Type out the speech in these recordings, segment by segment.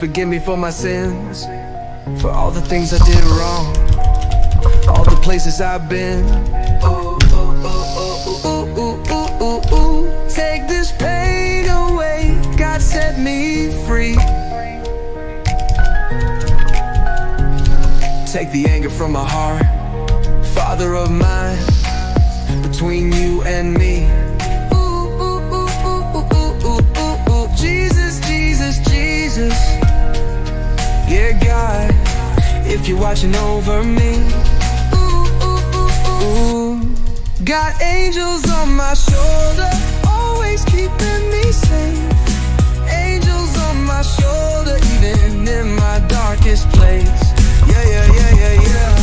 Forgive me for my sins, for all the things I did wrong, all the places I've been. Ooh, ooh, ooh, ooh, ooh, ooh, ooh, ooh. Take this pain away, God set me free. Take the anger from my heart, Father of mine, between you and me. Ooh, ooh, ooh, ooh, ooh, ooh, ooh, ooh. Jesus, Jesus, Jesus. Yeah, God, if you're watching over me. Ooh, ooh, ooh, ooh. Got angels on my shoulder, always keeping me safe. Angels on my shoulder, even in my darkest place. Yeah, yeah, yeah, yeah, yeah.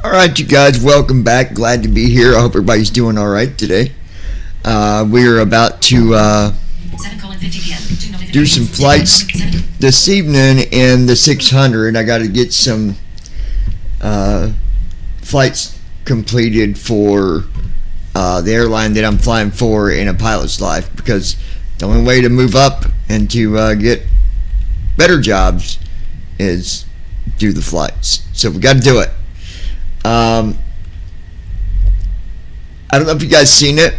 Alright, you guys, welcome back. Glad to be here. I hope everybody's doing alright today. We're about to do some flights this evening in the 600. I got to get some flights completed for the airline that I'm flying for in a pilot's life, because the only way to move up and to get better jobs is do the flights. So we got to do it. I don't know if you guys seen it,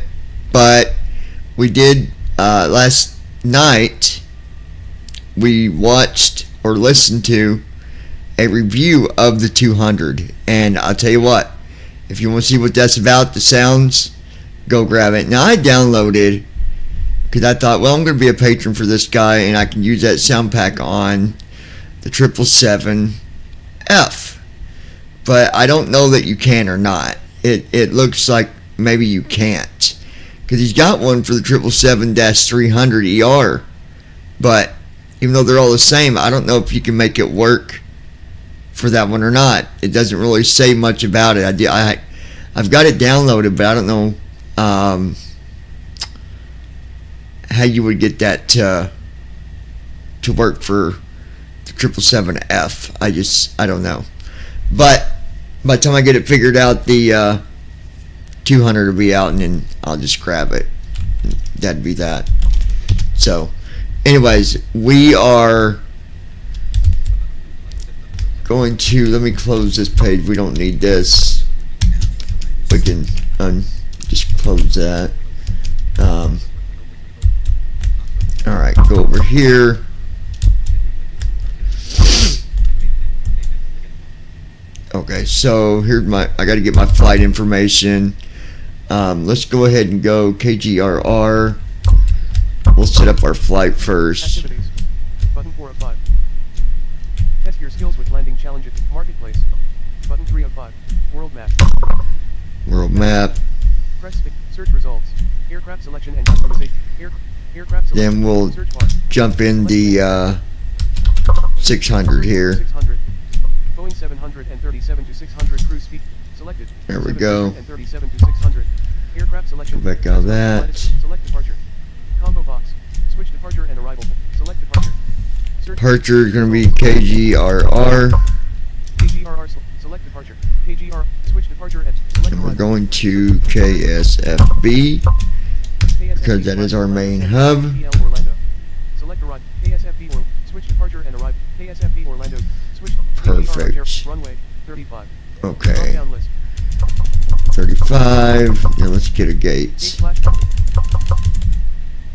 but we did last night. We watched or listened to a review of the 200, and I'll tell you what, if you want to see what that's about, the sounds, go grab it. Now, I downloaded because I thought, well, I'm going to be a patron for this guy, and I can use that sound pack on the 777F. But I don't know that you can or not. It looks like maybe you can't, because he's got one for the 777-300ER. But even though they're all the same, I don't know if you can make it work for that one or not. It doesn't really say much about it. I've got it downloaded, but I don't know how you would get that to work for the 777F. I don't know. But by the time I get it figured out, the 200 will be out, and then I'll just grab it. That'd be that. So, anyways, we are going to, let me close this page. We don't need this. We can just close that. Alright, go over here. Okay, so here's I got to get my flight information. Let's go ahead and go KGRR. We'll set up our flight first. Activities. Button 4 of 5. Test your skills with landing challenge at Marketplace. Button 3 of 5. World map. World map. Press search results. Aircraft selection and customization. Aircraft selection. Then we'll search bar. jump in the 600 here. 600. Boeing 737 to 600 cruise speed selected. There we go. 737 to 600. Aircraft selection. Go back out of that. Select departure. Combo box. Switch departure and arrival. Select departure. Search Departure is going to be KGRR. KGRR. Select departure. KGR. Switch departure and select And we're arrival. going to KSFB, because that is our main hub. Orlando. Select arrive. KSFB or switch departure and arrive. KSFB Orlando. Switch. Perfect. Runway 35. Okay. Drop-down list. 35. Now let's get a Gate gate. slash parking.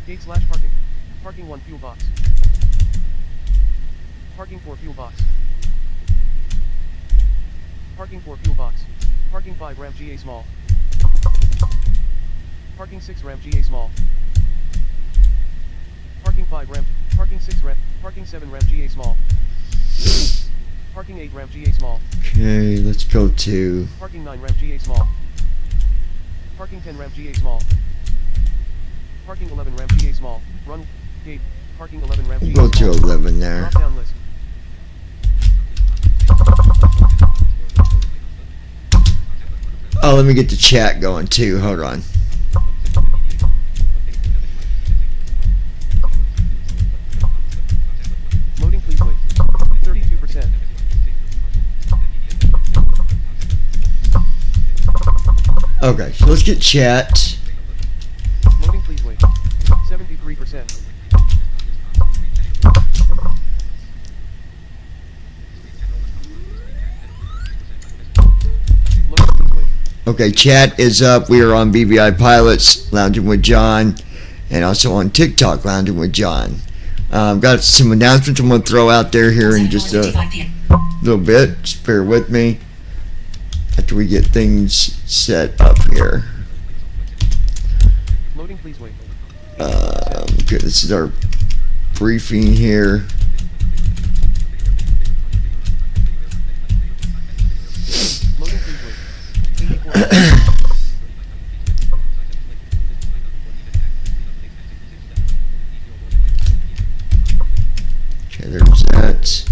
Gate slash parking. Parking 1 fuel box. Parking 4 fuel box. Parking 4 fuel box. Parking 5 ramp GA small. Parking 6 ramp GA small. Parking 5 ramp. Parking 6 ramp. Parking 7 ramp GA small. Parking 8 ramp GA small. Okay, let's go to Parking 9 ramp GA small. Parking 10 ramp GA small. Parking 11 ramp GA small. Run. Gate. Parking 11 ramp GA go to small. 11 there. Drop down list. Oh, let me get the chat going too. Hold on. Loading please wait. 32%. Okay, so let's get chat. Loading, please wait. 73%. Loading, please wait. Okay, chat is up. We are on BBI Pilots, Lounging with John, and also on TikTok, Lounging with John. Got some announcements I'm going to throw out there here in just a little bit. Just bear with me after we get things set up here. Loading, please wait. Okay, this is our briefing here. Loading, please wait. 84%. Okay, there's that.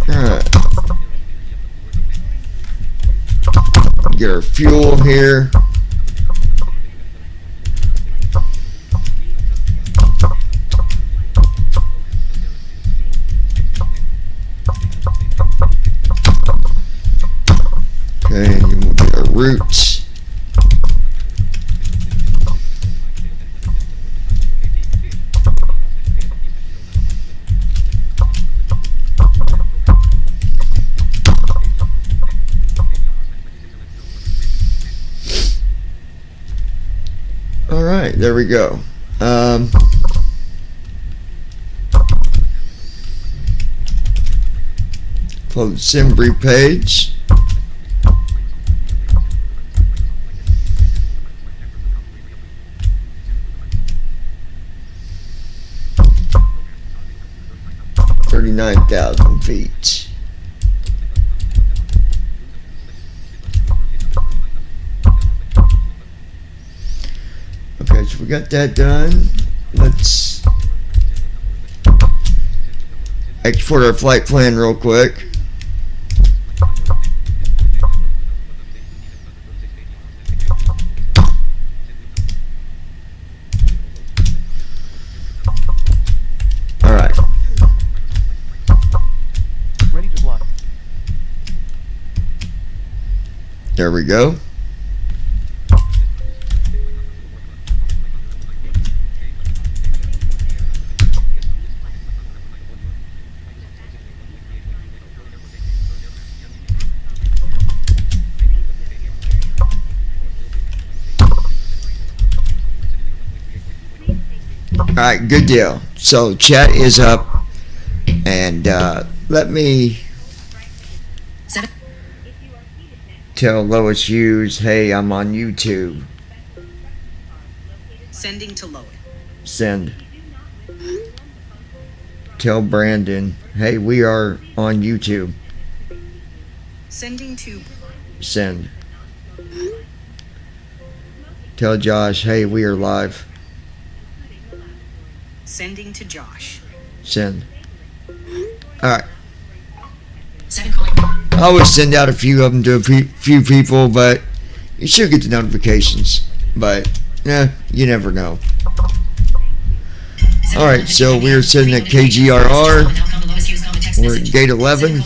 Alright. Get our fuel here. Okay, and then we'll get our roots. All right, there we go. Close the Simbri page. $39,000 feet. Okay, so we got that done. Let's export our flight plan real quick. All right. Ready to fly. There we go. All right, good deal. So chat is up, and let me tell Lois Hughes, hey, I'm on YouTube. Sending to Lois. Send. Tell Brandon, hey, we are on YouTube. Sending to Send. Tell Josh, hey, we are live. Sending to Josh. Send. Alright. I always send out a few of them to a few people, but you should get the notifications. But, yeah, you never know. Alright, so we're sitting at KGRR. We're at gate 11.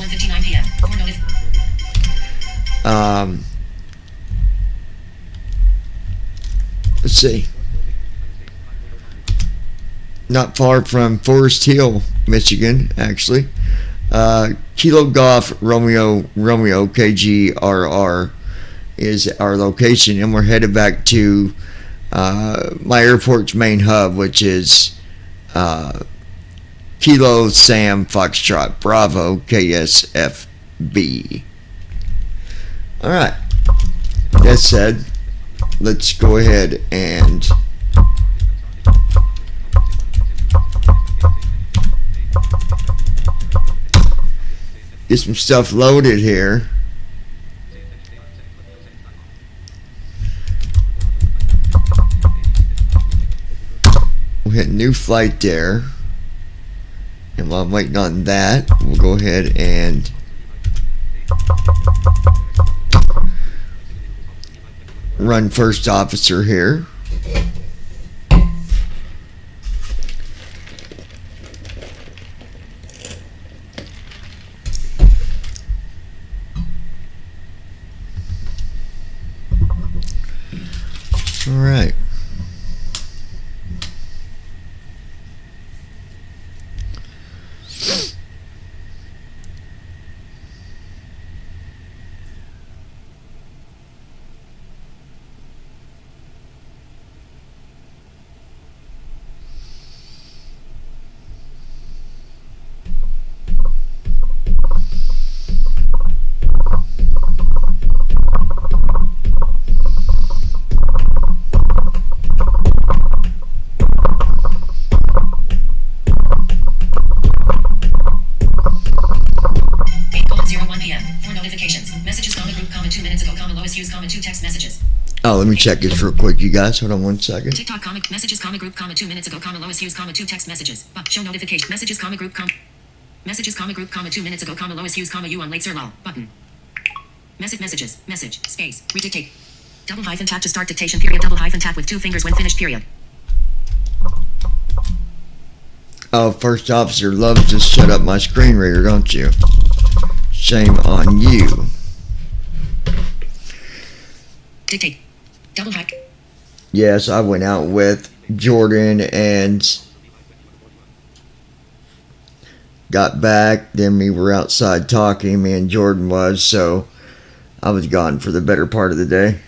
Let's see. Not far from Forest Hill, Michigan, actually. Kilo Golf Romeo KGRR is our location, and we're headed back to my airport's main hub, which is Kilo Sam Foxtrot Bravo KSFB. Alright. That said, let's go ahead and get some stuff loaded here. We'll hit new flight there. And while I'm waiting on that, we'll go ahead and run first officer here. All right. Oh, let me check this real quick, you guys. Hold on one second. TikTok comic messages, comma group, comma 2 minutes ago, comma Lois Hughes, comma 2 text messages. Show notification messages, comma group, messages, comma group, comma 2 minutes ago, comma Lois Hughes, comma you on late sir lol button. Messages, message, space, redictate. Double hyphen tap to start dictation period. Double hyphen tap with 2 fingers when finished period. Oh, first officer loves to shut up my screen reader, don't you? Shame on you. Dictate. Double hack. Yes, I went out with Jordan and got back. Then we were outside talking, me and Jordan was, so I was gone for the better part of the day.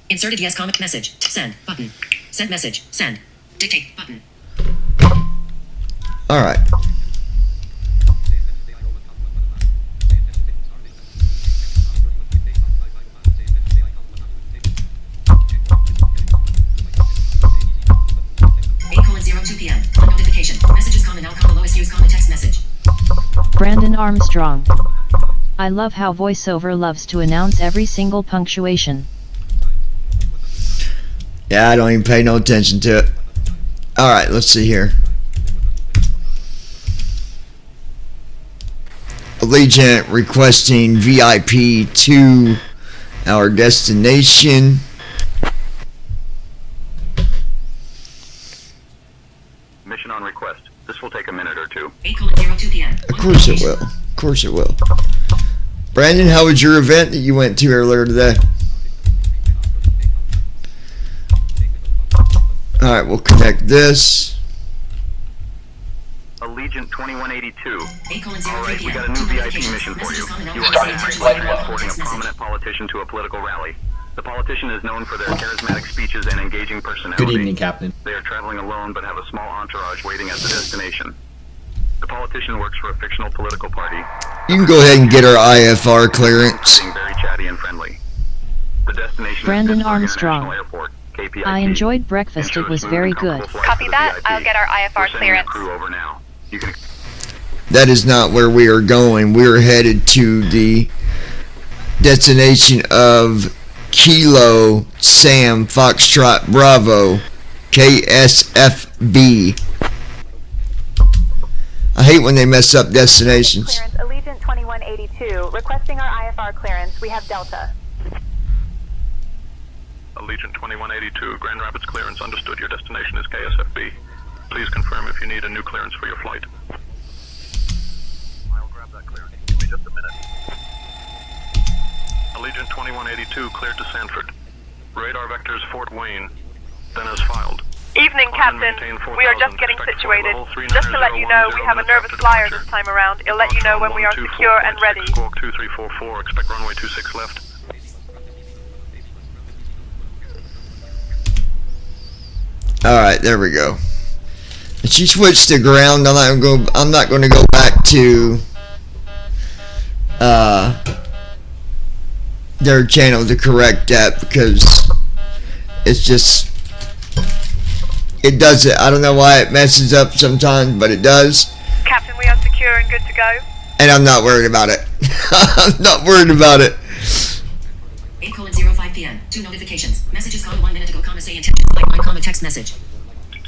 Inserted yes comic message. Send button. Send message. Send. Dictate button. Alright. Brandon Armstrong. I love how voiceover loves to announce every single punctuation. Yeah, I don't even pay no attention to it. Alright, let's see here. Allegiant requesting VIP to our destination. Mission on request. This will take a minute or two. 8:02 p.m. Of course it will. Of course it will. Brandon, how was your event that you went to earlier today? Alright, we'll connect this. Allegiant 2182. 8:02 Alright, we p.m. got a new VIP mission for you. You are transporting a prominent politician to a political rally. The politician is known for their charismatic speeches and engaging personality. Good evening, Captain. They are traveling alone but have a small entourage waiting at the destination. The politician works for a fictional political party. You can go ahead and get our IFR clearance. Being very chatty and friendly. The destination Brandon is Pittsburgh Armstrong. International Airport, KPIT. I enjoyed breakfast, it was very good. Copy that. I'll get our IFR We're sending clearance. a crew over now. You can That is not where we are going. We are headed to the destination of Kilo Sam Foxtrot Bravo KSFB. I hate when they mess up destinations. Clearance, Allegiant 2182, requesting our IFR clearance. We have Delta. Allegiant 2182, Grand Rapids clearance understood. Your destination is KSFB. Please confirm if you need a new clearance for your flight. I'll grab that clearance. Give me just a minute. Allegiant 2182, cleared to Sanford. Radar vectors Fort Wayne. Then as filed. Evening, Captain. We are just getting situated. Just to let you know, we have a nervous flyer this time around. It'll let you know when we are secure and ready. Squawk 2344, expect runway 26 left. Alright, there we go. And she switched to ground. I'm not going to go back to their channel to correct that, because it's just, it does it. I don't know why it messes up sometimes, but it does. Captain, we are secure and good to go. And I'm not worried about it. I'm not worried about it. 8:05 p.m. 2 notifications. Messages, 1 minute ago, say intentions, flag line, text message.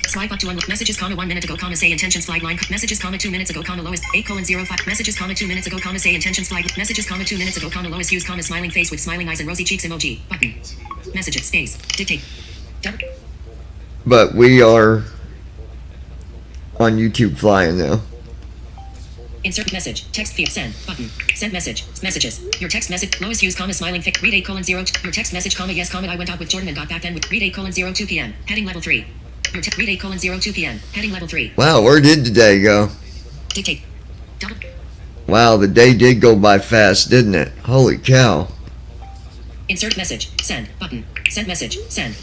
Swipe up to unlock messages, 1 minute ago, say intentions, flag line, messages, 2 minutes ago, lowest, 8:05, messages, 2 minutes ago, say intentions, flag, messages, 2 minutes ago, lowest, use, smiling face with smiling eyes and rosy cheeks emoji, button. Messages, space, dictate. But we are on YouTube flying now. Insert message, text field, send, button, send message, messages, your text message, lowest use, smiling face, read 8:0, your text message, yes, I went out with Jordan and got back then with, read 8:02 p.m., heading level 3. Your read 8:02 p.m., heading level 3. Wow, where did the day go? Dictate. Double. Wow, the day did go by fast, didn't it? Holy cow. Insert message, send, button, send message, send.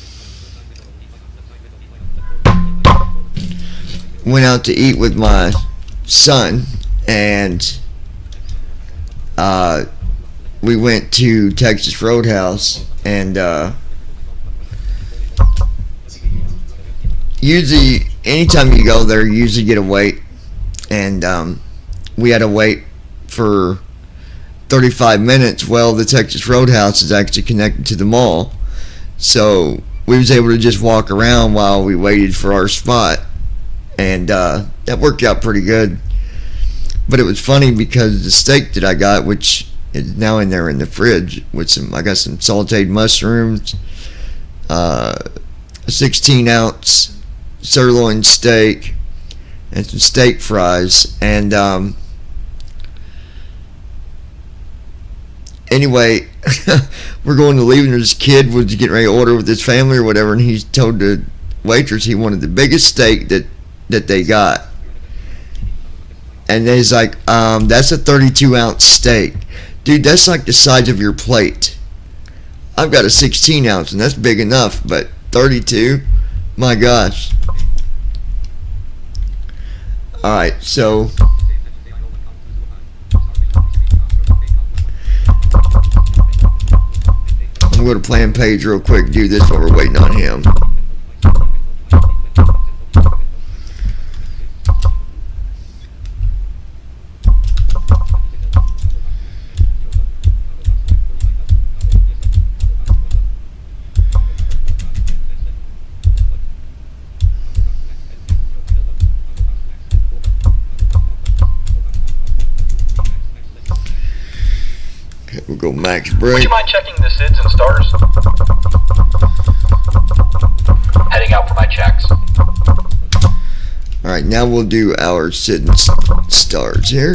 Went out to eat with my son, and we went to Texas Roadhouse, and usually anytime you go there, you usually get a wait, and we had to wait for 35 minutes. Well, the Texas Roadhouse is actually connected to the mall, so we was able to just walk around while we waited for our spot, and that worked out pretty good. But it was funny because the steak that I got, which is now in there in the fridge, with I got some sauteed mushrooms, a 16-ounce sirloin steak, and some steak fries, and anyway, we're going to leave, and this kid was getting ready to order with his family or whatever, and he told the waitress he wanted the biggest steak that they got. And he's like, that's a 32-ounce steak. Dude, that's like the size of your plate. I've got a 16-ounce, and that's big enough, but 32? My gosh. Alright, so I'm going to plan page real quick, do this while we're waiting on him. We'll go max break. Would you mind checking the SIDS and stars? Heading out for my checks. Alright, now we'll do our SID and stars here.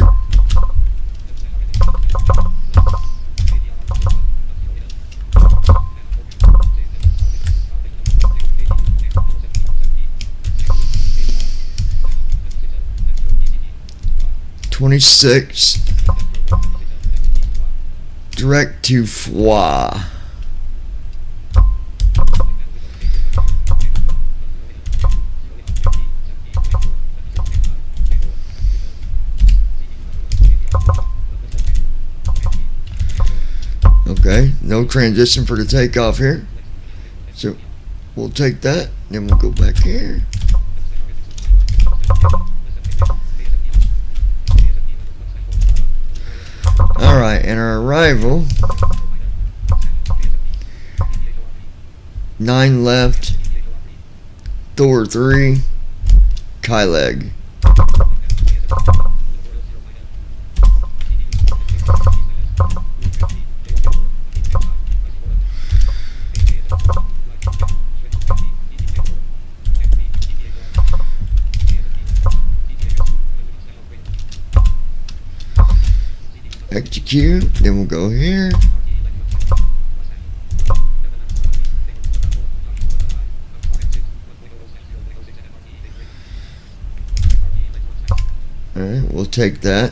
$26 direct to foie. Okay, no transition for the takeoff here. So we'll take that, then we'll go back here. Alright, and our arrival, 9 left, Thor 3, Kyleg. Execute, then we'll go here. Alright, we'll take that.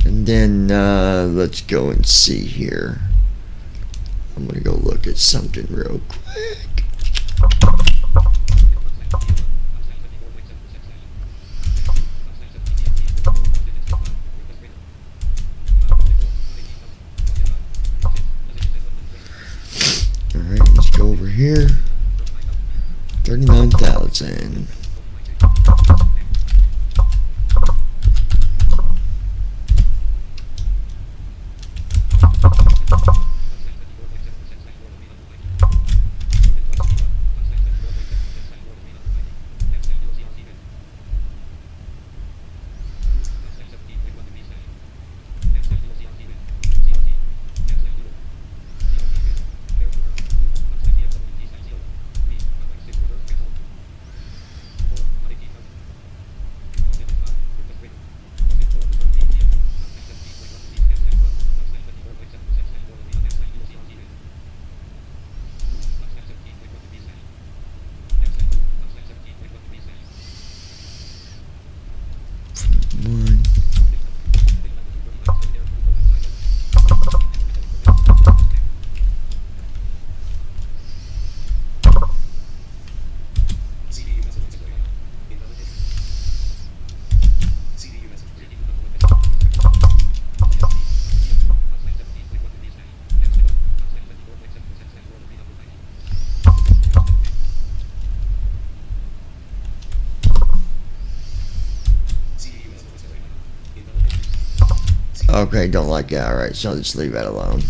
And then let's go and see here. I'm gonna go look at something real quick. here. 39,000. One. Okay, don't like that. Alright, so I'll just leave that alone.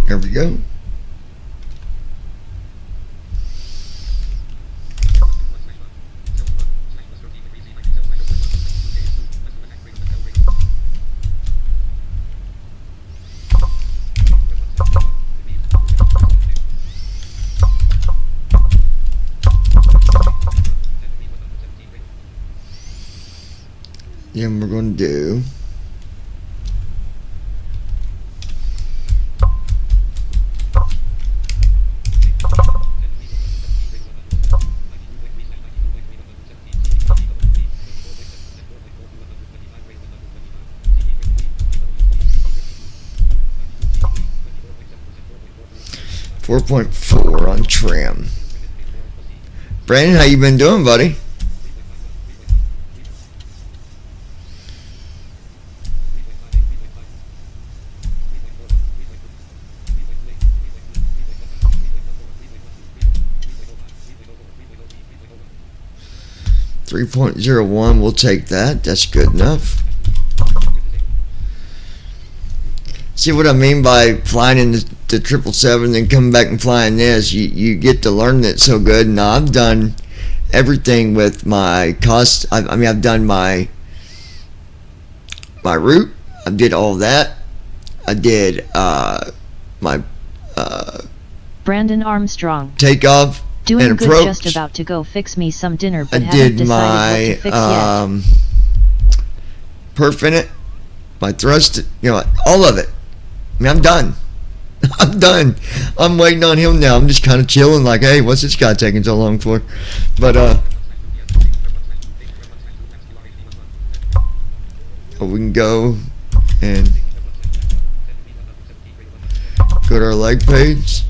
There we go. Then we're going to do .4 on trim. Brandon, how you been doing, buddy? .01, we'll take that. That's good enough. See what I mean by flying in the 777 and coming back and flying this? You get to learn it so good. Now I've done everything with my cost. I mean, I've done my route. I did all that. I did my Brandon Armstrong. Takeoff Doing and good, approach. just about to go fix me some dinner, but I haven't did decided what to my fix yet. perf in it, my thrust, you know, all of it. I mean, I'm done. I'm done. I'm waiting on him now. I'm just kind of chilling, like, hey, what's this guy taking so long for? But we can go and go to our leg page.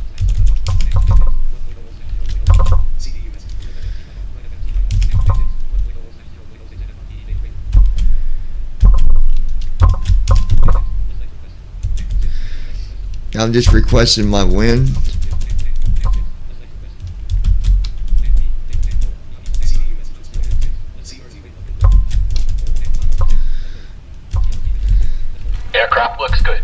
I'm just requesting my win. Aircraft looks good.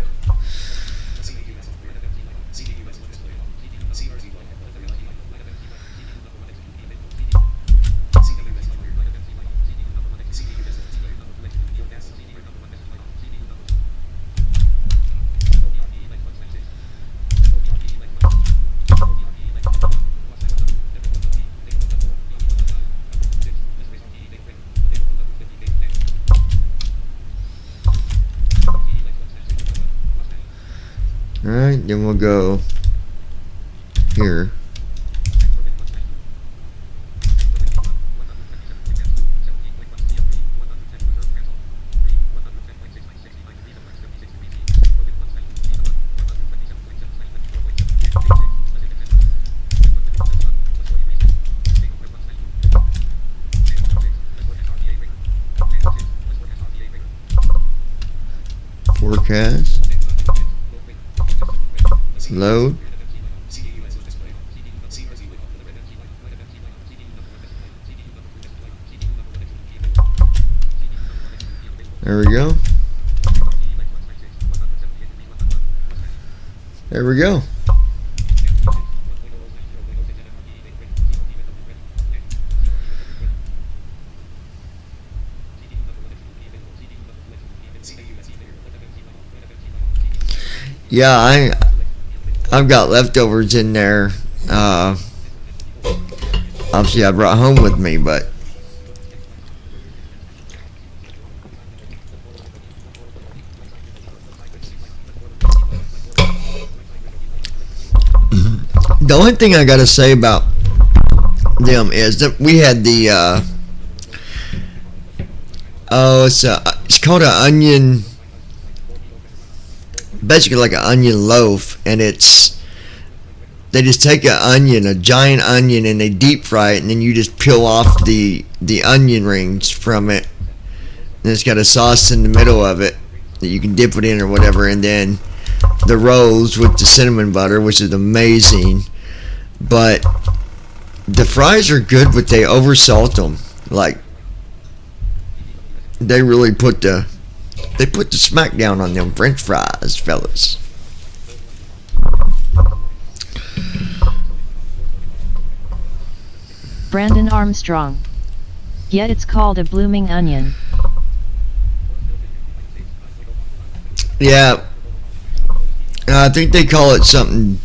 Alright, then we'll go here. Forecast. Load. There we go. There we go. Yeah, I've got leftovers in there. Obviously I brought home with me, but the only thing I gotta say about them is that we had the it's called an onion, basically like an onion loaf, and they just take an onion, a giant onion, and they deep fry it, and then you just peel off the onion rings from it, and it's got a sauce in the middle of it that you can dip it in or whatever, and then the rolls with the cinnamon butter, which is amazing. But the fries are good, but they oversalt them. Like, they really put the smack down on them French fries, fellas. Brandon Armstrong. Yet it's called a blooming onion. Yeah, I think they call it something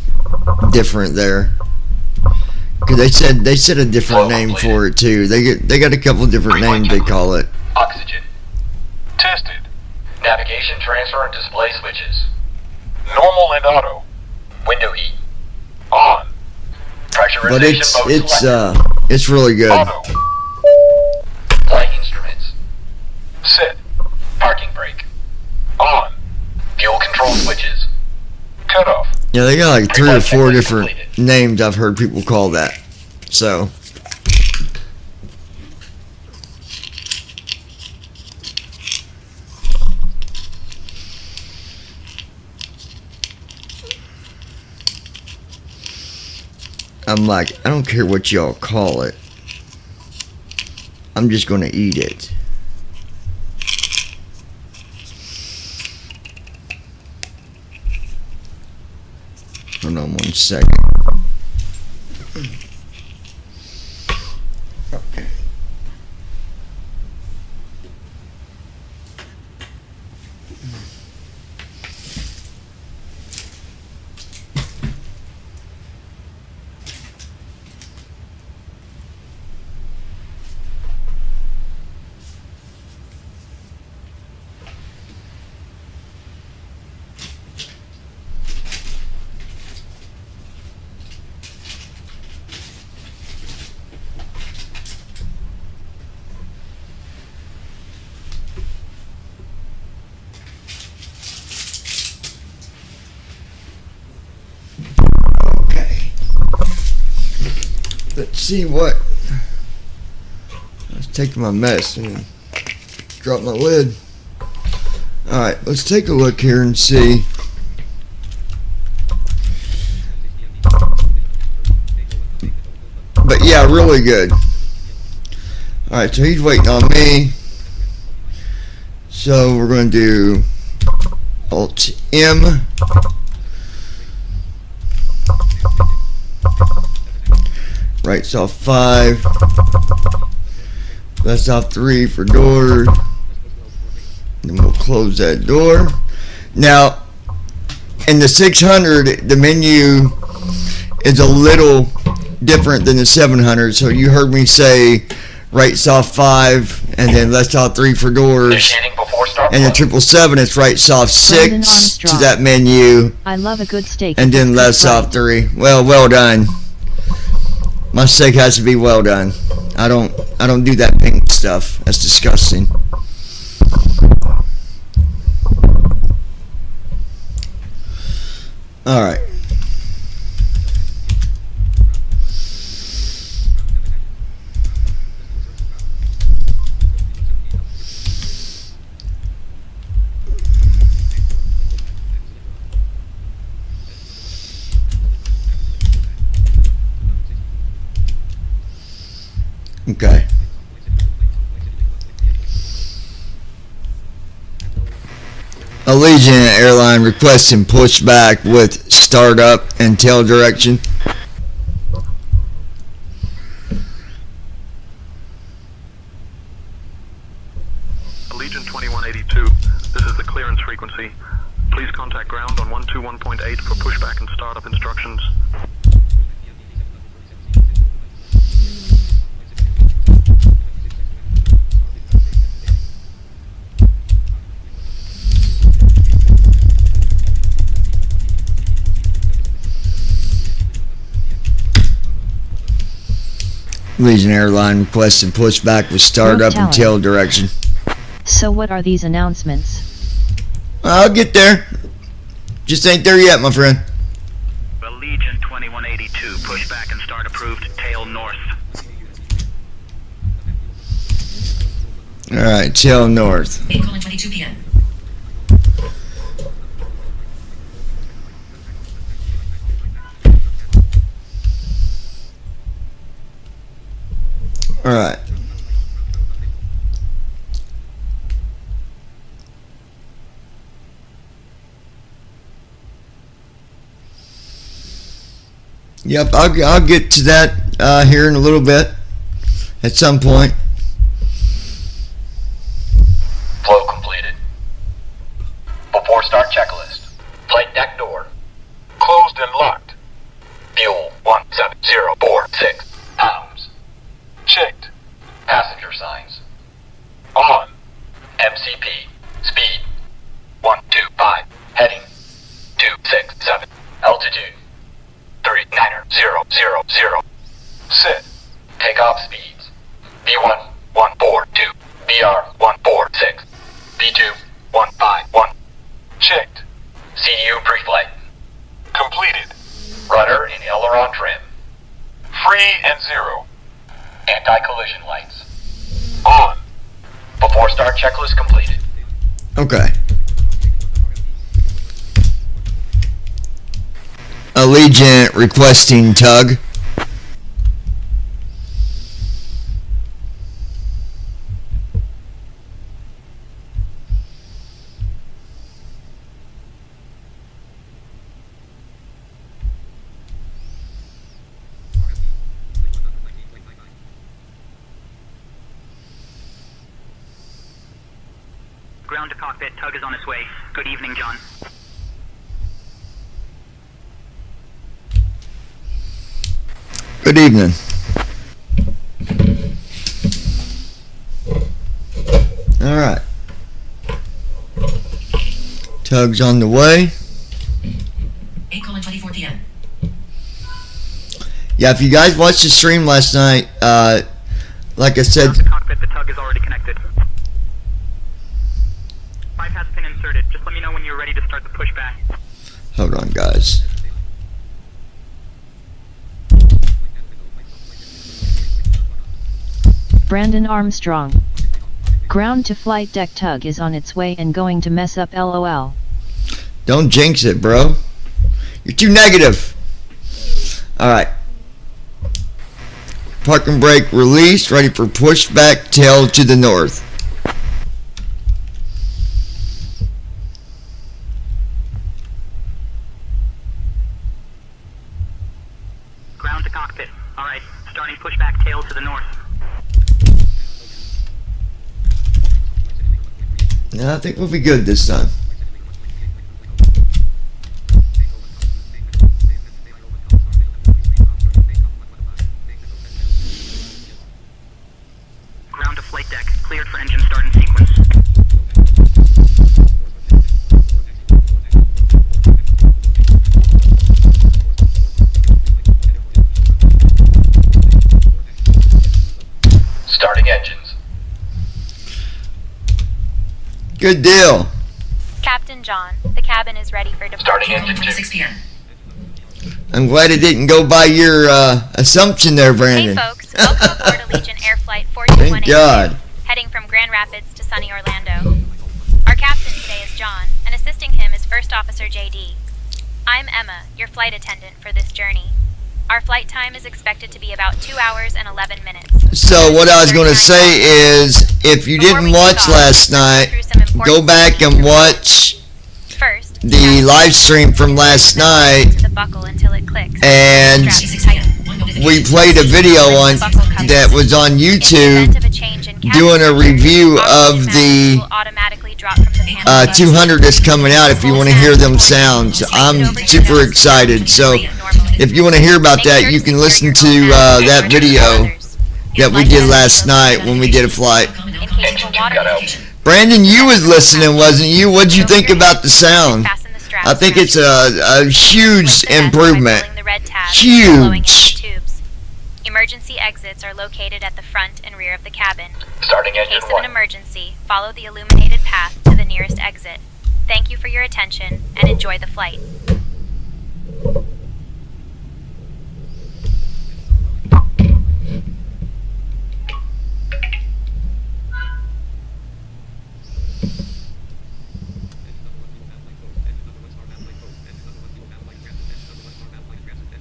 different there. Cause they said a different name for it too. They got a couple different names they call it. Oxygen. Tested. Navigation transfer and display switches. Normal and auto. Window heat. On. Pressurization But mode selected. it's really good. Auto. Flight instruments. Set. Parking brake. On. Fuel control switches. Cut off. Yeah, they got like 3 or 4 different names I've heard people call that. So I'm like, I don't care what y'all call it. I'm just gonna eat it. Hold on 1 second. Okay. Let's see what. I was taking my mess and dropped my lid. Alright, let's take a look here and see. But yeah, really good. Alright, so he's waiting on me. So we're going to do Alt M. Right off 5. Left off 3 for door. Then we'll close that door. Now, in the 600, the menu is a little different than the 700. So you heard me say right soft 5 and then left off 3 for doors. Initiating before start. And the 777 is right soft 6 to that menu I love a good steak. and then left soft 3. Well done. My steak has to be well done. I don't do that pink stuff. That's disgusting. All right. Okay. Allegiant Airline requesting pushback with startup and tail direction. Allegiant 2182, this is the clearance frequency. Please contact ground on 121.8 for pushback and startup instructions. Allegiant Airline requesting pushback with startup and tail direction. So what are these announcements? I'll get there. Just ain't there yet, my friend. Allegiant 2182, pushback and start approved, tail north. Alright, tail north. 8:22 p.m. Alright. Yep, I'll get to that here in a little bit at some point. Flow completed. Before start checklist. Flight deck door. Closed and locked. Fuel 17046 pounds. Checked. Passenger signs. On. MCP. Speed 125. Heading 267. Altitude 39000. Set. Takeoff speeds. B1 142. BR 146. B2 151. Checked. CDU pre-flight. Completed. Rudder and aileron trim. Free and 0. Anti-collision lights. On. Before start checklist completed. Okay. Allegiant requesting tug. Ground to cockpit, tug is on its way. Good evening, John. Good evening. Alright. Tug's on the way. 8:24 p.m. Yeah, if you guys watched the stream last night, like I said, Ground to cockpit, the tug is already connected. 5 has been inserted. Just let me know when you're ready to start the pushback. hold on, guys. Brandon Armstrong. Ground to flight deck tug is on its way and going to mess up LOL. Don't jinx it, bro. You're too negative. Alright. Park and brake released, ready for pushback tail to the north. Ground to cockpit. Alright, starting pushback tail to the north. No, I think we'll be good this time. Ground to flight deck. Cleared for engine start and sequence. Starting engines. Good deal. Captain John, the cabin is ready for departure. Starting engine 2. 6 p.m. I'm glad it didn't go by your assumption there, Hey Brandon. folks, welcome aboard Allegiant Air Flight 42182, Thank God. heading from Grand Rapids to sunny Orlando. Our captain today is John, and assisting him is First Officer JD. I'm Emma, your flight attendant for this journey. Our flight time is expected to be about 2 hours and 11 minutes. So what I was going to say is, if you didn't watch last night, go back and watch First, the live stream from last night, to the buckle until it clicks. and Straps tighten. we played a video on that was on In the YouTube event of a change in cabin doing a temperature, review of oxygen the masks will automatically drop from the panel. 200 that's coming out. If you want to hear them sounds, I'm super excited. So if you want to hear about that, you can listen to that video that we did last night when we did a flight. In case of a water condition. Brandon, you was listening, wasn't you? What'd you think about the sound? Fasten the straps I think around it's a huge Close the vents by improvement. pulling the red tabs and blowing into Huge. the tubes. Emergency exits are located at the front and rear of the cabin. Starting In engine case of an 1. emergency, follow the illuminated path to the nearest exit. Thank you for your attention and enjoy the flight.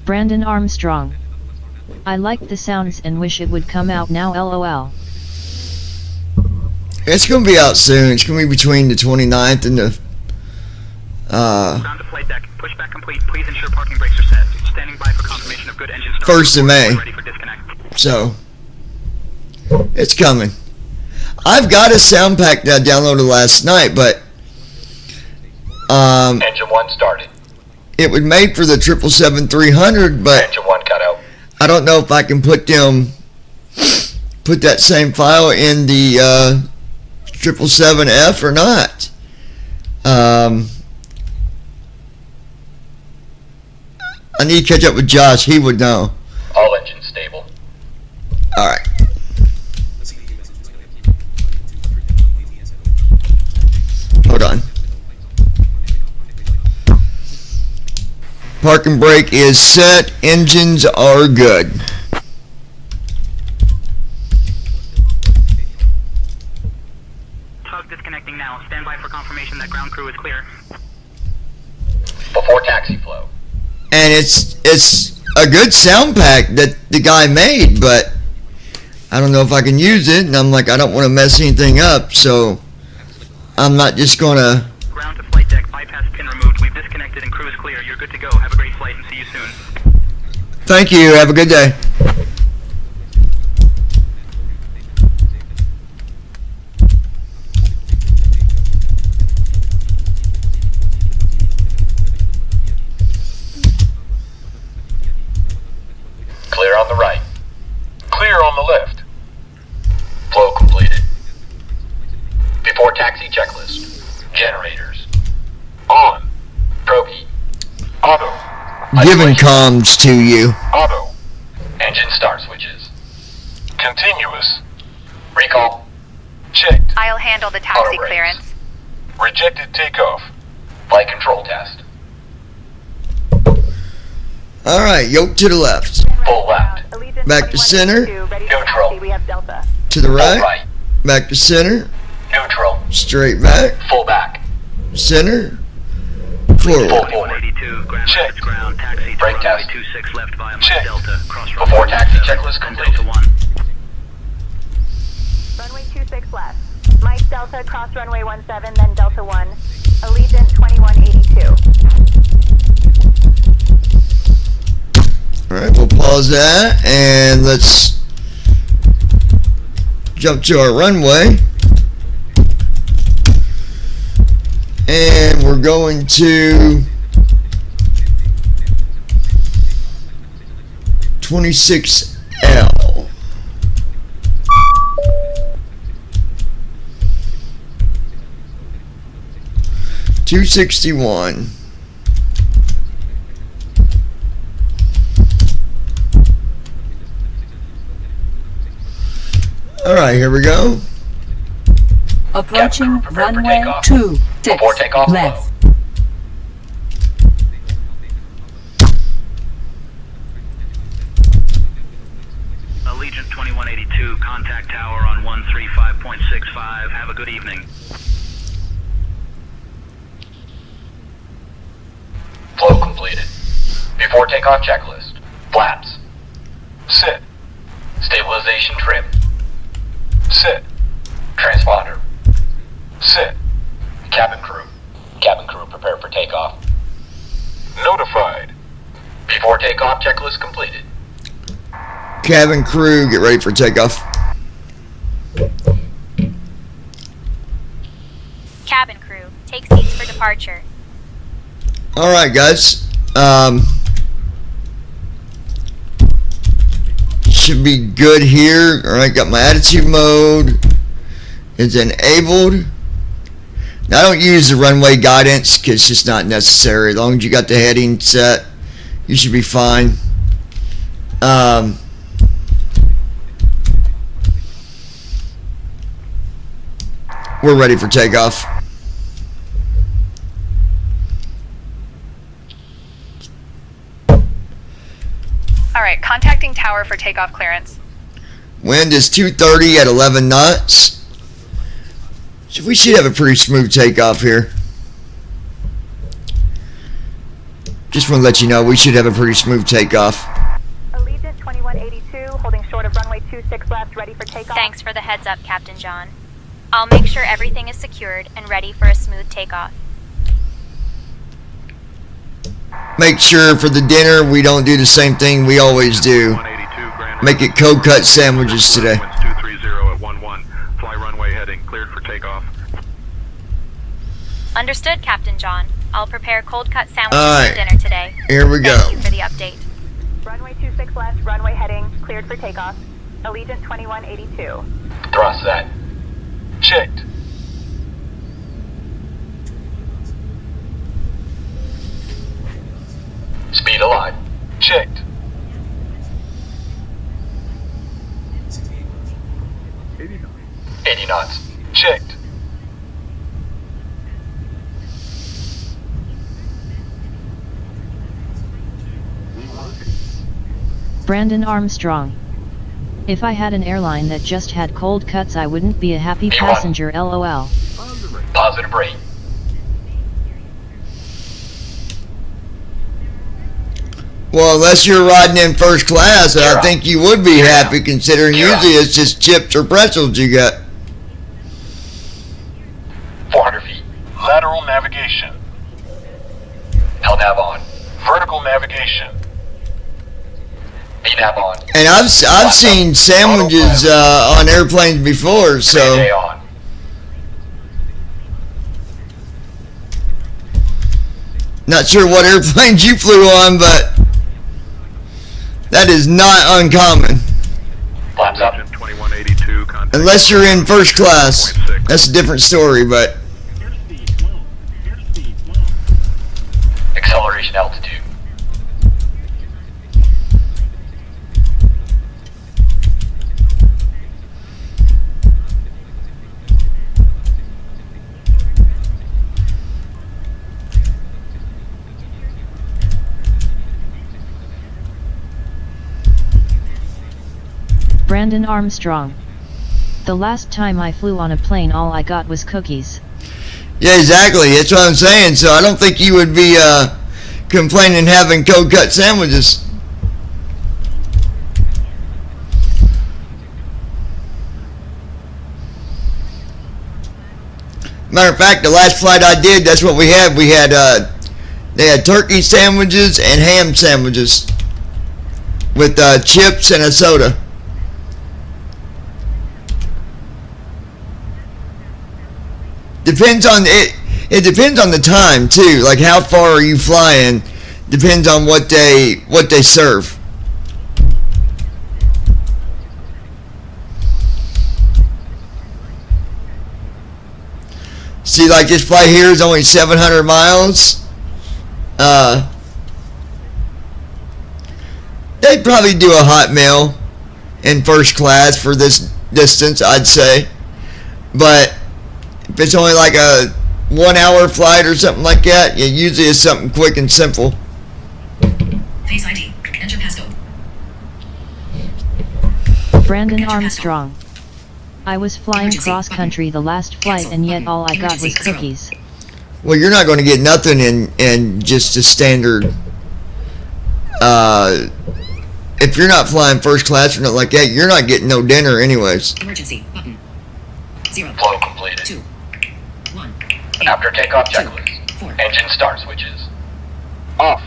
Brandon Armstrong. I like the sounds and wish it would come out now LOL. It's going to be out soon. It's going to be between the 29th and the Ground to flight deck. Pushback complete. Please ensure parking brakes are set. Standing by for confirmation of good engine start. 1st of May. Ready for disconnect. So, it's coming. I've got a sound pack that I downloaded last night, but Engine 1 started. it was made for the 777-300, but Engine 1 cut out. I don't know if I can put that same file in the 777F or not. I need to catch up with Josh. He would know. All engines stable. All right. Hold on. Park and brake is set. Engines are good. Tug disconnecting now. Stand by for confirmation that ground crew is clear. Before taxi flow. And it's a good sound pack that the guy made, but I don't know if I can use it, and I'm like, I don't want to mess anything up, so I'm not just gonna. Ground to flight deck. Bypass pin removed. We've disconnected and crew is clear. You're good to go. Have a great flight and see you soon. Thank you. Have a good day. Clear on the right. Clear on the left. Flow completed. Before taxi checklist. Generators. On. Probe. Auto. Giving Isolation. comms to you. Auto. Engine start switches. Continuous. Recall. Checked. I'll handle the Auto taxi brakes. clearance. Rejected takeoff. Flight control test. All right, yoke to the left. Full left. Back to center. Neutral. We have Delta. To the Full right. right. Back to center. Neutral. Straight back. Full back. Center. Forward. Full forward. 182, Grand Check. Rapids ground, taxi to Brake runway test. 26 left via Mike Check. Delta, cross Before runway taxi 17, checklist and completed. Delta 1. Runway 26 left. Mike Delta, cross runway 17, then Delta 1. Allegiant 2182. Alright, we'll pause that and let's jump to our runway. And we're going to 26L. $261. All right, here we go. Approaching runway 26 Before takeoff, left. Allegiant 2182, contact tower on 135.65. Have a good evening. Flow completed. Before takeoff checklist. Flaps. Sit. Stabilization trim. Sit. Transponder. Sit. Cabin crew. Cabin crew prepare for takeoff. Notified. Before takeoff checklist completed. Cabin crew, get ready for takeoff. Cabin crew, take seats for departure. All right, guys. Should be good here. All right, got my attitude mode. It's enabled. Now, I don't use the runway guidance because it's just not necessary. As long as you got the heading set, you should be fine. We're ready for takeoff. Alright, contacting tower for takeoff clearance. Wind is 230 at 11 knots. So we should have a pretty smooth takeoff here. Just want to let you know we should have a pretty smooth takeoff. Allegiant 2182, holding short of runway 26 left, ready for takeoff. Thanks for the heads up, Captain John. I'll make sure everything is secured and ready for a smooth takeoff. Make sure for the dinner we don't do the same thing we always do. Make it cold cut sandwiches today. 230 at 11. Fly runway heading. Cleared for takeoff. Understood, Captain John. I'll prepare cold cut sandwiches Alright. for dinner today. Here we go. Thank you for the update. Runway 26 left, runway heading, cleared for takeoff. Allegiant 2182. Thrust set. Checked. Speed alive. Checked. 80 knots. Checked. Brandon Armstrong. If I had an airline that just had cold cuts, I wouldn't be a happy passenger, lol. Positive rate. Well, unless you're riding in first class, I You're think you would be happy considering You're usually it's just chips or pretzels you got. 400 feet. Lateral navigation. LNAV on. Vertical navigation. VNAV on. And I've seen sandwiches on airplanes before, so Mayday on. not sure what airplanes you flew on, but that is not uncommon. Flaps up. 2182, contact Unless you're in first class, that's a different story, but Acceleration altitude. Brandon Armstrong. The last time I flew on a plane, all I got was cookies. Yeah, exactly. That's what I'm saying. So I don't think you would be complaining having cold cut sandwiches. Matter of fact, the last flight I did, that's what we had. We had they had turkey sandwiches and ham sandwiches with chips and a soda. Depends on it. It depends on the time too. Like how far are you flying? Depends on what they serve. See, like this flight here is only 700 miles. They'd probably do a hot meal in first class for this distance, I'd say. But if it's only like a 1 hour flight or something like that, it usually is something quick and simple. Face ID. Enter passcode. Brandon Armstrong. I was flying cross country the last flight, and yet all I got was cookies. Well, you're not going to get nothing in just a standard. If you're not flying first class or nothing like that, you're not getting no dinner anyways. Emergency button. 0. Flow completed. 2. 1. After takeoff checklist. 4. Engine start switches. Off.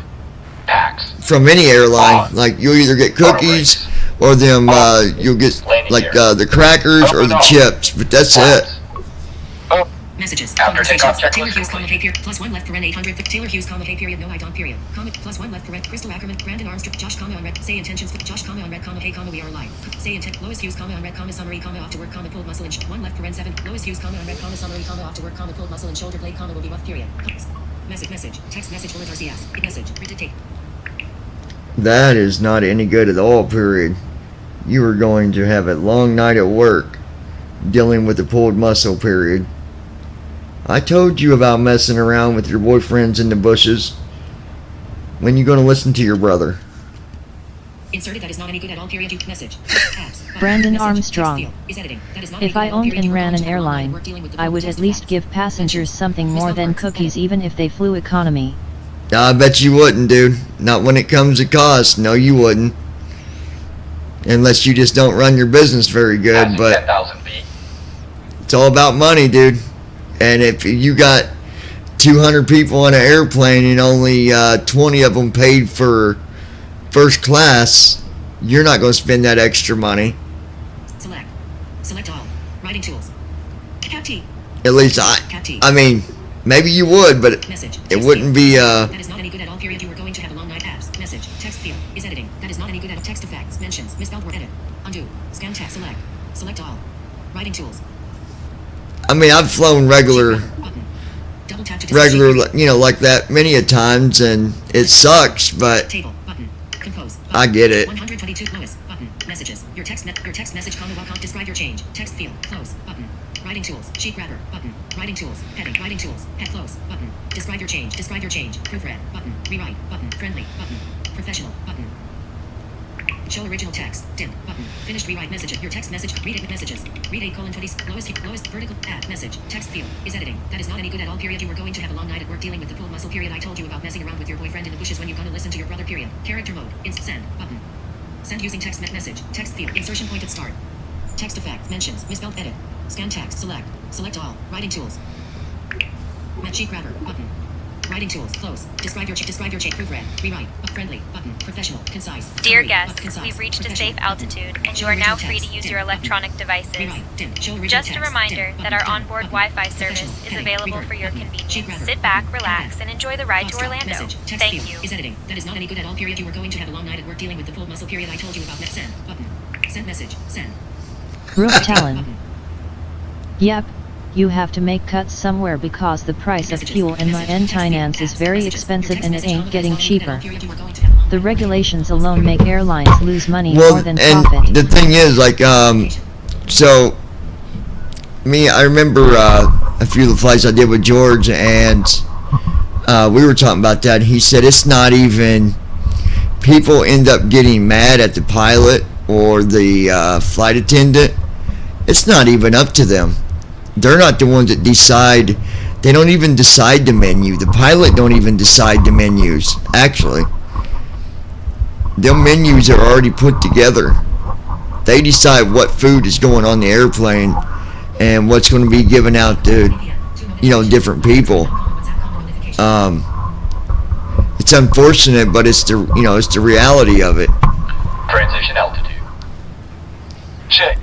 Packs. From any airline, like you'll either get cookies or them. You'll get like the crackers or the chips, but that's it. Messages. After takeoff Taylor checklist Hughes, complete. hey period. +1 left, paren 800. Taylor Hughes, hey period. No I don't period. Comment +1 left, paren. Crystal Ackerman, Brandon Armstrong, Josh, on red. Say intentions. Josh, on red, hey, we are alive. Say intent. Lois Hughes, on red, summary, off to work, pulled muscle and 1 left, paren 7. Lois Hughes, on red, summary, off to work, pulled muscle and shoulder blade, will be rough period. Message. Text message. Bullet RCS. Message. Printed tape. That is not any good at all, period. You are going to have a long night at work dealing with the pulled muscle, period. I told you about messing around with your boyfriends in the bushes. When you going to listen to your brother? Inserted that is not any good at all, period. Message. Brandon Armstrong. If I owned and ran an airline, I would at least give passengers something more than cookies, even if they flew economy. I bet you wouldn't, dude. Not when it comes to cost. No, you wouldn't. Unless you just don't run your business very good, Passing but 10,000 feet. it's all about money, dude. And if you got 200 people on an airplane and only 20 of them paid for first class, you're not going to spend that extra money. Select all. Writing tools. Cap T. At least I mean, maybe you would, but Message. it wouldn't be, That is not any good at all, period. You are going to have a long night. Apps. Message. Text field. Is editing. That is not any good at all. Text effects. Mentions. Misspelled word. Edit. Undo. Scan text. Select. Select all. Writing tools. I mean, I've flown regular, Button. Double tap to you know, like that many a times, and it sucks, but Table. Button. Compose. Button. I get it. 122. Lois. Button. Messages. Your text message. Welcome. Describe your change. Text field. Close. Button. Writing tools. Sheet grabber. Button. Writing tools. Heading. Writing tools. Head close. Button. Describe your change. Proofread. Button. Rewrite. Button. Friendly. Button. Professional. Button. Show original text. Dim. Button. Finished rewrite message. Your text message. Read it messages. Read 8:20. Lowest vertical add message. Text field is editing. That is not any good at all, period. You are going to have a long night at work dealing with the pulled muscle, period. I told you about messing around with your boyfriend in the bushes when you gonna listen to your brother, period. Character mode. Send. Button. Send using text message. Text field. Insertion point at start. Text effects. Mentions. Misspelled edit. Scan text. Select all. Writing tools. Match sheet grabber. Button. Writing tools. Close. Describe your change. Proofread. Rewrite. Friendly. Button. Professional. Concise. Dear Summary, guests, concise, we've reached a professional, safe button. altitude, and Show you are now original free to text, use dim, your button. electronic devices. Rewrite. Dim. Show original Just a text, reminder dim, that button, our dim, onboard button. Wi-Fi service Professional, is heading, available revert, for your button. Sheet convenience. grabber, Sit back, button. relax, and enjoy the ride to Stop. Orlando. Message. Text Thank field you. is editing. That is not any good at all, period. You are going to have a long night at work dealing with the pulled muscle, period. I told you about send. Button. Send message. Send. Roof Talon. Button. Yep, you have to make cuts somewhere because the price of fuel in my finance is very expensive and it ain't getting cheaper. The regulations alone make airlines lose money more well, than and profit. the thing is, like, so I remember a few of the flights I did with George, and we were talking about that. He said it's not even, people end up getting mad at the pilot or the flight attendant It's not even up to them. They're not the ones that decide. They don't even decide the menu. The pilot don't even decide the menus, actually. The menus are already put together. They decide what food is going on the airplane and what's going to be given out to, different people. It's unfortunate, but it's the reality of it. Transition altitude. Checked.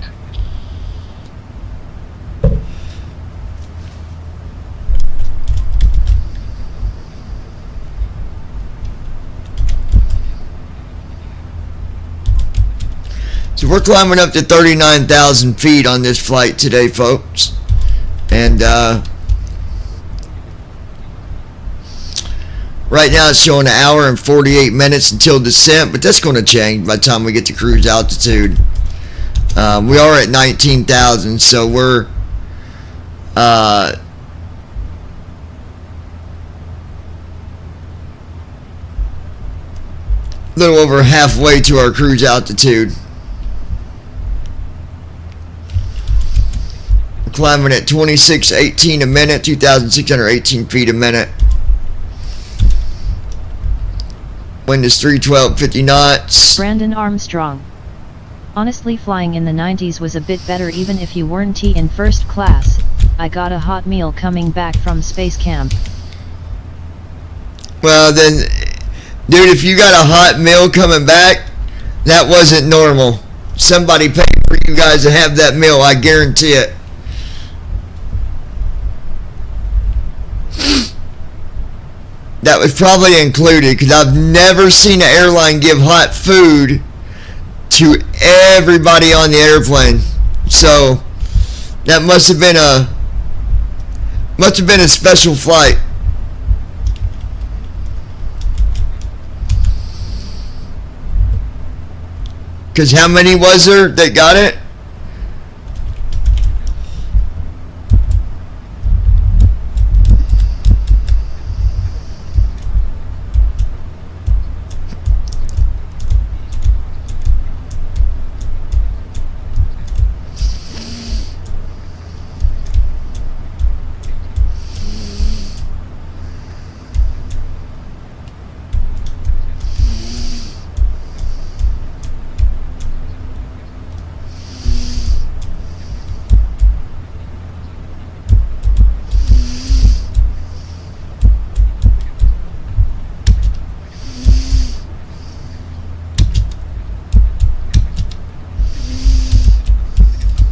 So we're climbing up to 39,000 feet on this flight today, folks. And right now it's showing 1 hour and 48 minutes until descent, but that's going to change by the time we get to cruise altitude. We are at 19,000, so we're a little over halfway to our cruise altitude. We're climbing at 2618 a minute, 2,618 feet a minute. Wind is 312, 50 knots. Brandon Armstrong. Honestly, flying in the 90s was a bit better even if you weren't in first class. I got a hot meal coming back from space camp. Well then, dude, if you got a hot meal coming back, that wasn't normal. Somebody paid for you guys to have that meal, I guarantee it. That was probably included, because I've never seen an airline give hot food to everybody on the airplane. So that must have been a special flight. Because how many was there that got it?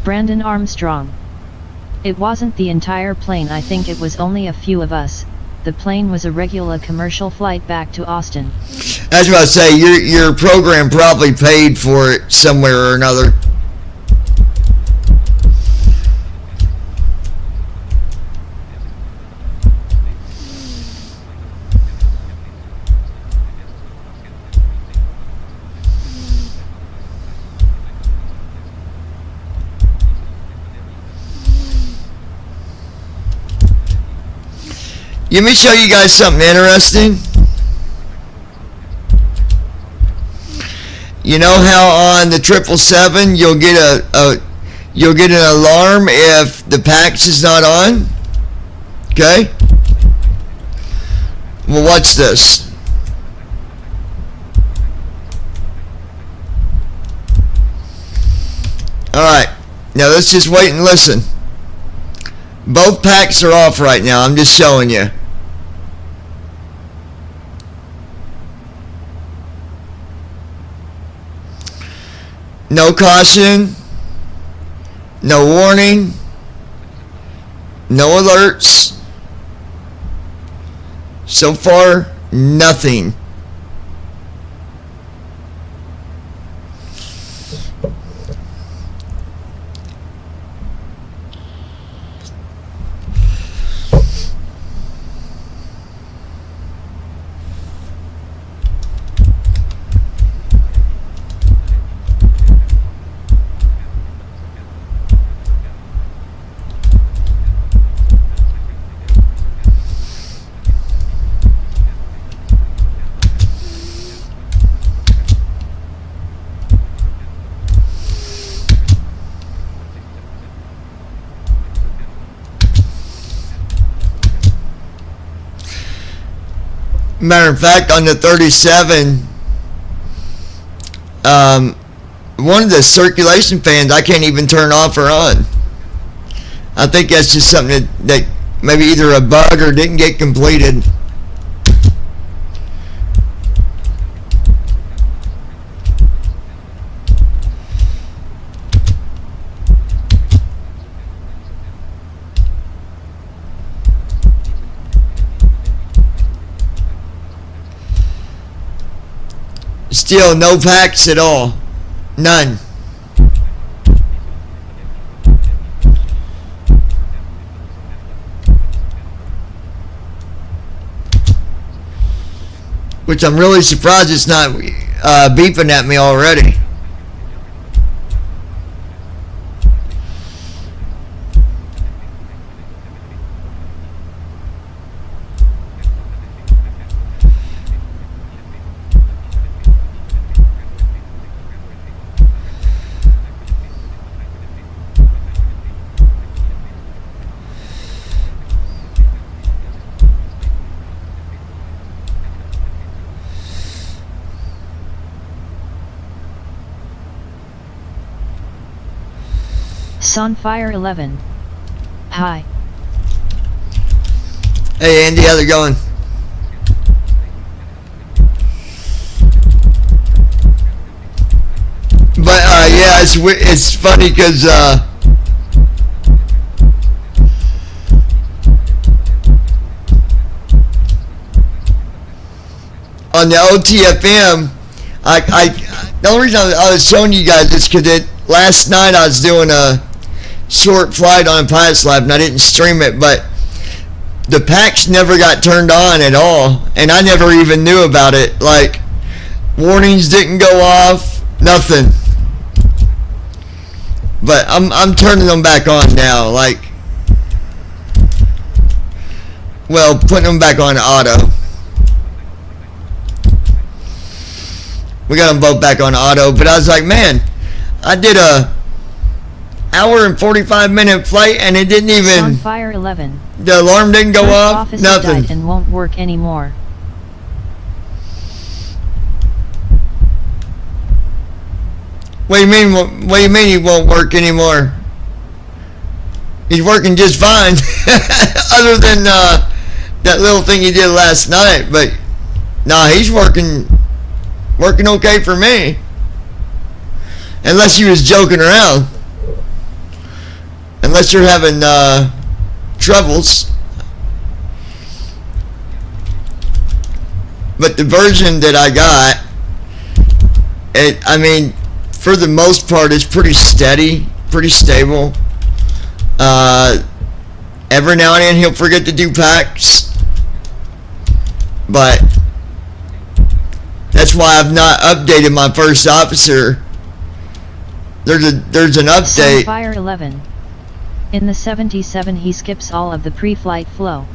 Brandon Armstrong. It wasn't the entire plane, I think it was only a few of us. The plane was a regular commercial flight back to Austin. That's what I say, your program probably paid for it somewhere or another. Let me show you guys something interesting. You know how on the 777 you'll get an alarm if the PAX is not on? Okay? Well, watch this. Alright, now let's just wait and listen. Both PAX are off right now, I'm just showing you. No caution, no warning, no alerts. So far, nothing. Matter of fact, on the 37, one of the circulation fans I can't even turn off or on. I think that's just something that maybe either a bug or didn't get completed. Still no packs at all. None. Which I'm really surprised it's not beeping at me already. Sunfire 11. Hi. Hey Andy, how's it going? But yeah, it's funny because on the OTFM, the only reason I was showing you guys this because last night I was doing a short flight on a Pilot's Lab and I didn't stream it, but the packs never got turned on at all, and I never even knew about it. Like, warnings didn't go off, nothing. But I'm turning them back on now, like, well, putting them back on auto. We got them both back on auto, but I was like, man, I did a hour and 45-minute flight and it didn't even. Sunfire 11. The alarm didn't go off. Nothing. Died and won't work anymore. What do you mean? What do you mean he won't work anymore? He's working just fine, other than that little thing he did last night. But nah, he's working okay for me. Unless he was joking around. Unless you're having troubles. But the version that I got, I mean, for the most part, it's pretty steady, pretty stable. Every now and then he'll forget to do packs, but that's why I've not updated my first officer. There's an update. Sunfire 11. In the 77 he skips all of the pre-flight flow.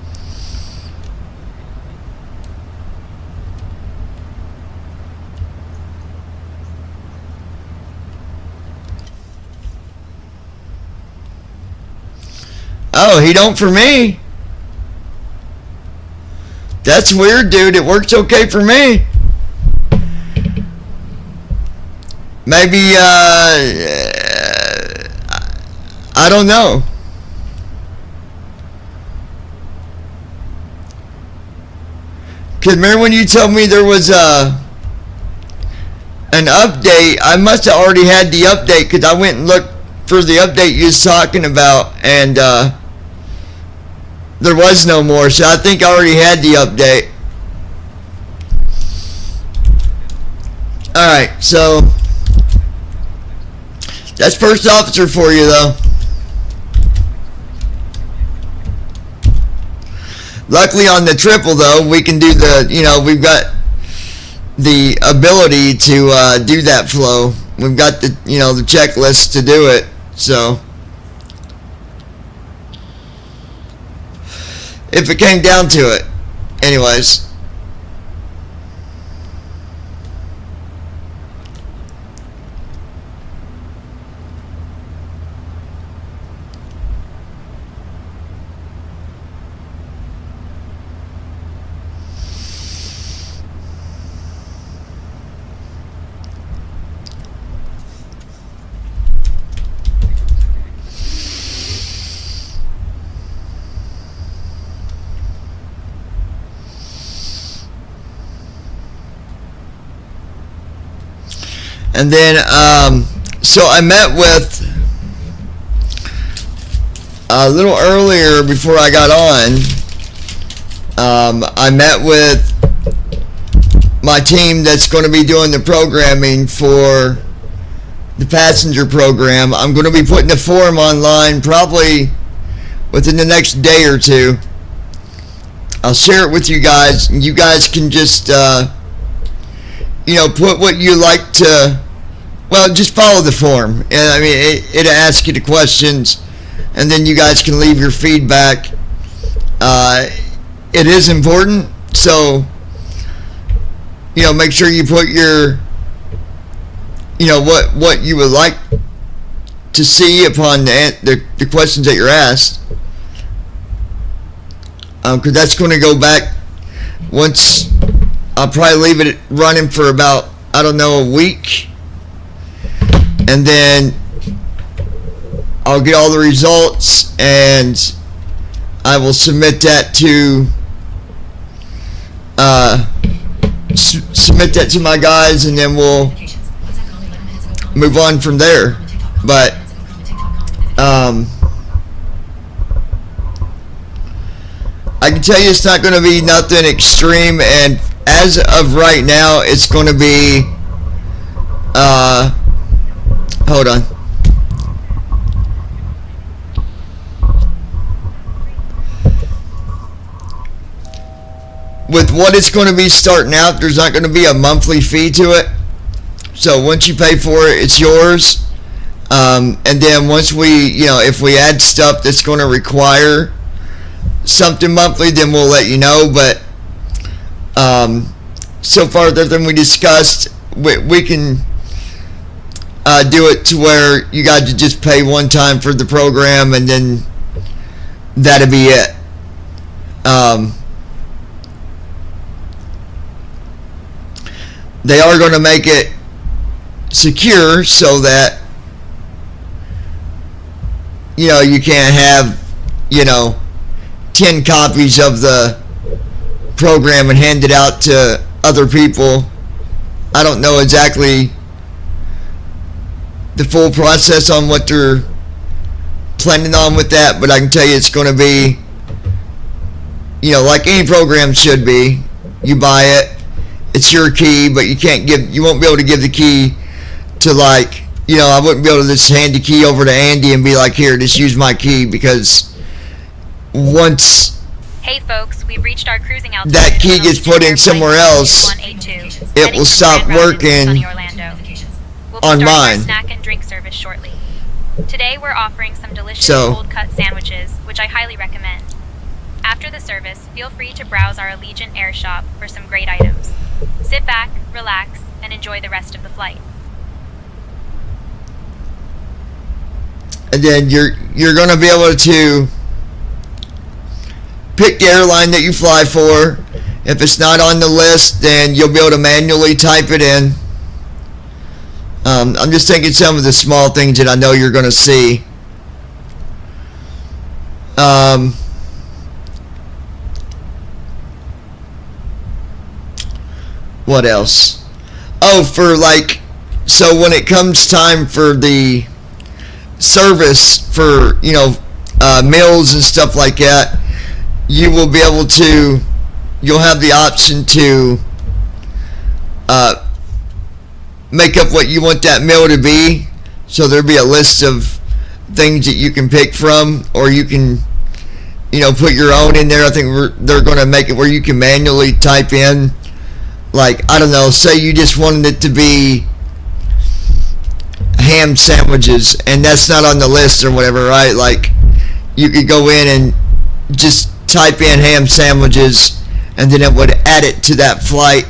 Oh, he don't for me. That's weird, dude. It works okay for me. Maybe, I don't know. Cause remember when you told me there was an update? I must have already had the update because I went and looked for the update you was talking about, and there was no more. So I think I already had the update. All right, so that's first officer for you, though. Luckily on the triple, though, we can do the, we've got the ability to do that flow. We've got the, the checklist to do it. So, if it came down to it. Anyways. And then, so I met with, a little earlier before I got on, I met with my team that's going to be doing the programming for the passenger program. I'm going to be putting the form online probably within the next day or two. I'll share it with you guys, and you guys can just, you know, put what you like to, well, just follow the form. And I mean, it'll ask you the questions, and then you guys can leave your feedback. It is important, so, you know, make sure you put your, you know, what you would like to see upon the questions that you're asked. Because that's going to go back once. I'll probably leave it running for about, I don't know, a week, and then I'll get all the results and I will submit that to submit that to my guys, and then we'll move on from there. But I can tell you it's not going to be nothing extreme, and as of right now, it's going to be, hold on. With what it's going to be starting out, there's not going to be a monthly fee to it. So once you pay for it, it's yours. And then once we, you know, if we add stuff that's going to require something monthly, then we'll let you know. But so far, everything we discussed, we can do it to where you guys just pay one time for the program, and then that'll be it. They are going to make it secure so that, you know, you can't have, you know, 10 copies of the program and hand it out to other people. I don't know exactly the full process on what they're planning on with that, but I can tell you it's going to be, you know, like any program should be. You buy it, it's your key, but you won't be able to give the key to, like, you know, I wouldn't be able to just hand the key over to Andy and be like, here, just use my key, because once Hey folks, we've reached our cruising altitude. that key gets put in somewhere else, it will stop working on mine. Snack and drink service shortly. Today we're offering some delicious cold cut sandwiches, which I highly recommend. After the service, feel free to browse our Allegiant Air Shop for some great items. Sit back, relax, and enjoy the rest of the flight. And then you're going to be able to pick the airline that you fly for. If it's not on the list, then you'll be able to manually type it in. I'm just thinking some of the small things that I know you're going to see. What else? Oh, for like, so when it comes time for the service for, you know, meals and stuff like that, you will be able to, you'll have the option to make up what you want that meal to be. So there'll be a list of things that you can pick from, or you can, you know, put your own in there. I think they're going to make it where you can manually type in, like, I don't know, say you just wanted it to be ham sandwiches, and that's not on the list or whatever, right? Like, you could go in and just type in ham sandwiches, and then it would add it to that flight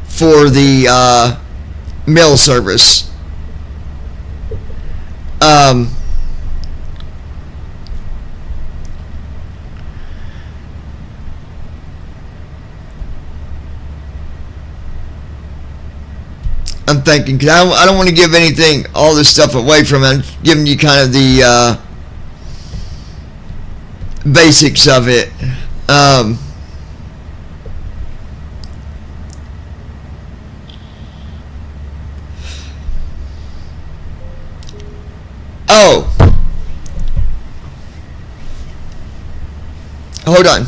for the meal service. I'm thinking, because I don't want to give anything, all this stuff away from it. I'm giving you kind of the basics of it. Oh. Hold on.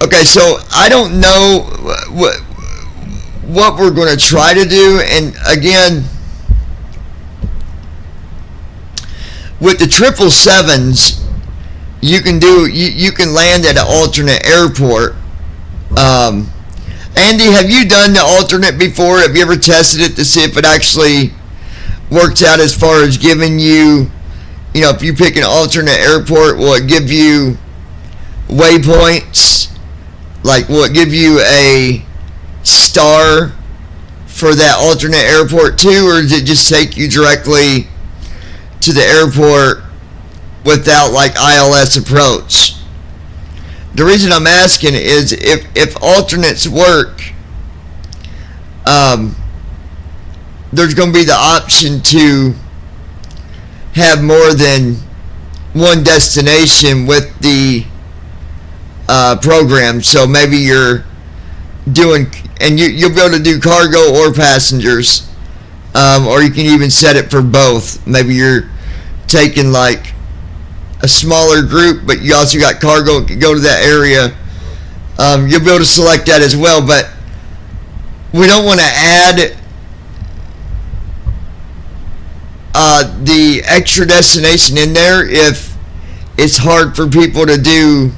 Okay, so I don't know what we're going to try to do, and again, with the 777s, you can land at an alternate airport. Andy, have you done the alternate before? Have you ever tested it to see if it actually works out as far as giving you, if you pick an alternate airport, will it give you waypoints? Like, will it give you a star for that alternate airport too, or does it just take you directly to the airport without like ILS approach? The reason I'm asking is if alternates work, there's going to be the option to have more than one destination with the program. So maybe you're doing, and you'll be able to do cargo or passengers, or you can even set it for both. Maybe you're taking like a smaller group, but you also got cargo and can go to that area. You'll be able to select that as well, but we don't want to add the extra destination in there if it's hard for people to do,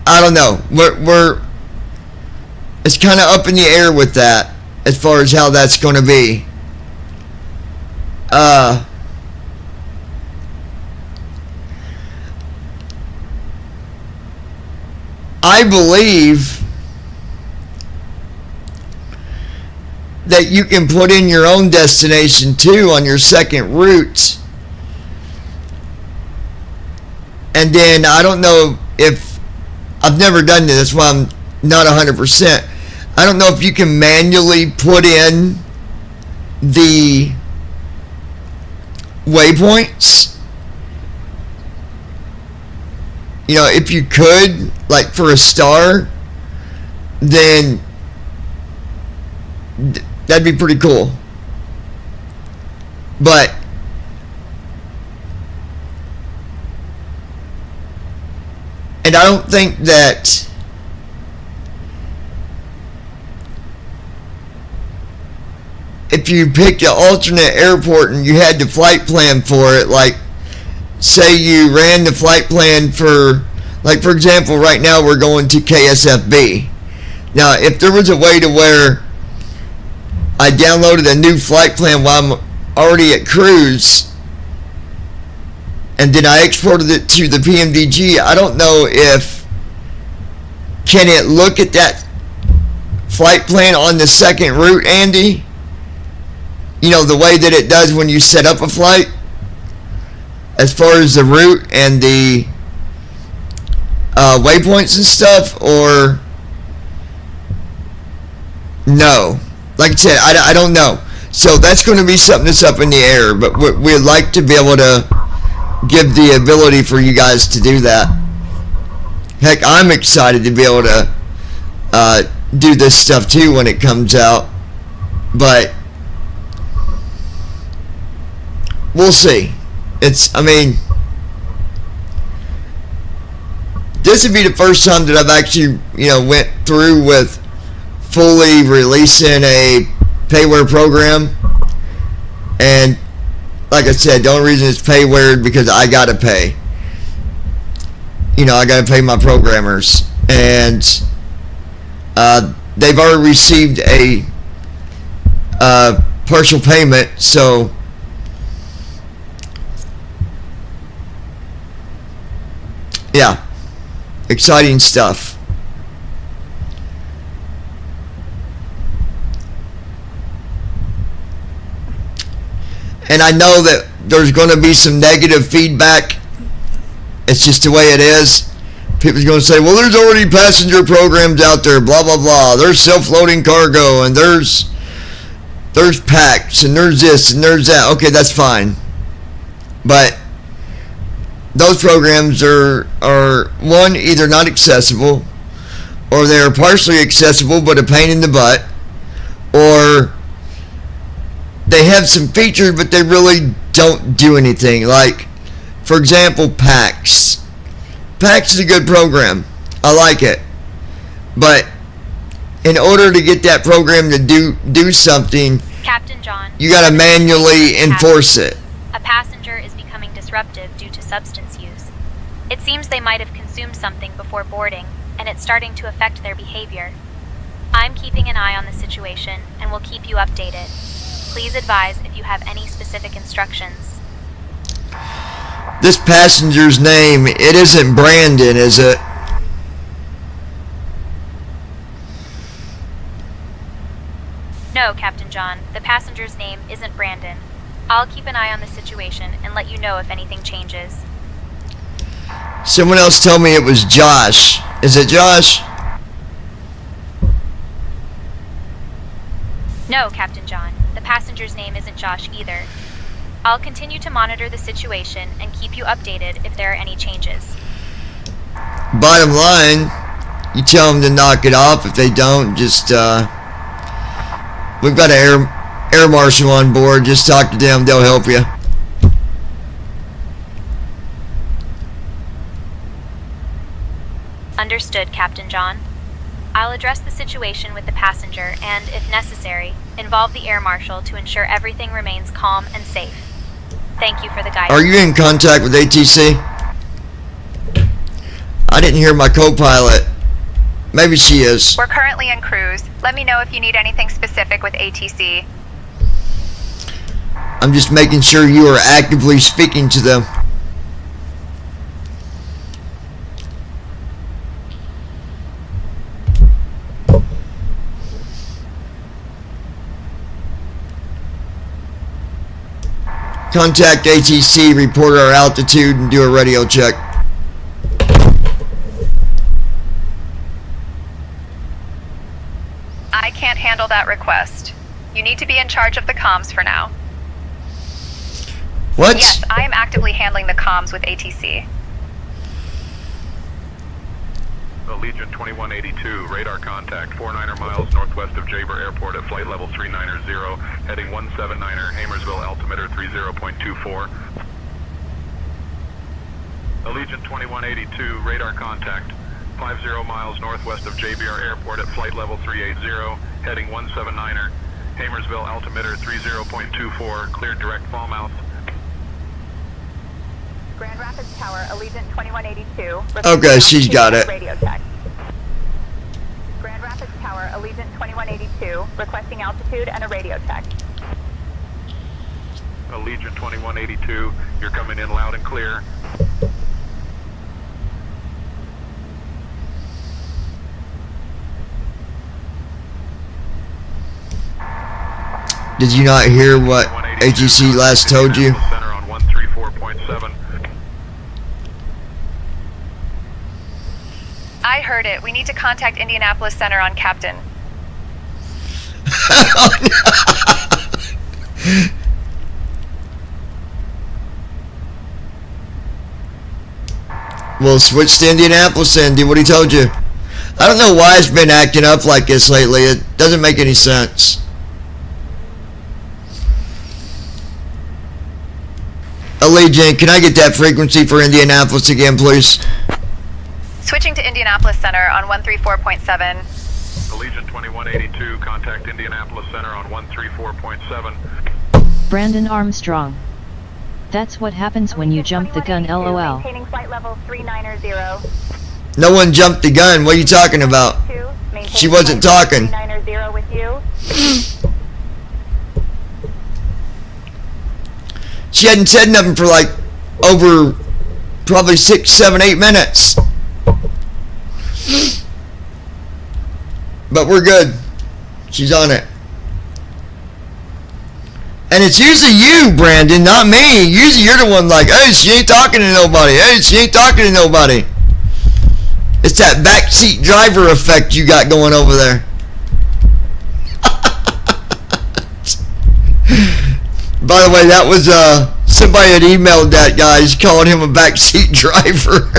I don't know. It's kind of up in the air with that as far as how that's going to be. I believe that you can put in your own destination too on your second route. And then I don't know if, I've never done this, that's why I'm not 100%. I don't know if you can manually put in the waypoints. If you could, like for a star, then that'd be pretty cool. But and I don't think that if you picked an alternate airport and you had the flight plan for it, like say you ran the flight plan for, like for example, right now we're going to KSFB. Now, if there was a way to where I downloaded a new flight plan while I'm already at cruise, and then I exported it to the PMDG, I don't know if, can it look at that flight plan on the second route, Andy? The way that it does when you set up a flight, as far as the route and the waypoints and stuff, or no? Like I said, I don't know. So that's going to be something that's up in the air, but we'd like to be able to give the ability for you guys to do that. Heck, I'm excited to be able to do this stuff too when it comes out, but we'll see. This would be the first time that I've actually, went through with fully releasing a payware program. And like I said, the only reason it's payware is because I gotta pay. I gotta pay my programmers, and they've already received a partial payment, so yeah, exciting stuff. And I know that there's going to be some negative feedback. It's just the way it is. People's going to say, well, there's already passenger programs out there, blah, blah, blah. There's self-loading cargo, and there's there's packs and there's this and there's that. Okay, that's fine. But those programs are one, either not accessible, or they are partially accessible but a pain in the butt, or they have some features but they really don't do anything. Like, for example, PAX. PAX is a good program. I like it. But in order to get that program to do something, Captain John, you got to manually enforce it. A passenger is becoming disruptive due to substance use. It seems they might have consumed something before boarding, and it's starting to affect their behavior. I'm keeping an eye on the situation and will keep you updated. Please advise if you have any specific instructions. This passenger's name, it isn't Brandon, is it? No, Captain John, the passenger's name isn't Brandon. I'll keep an eye on the situation and let you know if anything changes. Someone else told me it was Josh. Is it Josh? No, Captain John, the passenger's name isn't Josh either. I'll continue to monitor the situation and keep you updated if there are any changes. Bottom line, you tell them to knock it off. If they don't, just we've got an air marshal on board. Just talk to them, they'll help you. Understood, Captain John. I'll address the situation with the passenger and, if necessary, involve the air marshal to ensure everything remains calm and safe. Thank you for the guidance. Are you in contact with ATC? I didn't hear my co-pilot. Maybe she is. We're currently in cruise. Let me know if you need anything specific with ATC. I'm just making sure you are actively speaking to them. Contact ATC, report our altitude, and do a radio check. I can't handle that request. You need to be in charge of the comms for now. What? Yes, I am actively handling the comms with ATC. Allegiant 2182, radar contact, 49er miles northwest of Jaber Airport at flight level 390, heading 179er, Hamersville altimeter 30.24. Allegiant 2182, radar contact, 50 miles northwest of JBR Airport at flight level 380, heading 179er, Hamersville altimeter 30.24, cleared direct Falmouth. Grand Rapids Tower, Allegiant 2182. Okay, she's got it. Radio check. Grand Rapids Tower, Allegiant 2182, requesting altitude and a radio check. Allegiant 2182, you're coming in loud and clear. Did you not hear what ATC last told you? Center on 134.7. I heard it. We need to contact Indianapolis Center on Captain. We'll switch to Indianapolis and do what he told you. I don't know why it's been acting up like this lately. It doesn't make any sense. Allegiant, can I get that frequency for Indianapolis again, please? Switching to Indianapolis Center on 134.7. Allegiant 2182, contact Indianapolis Center on 134.7. Brandon Armstrong. That's what happens when you jump the gun, LOL. Maintaining flight level 390. No one jumped the gun. What are you talking about? She wasn't talking. 390 with you. She hadn't said nothing for like over probably 6, 7, 8 minutes. But we're good. She's on it. And it's usually you, Brandon, not me. Usually you're the one like, hey, she ain't talking to nobody. Hey, she ain't talking to nobody. It's that backseat driver effect you got going over there. By the way, that was somebody had emailed that guy. He's calling him a backseat driver.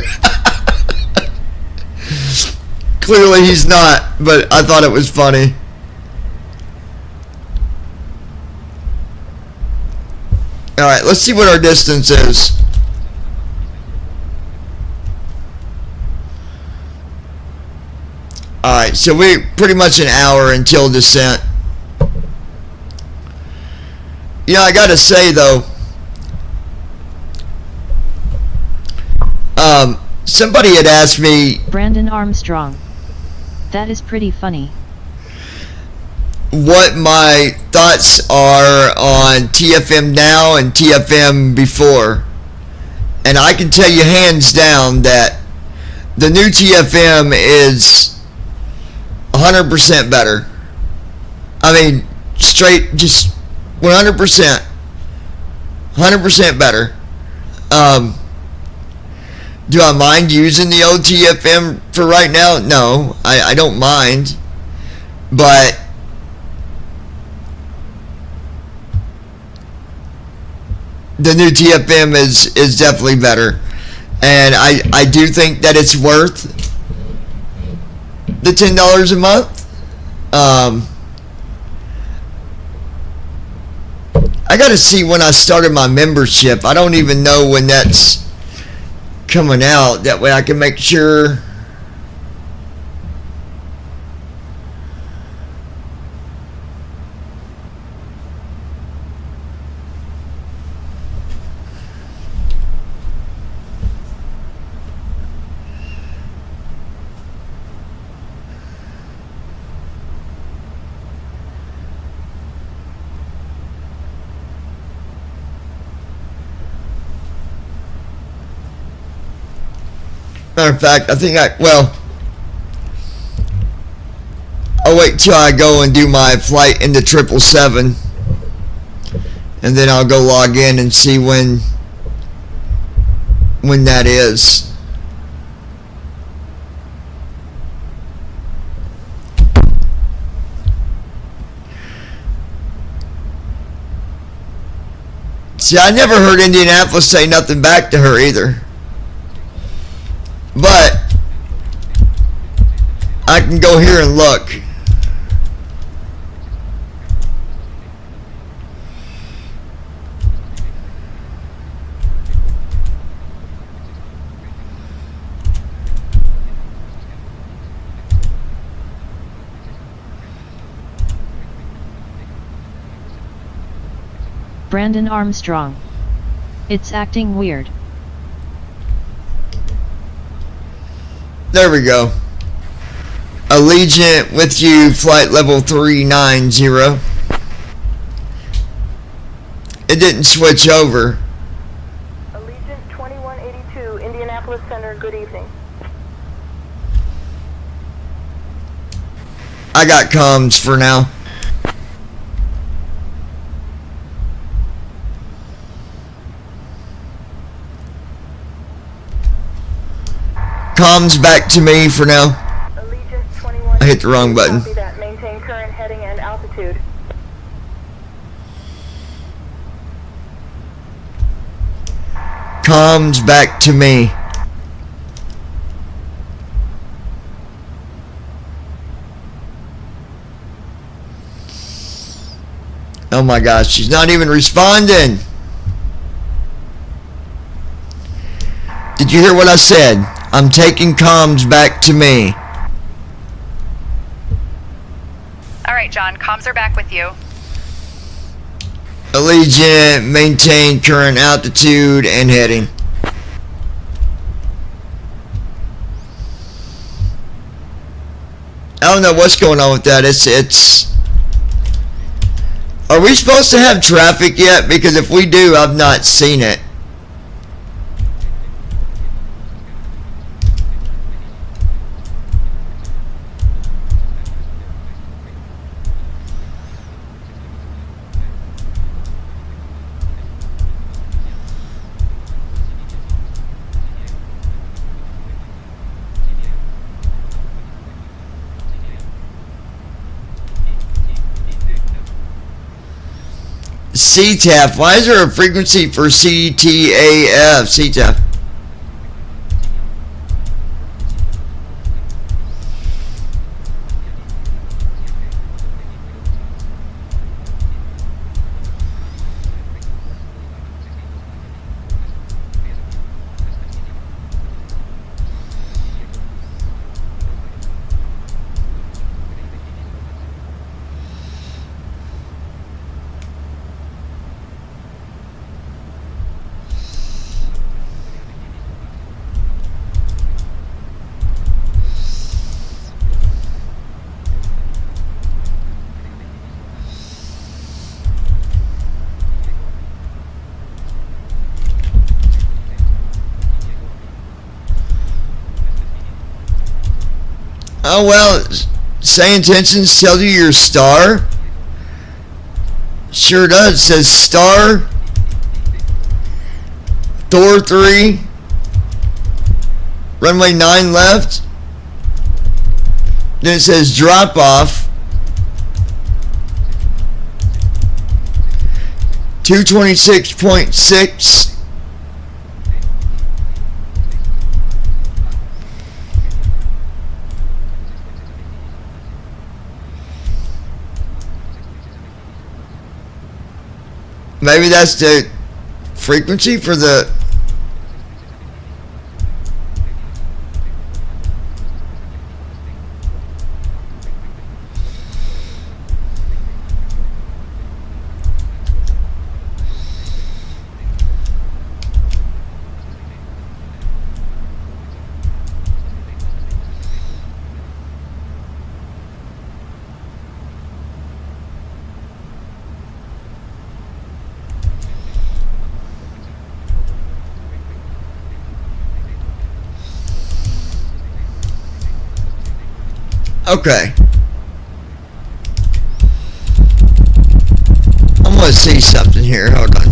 Clearly he's not, but I thought it was funny. Alright, let's see what our distance is. Alright, so we pretty much an hour until descent. You know, I gotta say though, somebody had asked me, Brandon Armstrong, that is pretty funny, what my thoughts are on TFM now and TFM before. And I can tell you hands down that the new TFM is 100% better. I mean, straight, just 100%. 100% better. Do I mind using the old TFM for right now? No, I don't mind. But the new TFM is definitely better. And I do think that it's worth the $10 a month. I gotta see when I started my membership. I don't even know when that's coming out. That way I can make sure. Matter of fact, I think I'll wait till I go and do my flight into 777, and then I'll go log in and see when that is. See, I never heard Indianapolis say nothing back to her either. But I can go here and look. Brandon Armstrong, it's acting weird. There we go. Allegiant with you, flight level 390. It didn't switch over. Allegiant 2182, Indianapolis Center, good evening. I got comms for now. Comms back to me for now. I hit the wrong button. Copy that. Maintain current heading and altitude. Comms back to me. Oh my gosh, she's not even responding. Did you hear what I said? I'm taking comms back to me. Alright, John, comms are back with you. Allegiant, maintain current altitude and heading. I don't know what's going on with that. It's. Are we supposed to have traffic yet? Because if we do, I've not seen it. CTAF. Why is there a frequency for CTAF? CTAF. Oh well, say intentions tell you your star. Sure does. It says star, Thor 3, runway 9 left. Then it says drop off, 226.6. Maybe that's the frequency for the... Okay. I'm gonna see something here. Hold on.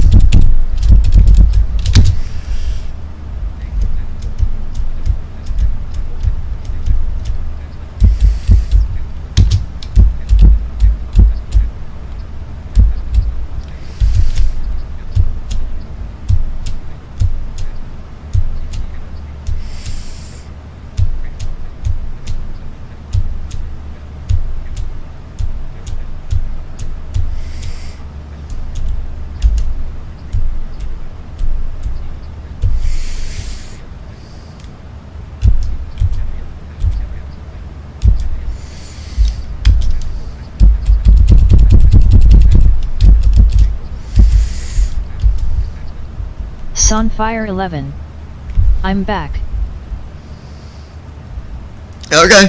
Sunfire 11. I'm back. Okay.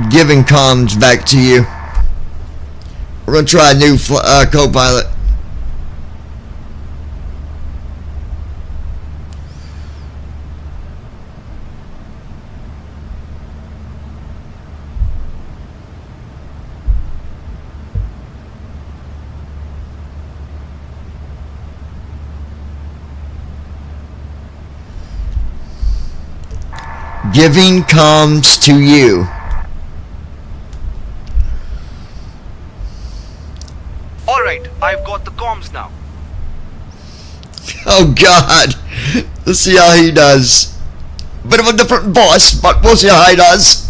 Giving comms back to you. We're gonna try a new co-pilot. Giving comms to you. Alright, I've got the comms now. Oh God. Let's see how he does. Bit of a different boss, but we'll see how he does.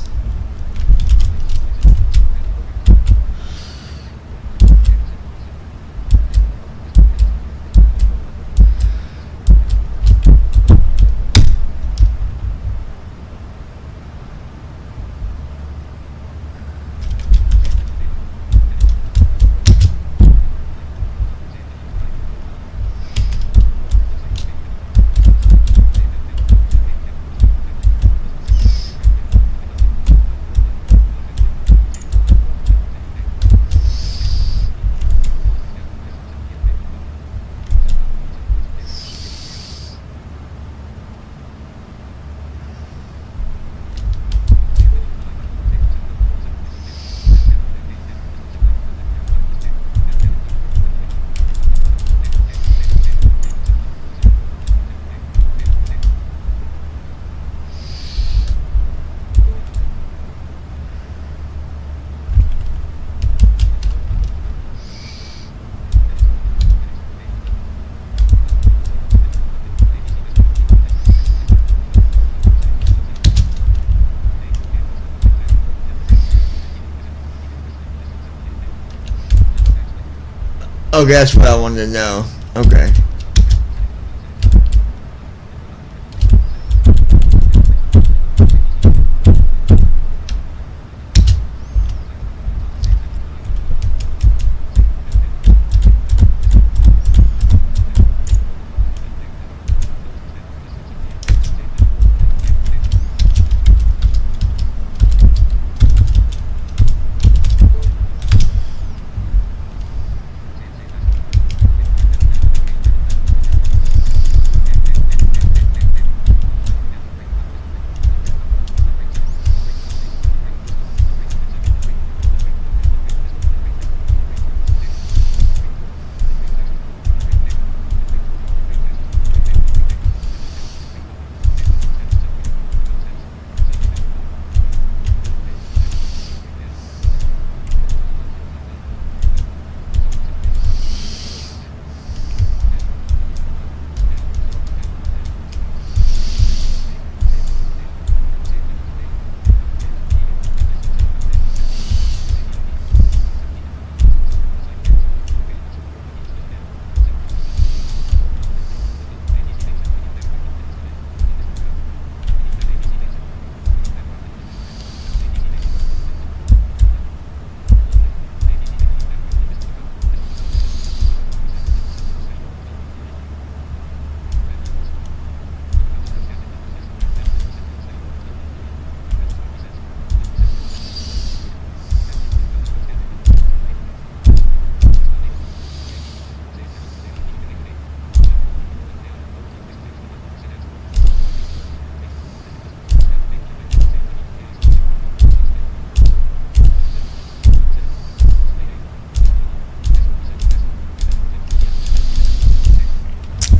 Okay, that's what I wanted to know. Okay.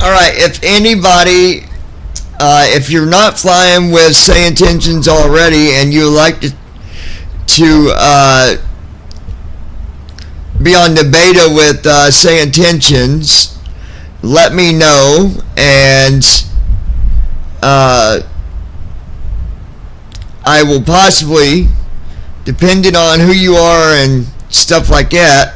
Alright, if anybody, if you're not flying with Say Intentions already and you would like to be on the beta with Say Intentions, let me know, and I will possibly, depending on who you are and stuff like that,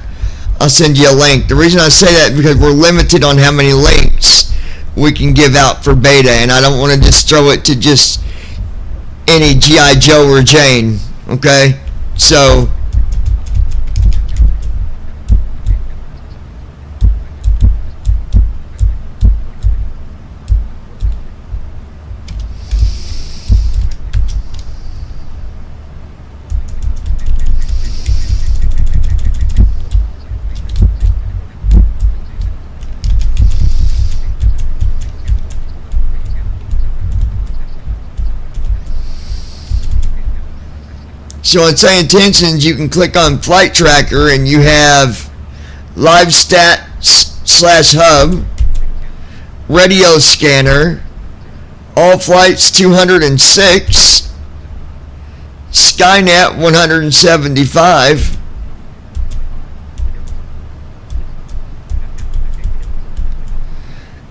I'll send you a link. The reason I say that is because we're limited on how many links we can give out for beta, and I don't want to just throw it to just any G.I. Joe or Jane, okay? So on Say Intentions, you can click on Flight Tracker and you have Live Stats/Hub, Radio Scanner, All Flights 206, Skynet 175,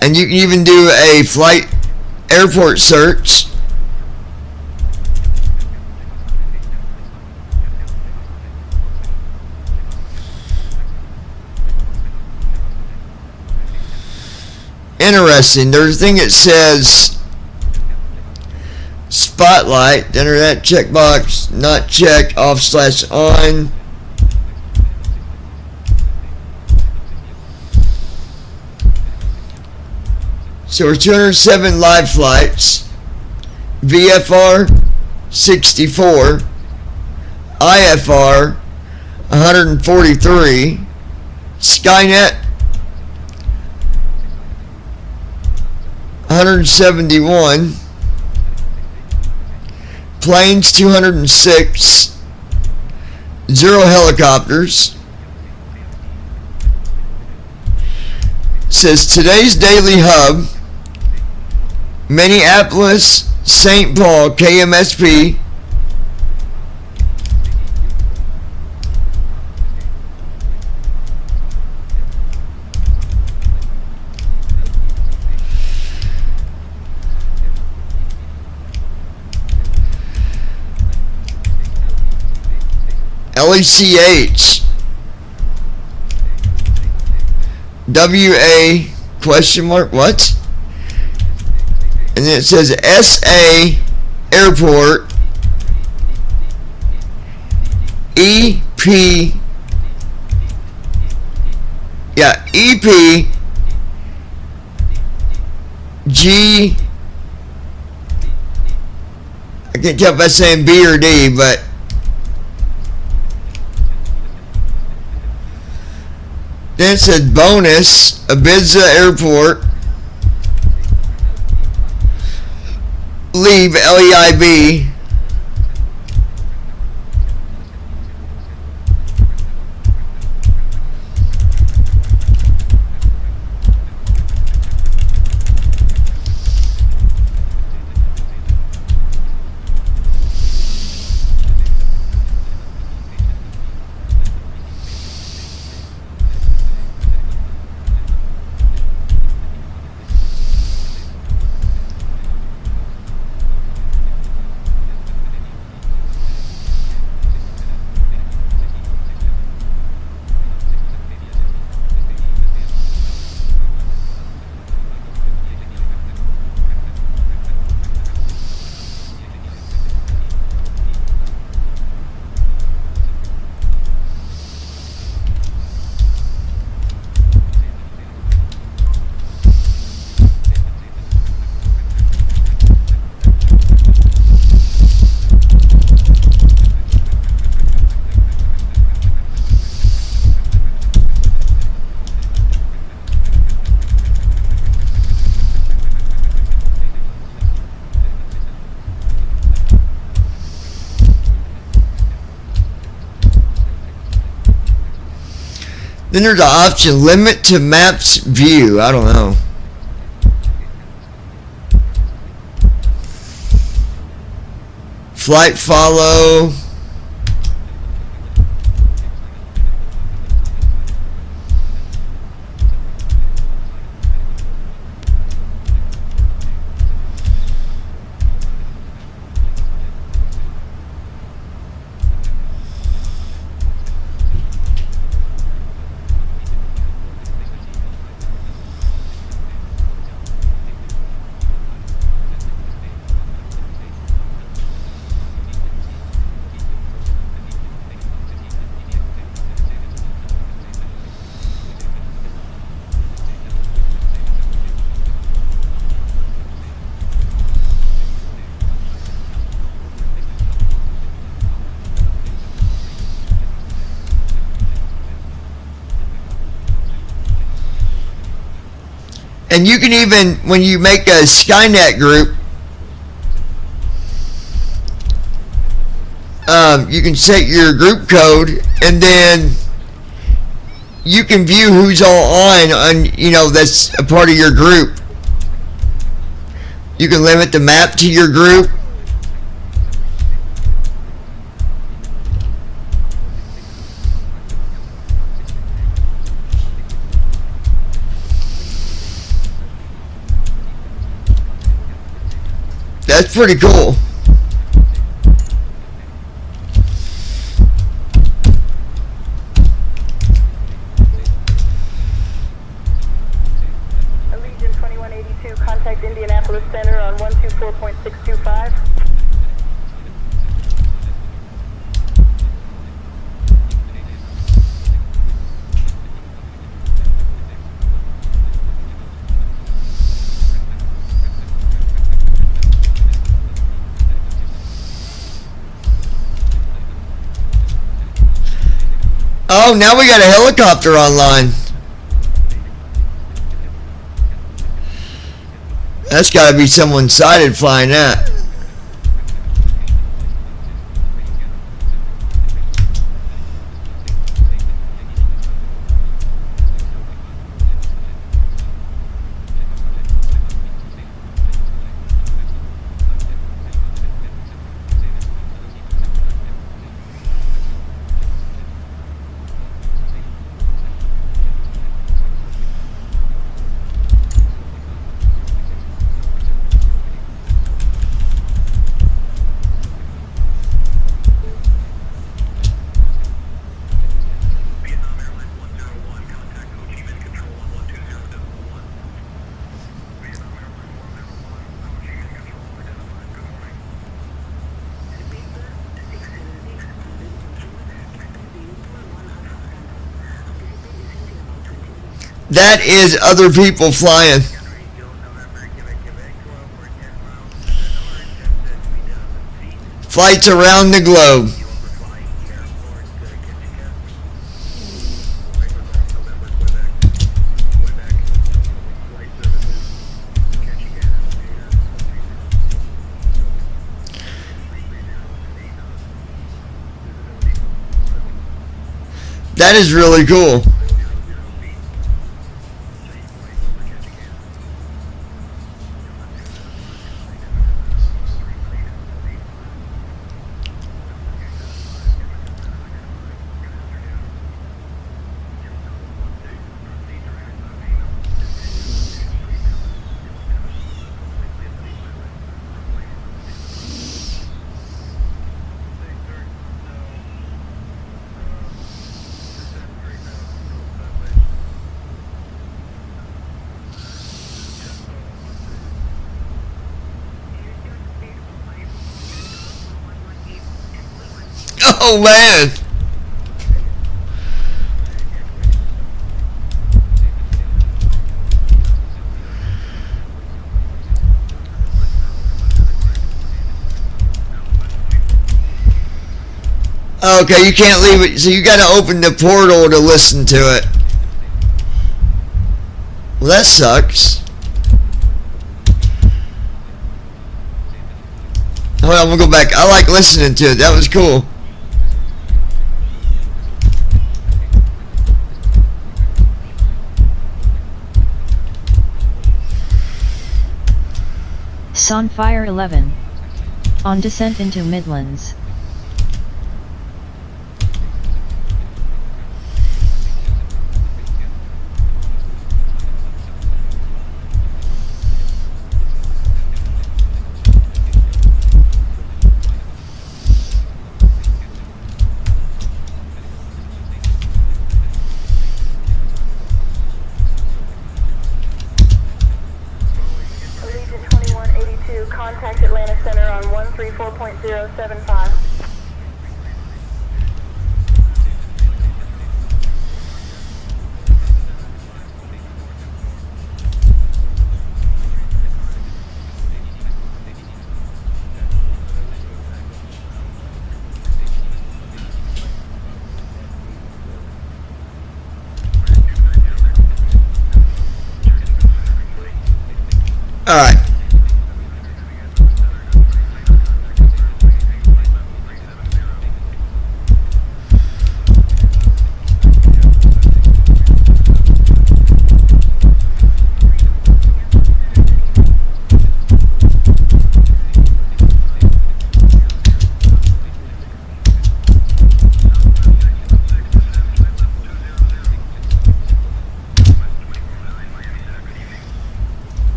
and you can even do a flight airport search. Interesting. There's a thing that says Spotlight. Enter that checkbox. Not checked. Off/on. So we're 207 live flights. VFR 64. IFR 143. Skynet 171, planes 206, 0 helicopters. Says today's daily hub, Minneapolis, St. Paul, KMSP, LECH, WA question mark, what? And then it says SA Airport EP, yeah, EP G, I can't tell if I'm saying B or D, but then it said bonus, Ibiza Airport, leave, LEIB, then there's the option limit to maps view. I don't know. Flight follow. And you can even, when you make a Skynet group, you can set your group code, and then you can view who's all on, you know, that's a part of your group. You can limit the map to your group. That's pretty cool. Allegiant 2182, contact Indianapolis Center on 124.625. Oh, now we got a helicopter online. That's got to be someone sighted flying that. That is other people flying. Flights around the globe. That is really cool. Oh man! Okay, you can't leave it, so you gotta open the portal to listen to it. Well, that sucks. Hold on, I'm gonna go back. I like listening to it. That was cool. Sunfire 11. On descent into Midlands. Contact Atlanta Center on 134.075. All right.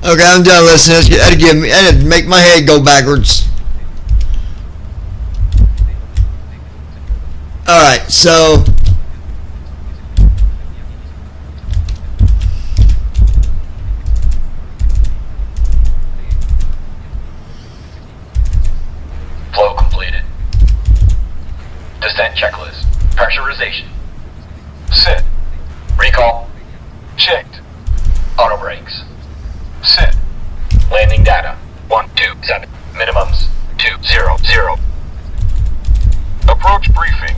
Okay, I'm done listening. That'd make my head go backwards. Alright, so flow completed. Descent checklist. Pressurization. Set. Recall. Checked. Auto brakes. Set. Landing data. 127. Minimums. 200. Approach briefing.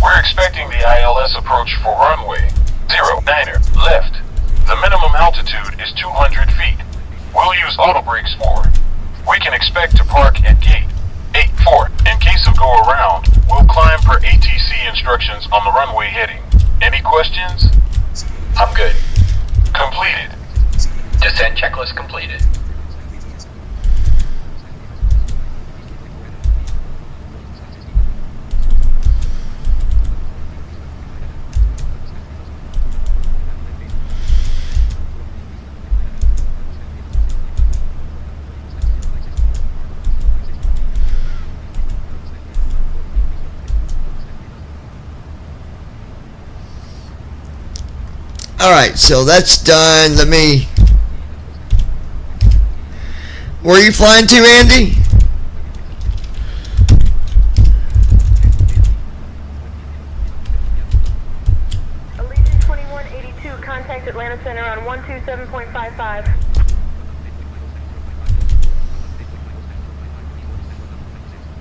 We're expecting the ILS approach for runway 09er left. The minimum altitude is 200 feet. We'll use auto brakes for. We can expect to park at gate 84. In case of go around, we'll climb per ATC instructions on the runway heading. Any questions? I'm good. Completed. Descent checklist completed. Alright, so that's done. Let me... Where are you flying to, Andy? Allegiant 2182, contact Atlanta Center on 127.55.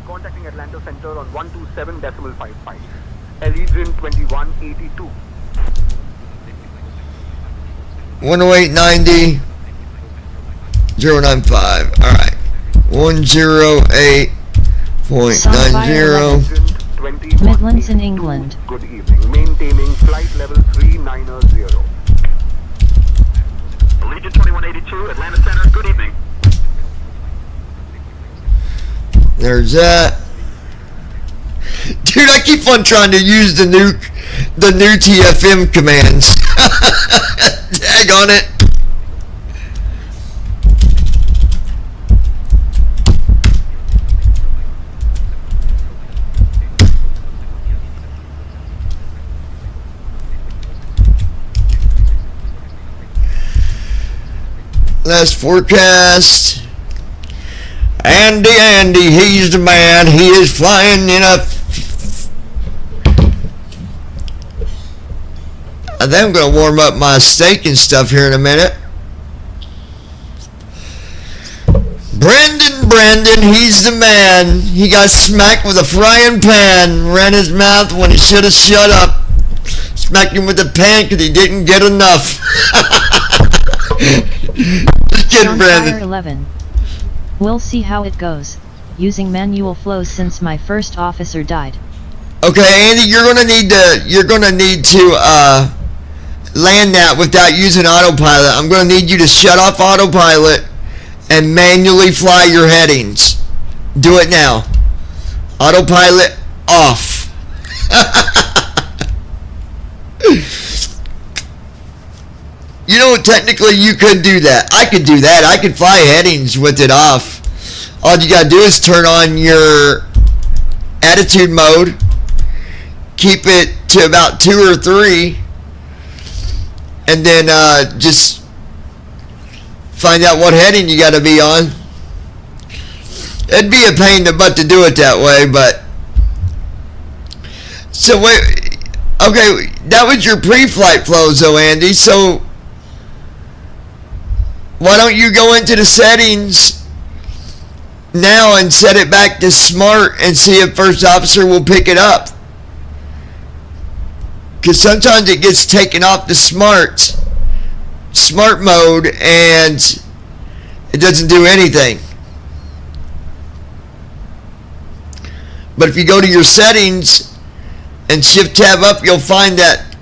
Contacting Atlanta Center on 127.55. Allegiant 2182. 10890 095. Alright. 108.90. Midlands in England. Good evening. Maintaining flight level 390. Allegiant 2182, Atlanta Center, good evening. There's that. Dude, I keep on trying to use the new TFM commands. Tag on it. Last forecast. Andy, he's the man. He is flying in a... I think I'm going to warm up my steak and stuff here in a minute. Brandon, he's the man. He got smacked with a frying pan. Ran his mouth when he should have shut up. Smacked him with a pan because he didn't get enough. Just kidding, Brandon. 11. We'll see how it goes. Using manual flows since my first officer died. Okay, Andy, you're gonna need to land that without using autopilot. I'm gonna need you to shut off autopilot and manually fly your headings. Do it now. Autopilot off. You know, technically you could do that. I could do that. I could fly headings with it off. All you gotta do is turn on your attitude mode, keep it to about 2 or 3, and then just find out what heading you gotta be on. It'd be a pain in the butt to do it that way, but... So wait, okay, that was your pre-flight flows though, Andy, so... Why don't you go into the settings now and set it back to smart and see if first officer will pick it up? Because sometimes it gets taken off the smart mode and it doesn't do anything. But if you go to your settings and shift tab up, you'll find that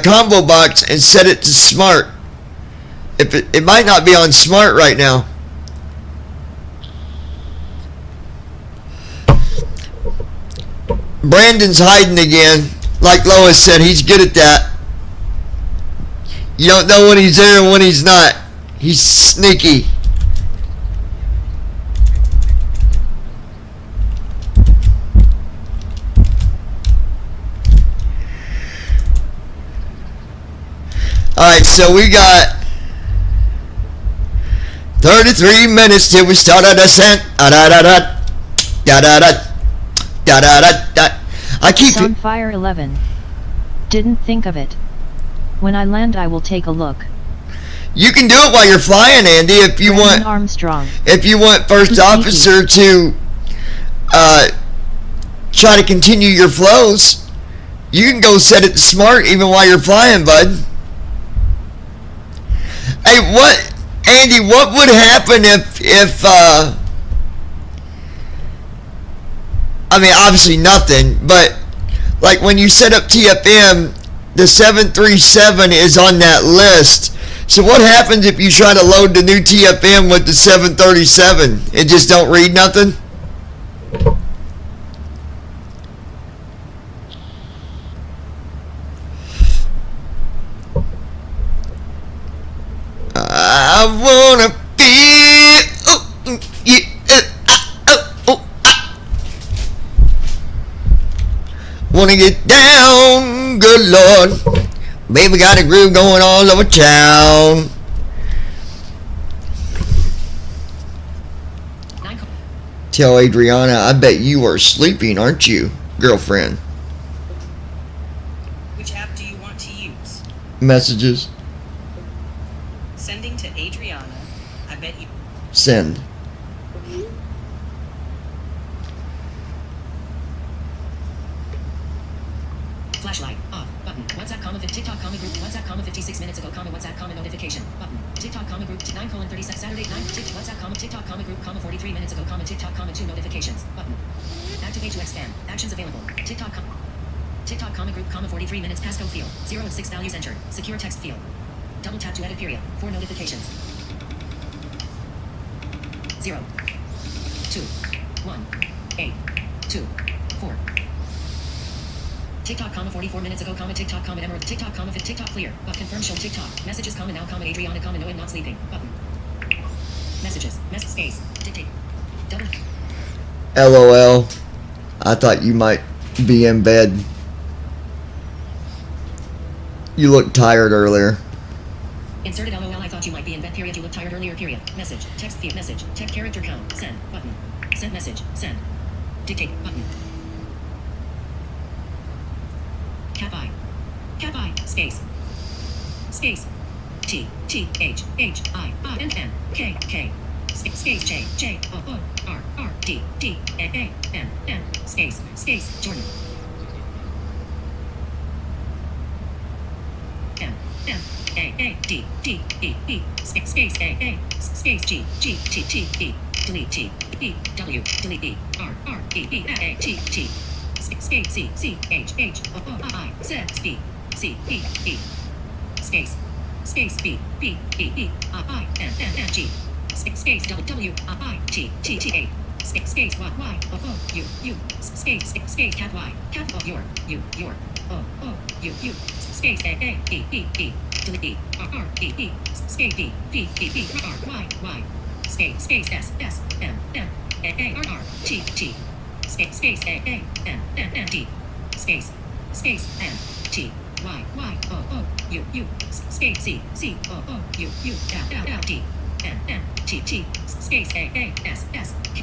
combo box and set it to smart. If it might not be on smart right now. Brandon's hiding again. Like Lois said, he's good at that. You don't know when he's there and when he's not. He's sneaky. Alright, so we got 33 minutes till we start our descent. I keep Sunfire 11. Didn't think of it. When I land I will take a look. You can do it while you're flying, Andy, if you Brandon want. Armstrong. If you want first officer to try to continue your flows, you can go set it to smart even while you're flying, bud. Hey, Andy, what would happen if I mean, obviously nothing, but like when you set up TFM, the 737 is on that list. So what happens if you try to load the new TFM with the 737? It just don't read nothing? I wanna feel, wanna get down, good Lord. Baby got a groove going all over town. Tell Adriana, I bet you are sleeping, aren't you, girlfriend? Which app do you want to use? Messages. Sending to Adriana. I bet you. Send. Flashlight off button. WhatsApp comma TikTok comma group. WhatsApp comma 56 minutes ago comma WhatsApp comma notification button. TikTok comma group 9:30 Saturday 9 WhatsApp comma TikTok comma group comma 43 minutes ago comma TikTok comma 2 notifications button. Activate to expand. Actions available. TikTok comma group comma 43 minutes passcode field 0 of 6 values entered. Secure text field. Double tap to edit period. 4 notifications. 0 2 1 8 2 4. TikTok comma 44 minutes ago comma TikTok comma emerald TikTok comma fit TikTok clear but confirm show TikTok messages comma now comma Adriana comma no and not sleeping button messages message space dictate double LOL. I thought you might be in bed. You looked tired earlier. inserted LOL. I thought you might be in bed period. You looked tired earlier period. Message text field message text character count send button send message send dictate button Cap I space T H I N N K space J O R D A N space Jordan M A D E space A space G T E delete T E W delete E R E A T space C H O I Z C E space B E I N G space W I T A space Y O U space cat Y cat O your O U space A E delete E R E space V R Y space S M A R T space A N D space M T Y O U space C O U L D N T space A S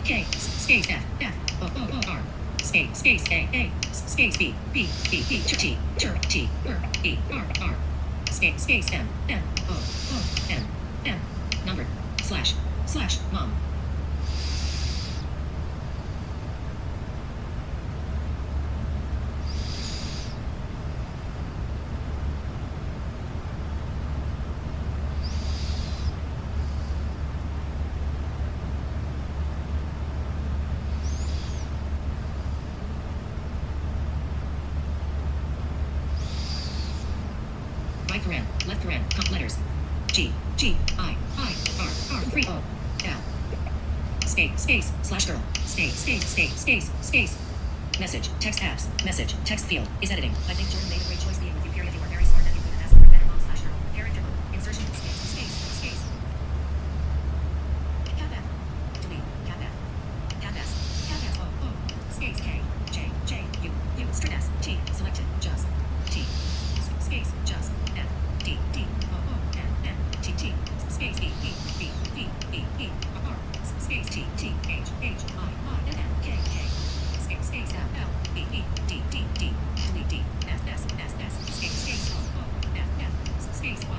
K space F O R space A space B T E R space M O M number / mom. Right paren, left paren, letters. G I R 3 O L space /girl space message text apps message text field is editing. I think Jordan made a great choice being with you period. You are very smart and you could have asked for better mom /girl character insertion space cap F delete cap S O space K J U straight S T selected just T space just F D O N T space E R space T H I N N K space L E D delete D S space O F space Y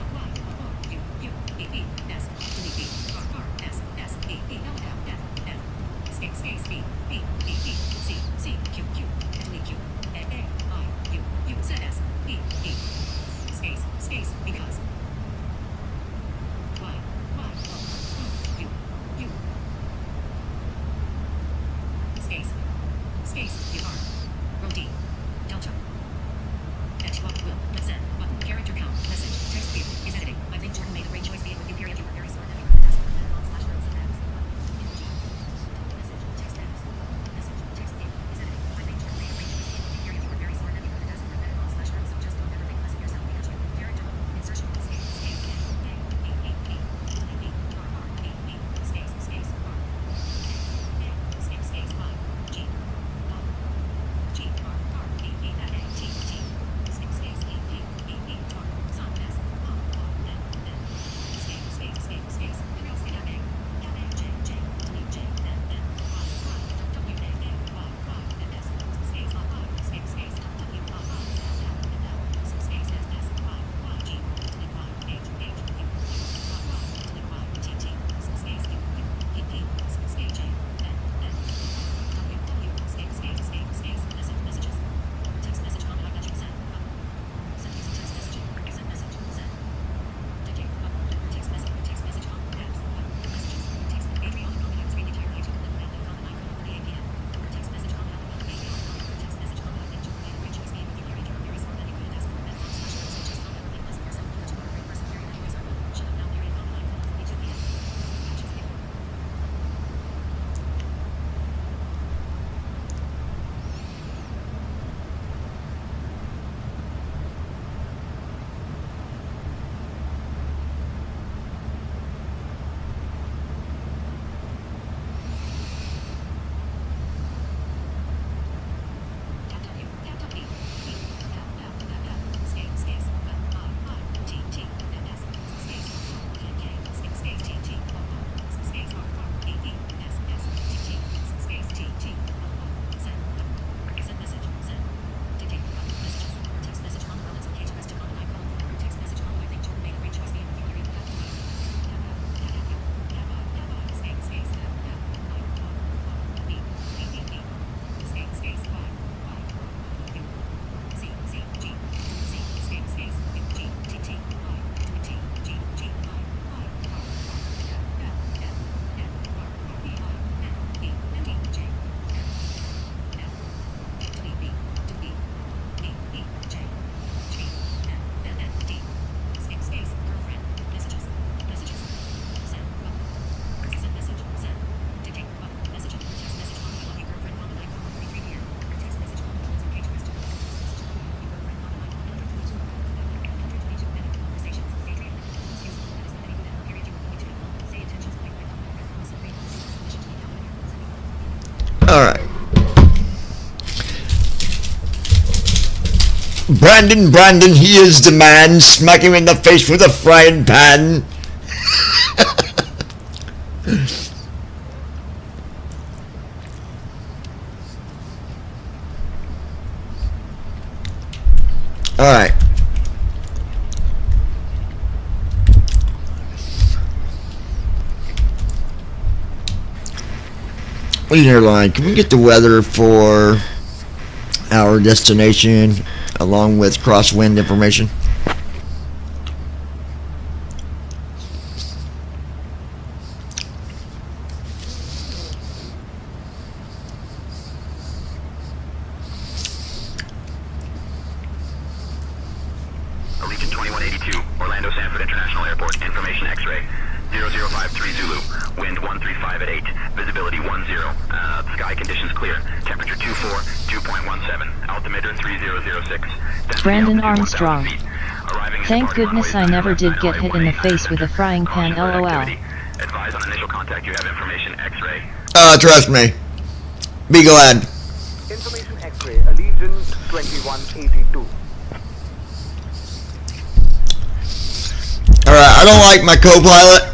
U E S delete D R S E L F space B C Q delete Q A I U Z S E space because Y O U space U R row D delta H will let's send button character count message text field is editing. I think Jordan made a great choice being with you period. You were very smart and you could have asked for better mom /girls and apps message text apps message text field is editing. I think Jordan made a great choice being with you period. You were very smart and you could have asked for better mom /girls. So just don't ever think less of yourself because you character insertion space space Y G Alright. Brandon, he is the man. Smack him in the face with a frying pan. Alright. Lead airline, can we get the weather for our destination along with crosswind information? Allegiant 2182, Orlando Sanford International Airport, information X-ray, 0053 Zulu, wind 135 at 8, visibility 10, sky conditions clear, temperature 2.17, altimeter 3006. Brandon Armstrong. Thank goodness I never did get hit in the face with a frying pan, lol. Advise on initial contact, you have information X-ray. Trust me. Be glad. Information X-ray, Allegiant 2182. Alright, I don't like my co-pilot.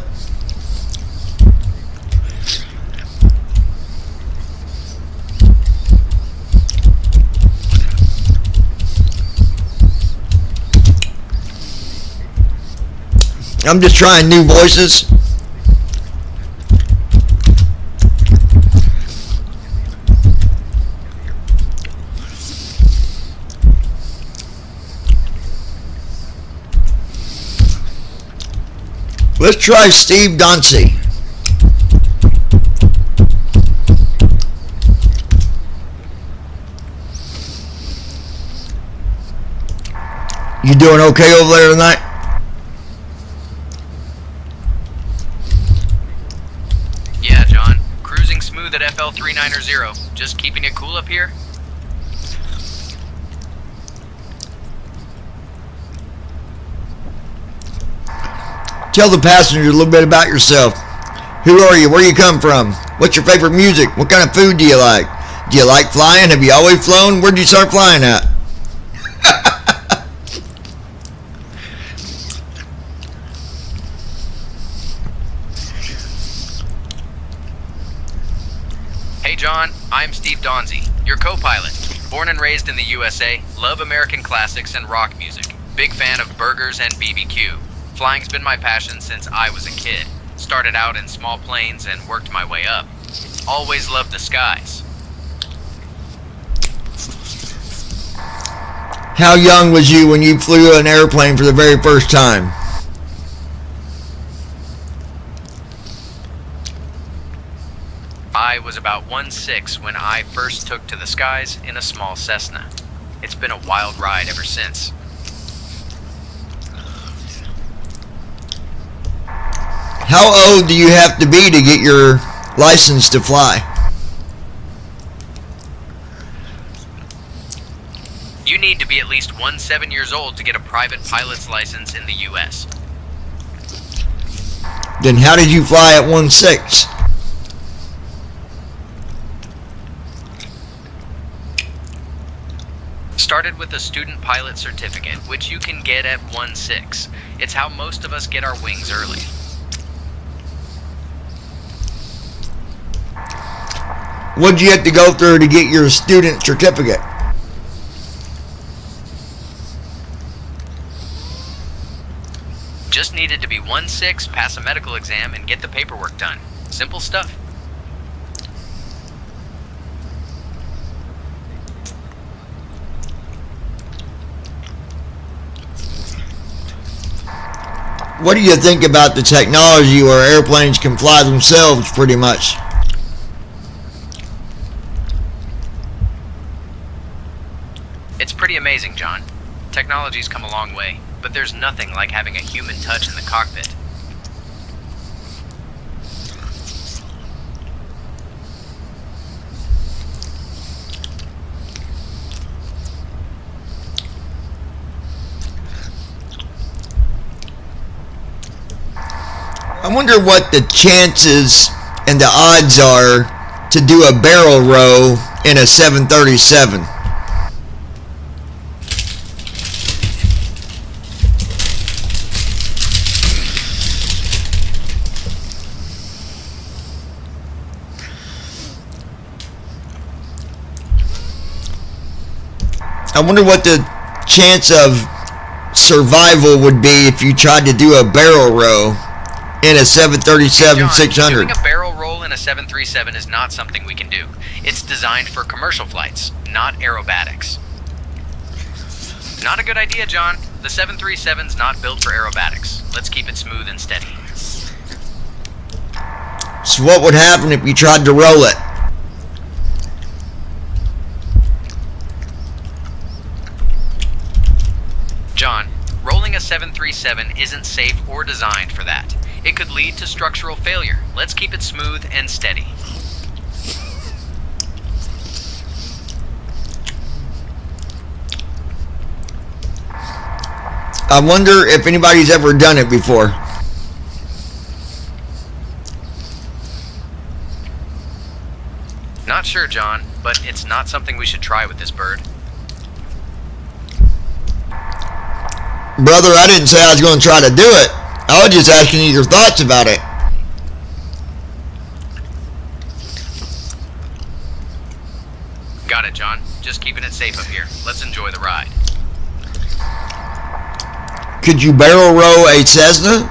I'm just trying new voices. Let's try Steve Dauncey. You doing okay over there tonight? Yeah, John. Cruising smooth at FL 390. Just keeping it cool up here? Tell the passengers a little bit about yourself. Who are you? Where you come from? What's your favorite music? What kind of food do you like? Do you like flying? Have you always flown? Where'd you start flying at? Hey John, I'm Steve Dauncey, your co-pilot. Born and raised in the USA, love American classics and rock music. Big fan of burgers and BBQ. Flying's been my passion since I was a kid. Started out in small planes and worked my way up. Always loved the skies. How young was you when you flew an airplane for the very first time? I was about 1'6" when I first took to the skies in a small Cessna. It's been a wild ride ever since. How old do you have to be to get your license to fly? You need to be at least 17 years old to get a private pilot's license in the US. Then how did you fly at 1'6"? Started with a student pilot certificate, which you can get at 1'6". It's how most of us get our wings early. What'd you have to go through to get your student certificate? Just needed to be 1'6", pass a medical exam, and get the paperwork done. Simple stuff. What do you think about the technology where airplanes can fly themselves pretty much? It's pretty amazing, John. Technology's come a long way, but there's nothing like having a human touch in the cockpit. I wonder what the chances and the odds are to do a barrel roll in a 737? I wonder what the chance of survival would be if you tried to do a barrel roll in a 737-600. Doing a barrel roll in a 737 is not something we can do. It's designed for commercial flights, not aerobatics. Not a good idea, John. The 737's not built for aerobatics. Let's keep it smooth and steady. So what would happen if you tried to roll it? John, rolling a 737 isn't safe or designed for that. It could lead to structural failure. Let's keep it smooth and steady. I wonder if anybody's ever done it before. Not sure, John, but it's not something we should try with this bird. Brother, I didn't say I was going to try to do it. I was just asking you your thoughts about it. Got it, John. Just keeping it safe up here. Let's enjoy the ride. Could you barrel roll a Cessna?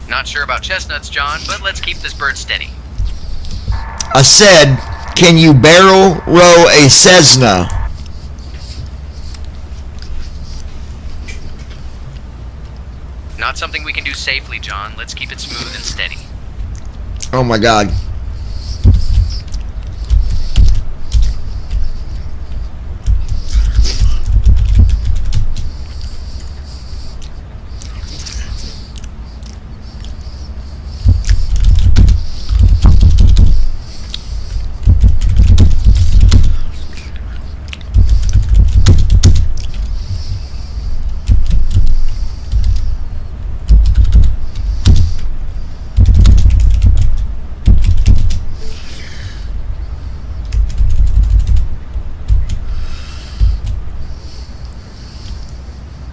Not sure about chestnuts, John, but let's keep this bird steady. I said, can you barrel roll a Cessna? Not something we can do safely, John. Let's keep it smooth and steady. Oh my God.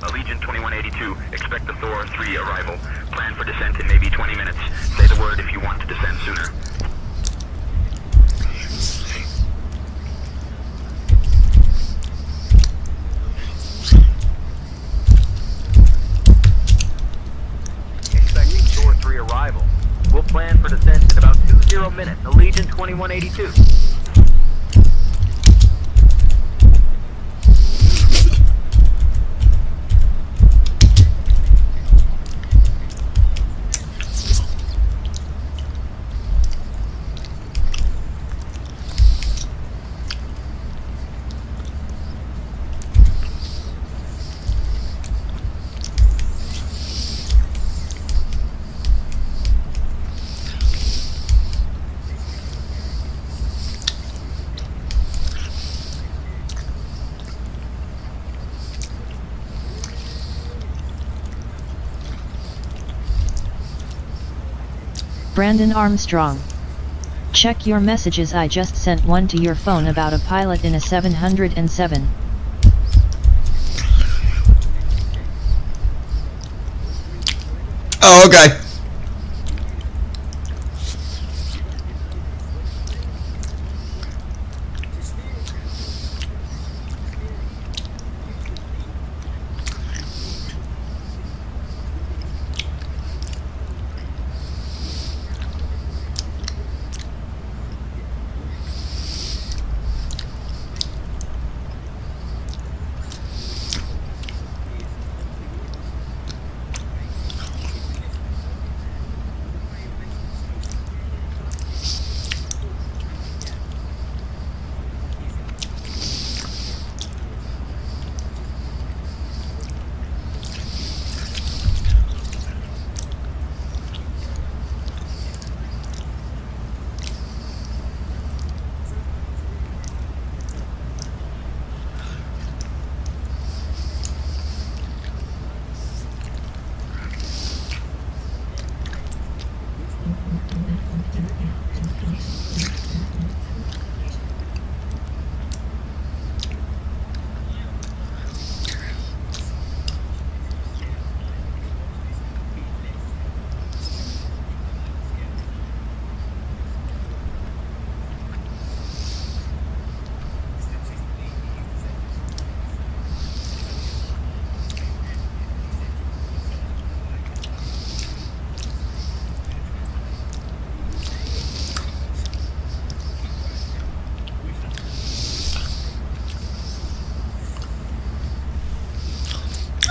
Allegiant 2182, expect the Thor 3 arrival. Plan for descent in maybe 20 minutes. Say the word if you want to descend sooner. Expecting Thor 3 arrival. We'll plan for descent in about 20 minutes. Allegiant 2182. Brandon Armstrong. Check your messages. I just sent one to your phone about a pilot in a 707. Oh, okay.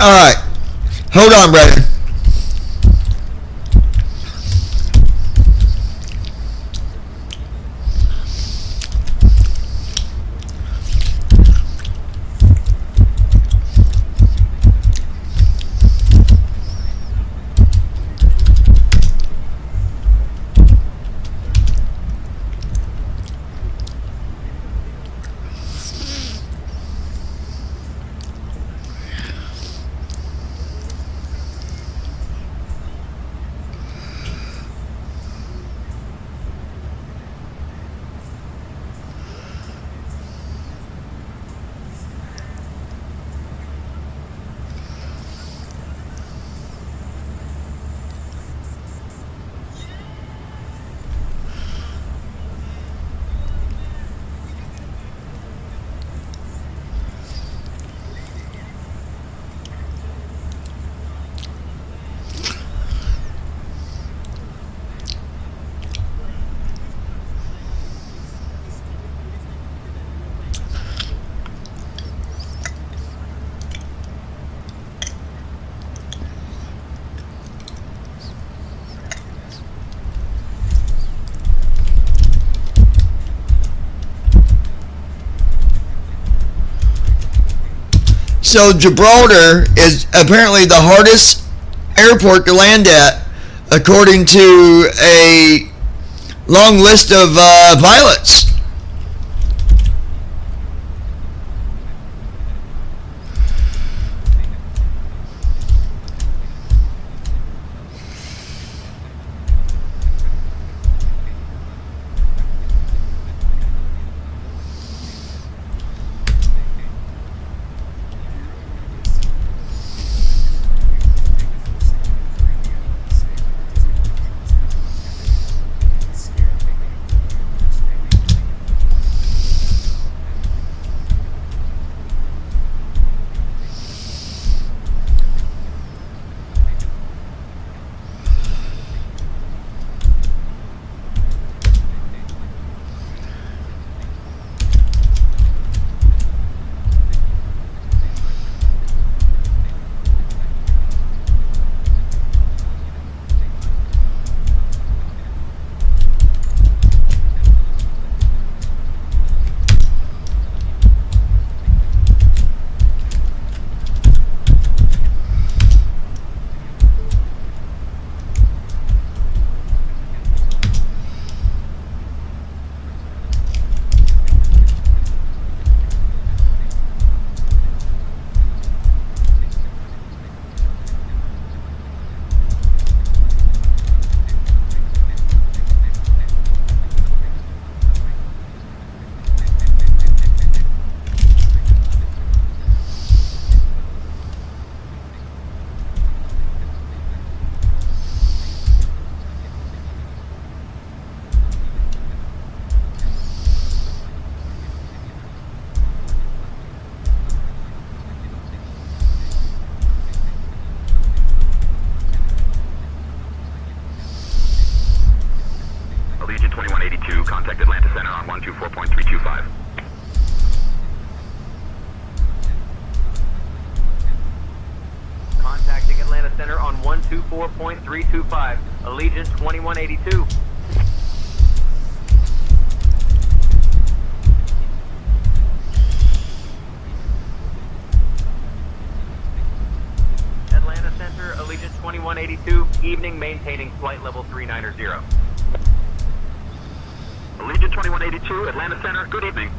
All right. Hold on, brother. So Gibraltar is apparently the hardest airport to land at, according to a long list of pilots. Allegiant 2182, contact Atlanta Center on 124.325. Contacting Atlanta Center on 124.325. Allegiant 2182. Atlanta Center, Allegiant 2182, evening maintaining flight level 390. Allegiant 2182, Atlanta Center, good evening.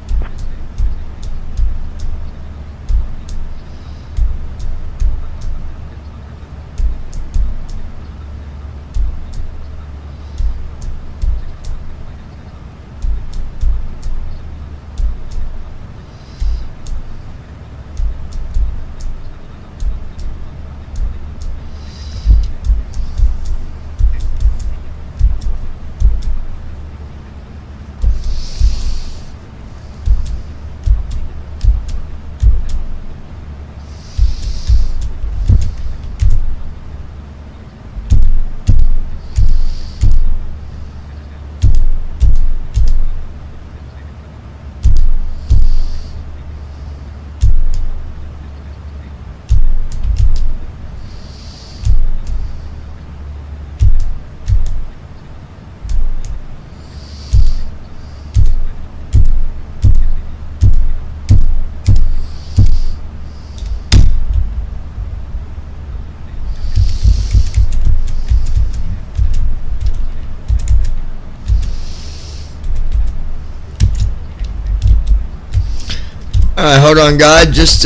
Alright, hold on, guys. Just,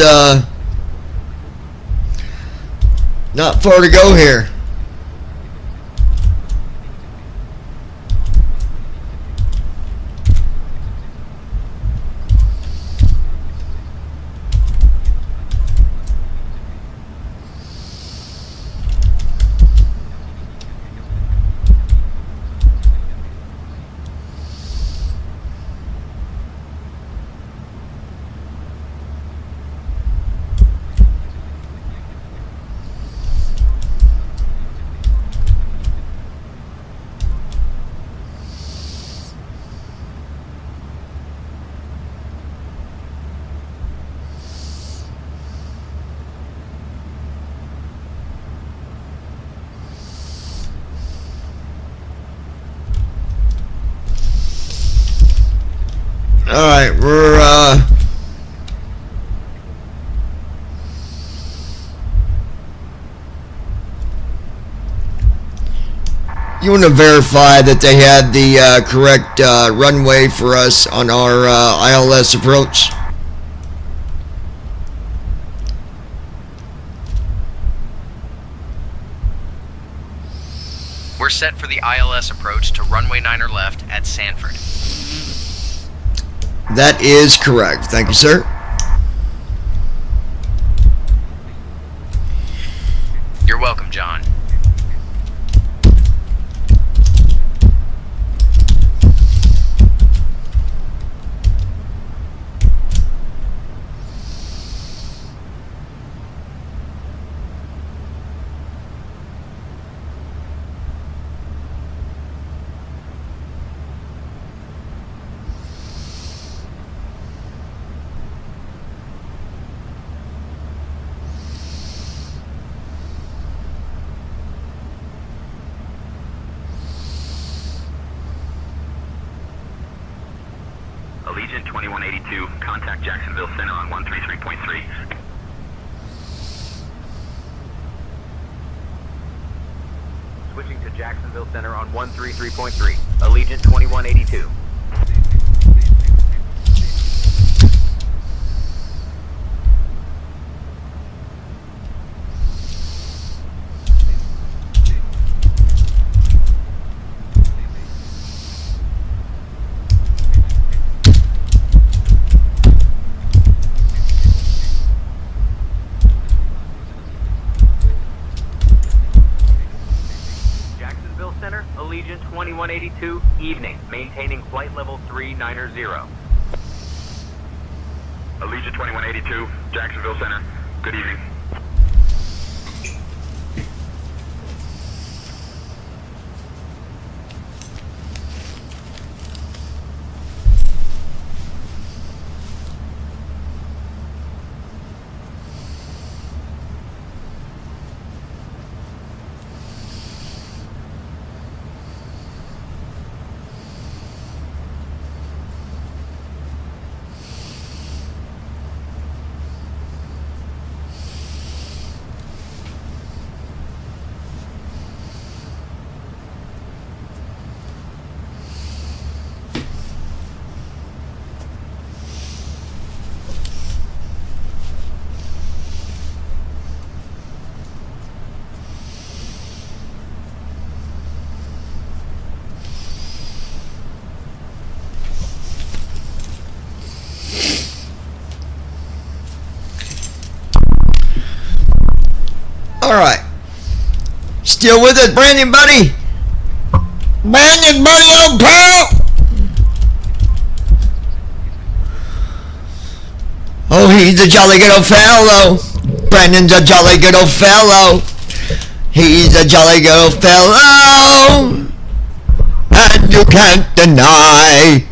not far to go here. Alright, we're, you want to verify that they had the correct runway for us on our ILS approach? We're set for the ILS approach to runway 9 left at Sanford. That is correct. Thank you, sir. You're welcome, John. Allegiant 2182, contact Jacksonville Center on 133.3. Switching to Jacksonville Center on 133.3. Allegiant 2182. Center, Allegiant 2182, evening, maintaining flight level 390. Allegiant 2182, Jacksonville Center. Good evening. Alright. Still with us, Brandon, buddy? Brandon, buddy, old pal! Oh, he's a jolly good old fellow. Brandon's a jolly good old fellow. He's a jolly good old fellow. And you can't deny.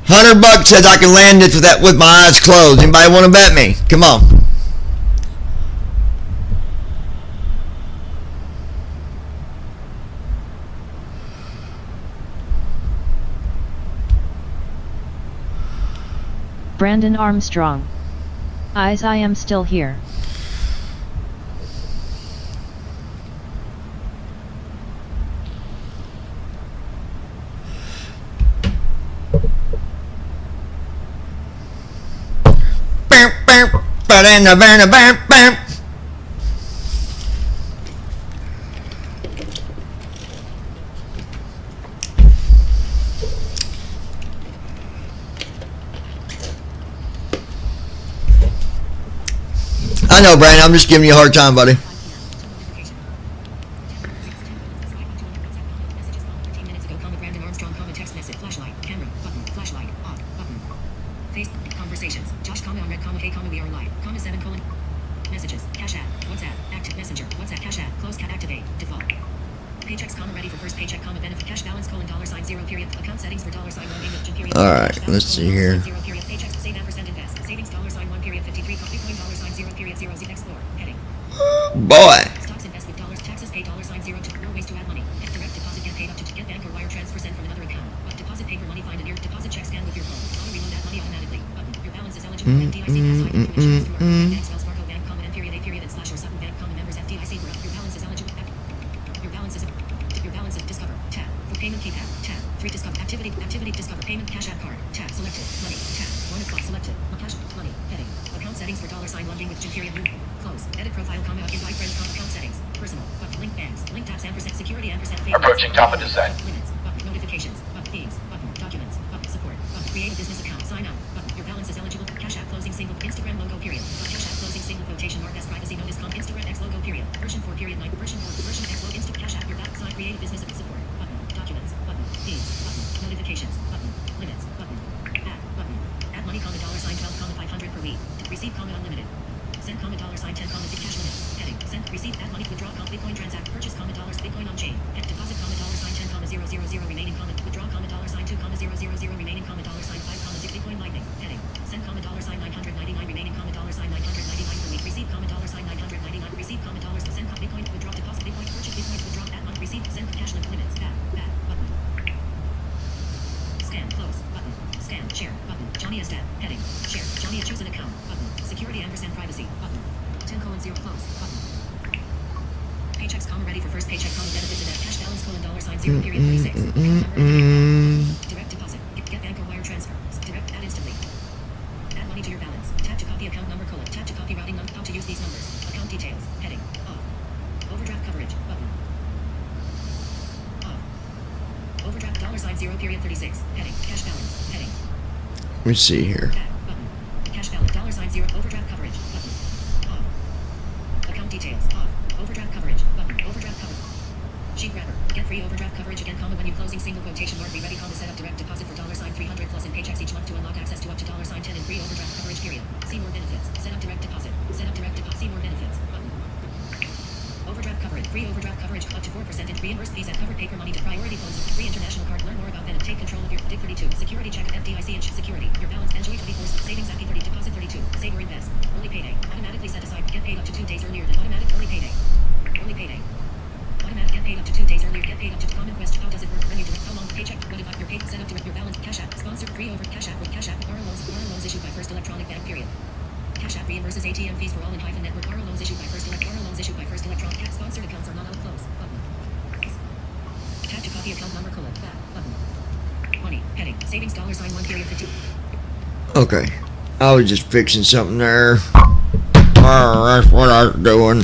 $100 says I can land this with my eyes closed. Anybody want to bet me? Come on. Brandon Armstrong. Eyes, I am still here. bam, bam, bam. I know, Brandon. I'm just giving you a hard time, buddy. Conversations. Josh, on red, hey, we are live. 7, messages. Cash app. WhatsApp. Active messenger. WhatsApp. Cash app. Close cat activate. Default. Paychecks, ready for first paycheck, benefit. Cash balance, $0 period. Account settings for $1 1 period. Alright, let's see here. Paychecks, save ampersand invest. Savings, $1 period. 53. Bitcoin, $0 period. 0 Z explore. Heading. Boy. Stocks invest with dollars. Taxes pay $0 to more ways to add money. Direct deposit get paid up to get bank or wire transfer sent from another account. Deposit paper money find in your deposit check scan with your phone. Auto reload that money automatically. Button. Your balance is eligible for FDIC pass high insurance to banks, Wells Fargo Bank, and period A period and slash or Sutton Bank, members FDIC for your balance is eligible. Your balance is discover tab for payment keypad tab 3 discover activity discover payment cash app card tab selected money tab 1 o'clock selected cash money heading account settings for $sign lending with period move close edit profile invite friends account settings personal link banks link tabs ampersand security ampersand Approaching top of descent. Limits notifications fees documents support create a business account sign up your balance is eligible cash app closing single Instagram logo period cash app closing single quotation mark as privacy notice Instagram X logo period version 4 period 9 version 4 version X logo Insta cash app your back sign create a business support documents fees notifications limits add money $12 $500 per week receive unlimited send $10 see cash limits heading send receive add money withdraw Bitcoin transact purchase $dollars Bitcoin on chain deposit $10,000 remaining withdraw $2,000 remaining $5, Bitcoin lightning heading send $999 remaining $999 per week receive $999 receive send Bitcoin withdraw deposit Bitcoin purchase Bitcoin withdraw add money receive send cash limits back button scan close button scan share button Johnny Estat heading share Johnny choose an account button security ampersand privacy button 10:0 close button paychecks ready for first paycheck benefits and cash balance $0 period 36 direct deposit get bank or wire transfer direct add instantly add money to your balance tap to copy account number tap to copy routing number how to use these numbers account details heading off overdraft coverage button off overdraft $0 period 36 heading cash balance heading Let me see here. button cash balance $0 overdraft coverage button off account details off overdraft coverage button overdraft coverage sheet grabber get free overdraft coverage again when you closing single quotation mark be ready set up direct deposit for $300 plus in paychecks each month to unlock access to up to $10 in free overdraft coverage period see more benefits set up direct deposit see more benefits button overdraft coverage free overdraft coverage up to 4% in reimbursed fees and covered paper money to priority funds with free international card learn more about benefit take control of your DIG 32 security check FDIC and security your balance enjoy 24 savings AP 30 deposit 32 save or invest early payday automatically set aside get paid up to 2 days earlier than automatic early payday automatic get paid up to 2 days earlier get paid up to common question how does it work when you do it how long paycheck what if your paid set up to your balance cash app sponsored free over cash app with cash app borrow loans issued by First Electronic Bank period cash app reimburses ATM fees for all in hyphen network borrow loans issued by First Electronic Bank sponsored accounts are not all close button tap to copy account number back button money heading savings $1 period 50 Okay. I was just fixing something there. That's what I was doing.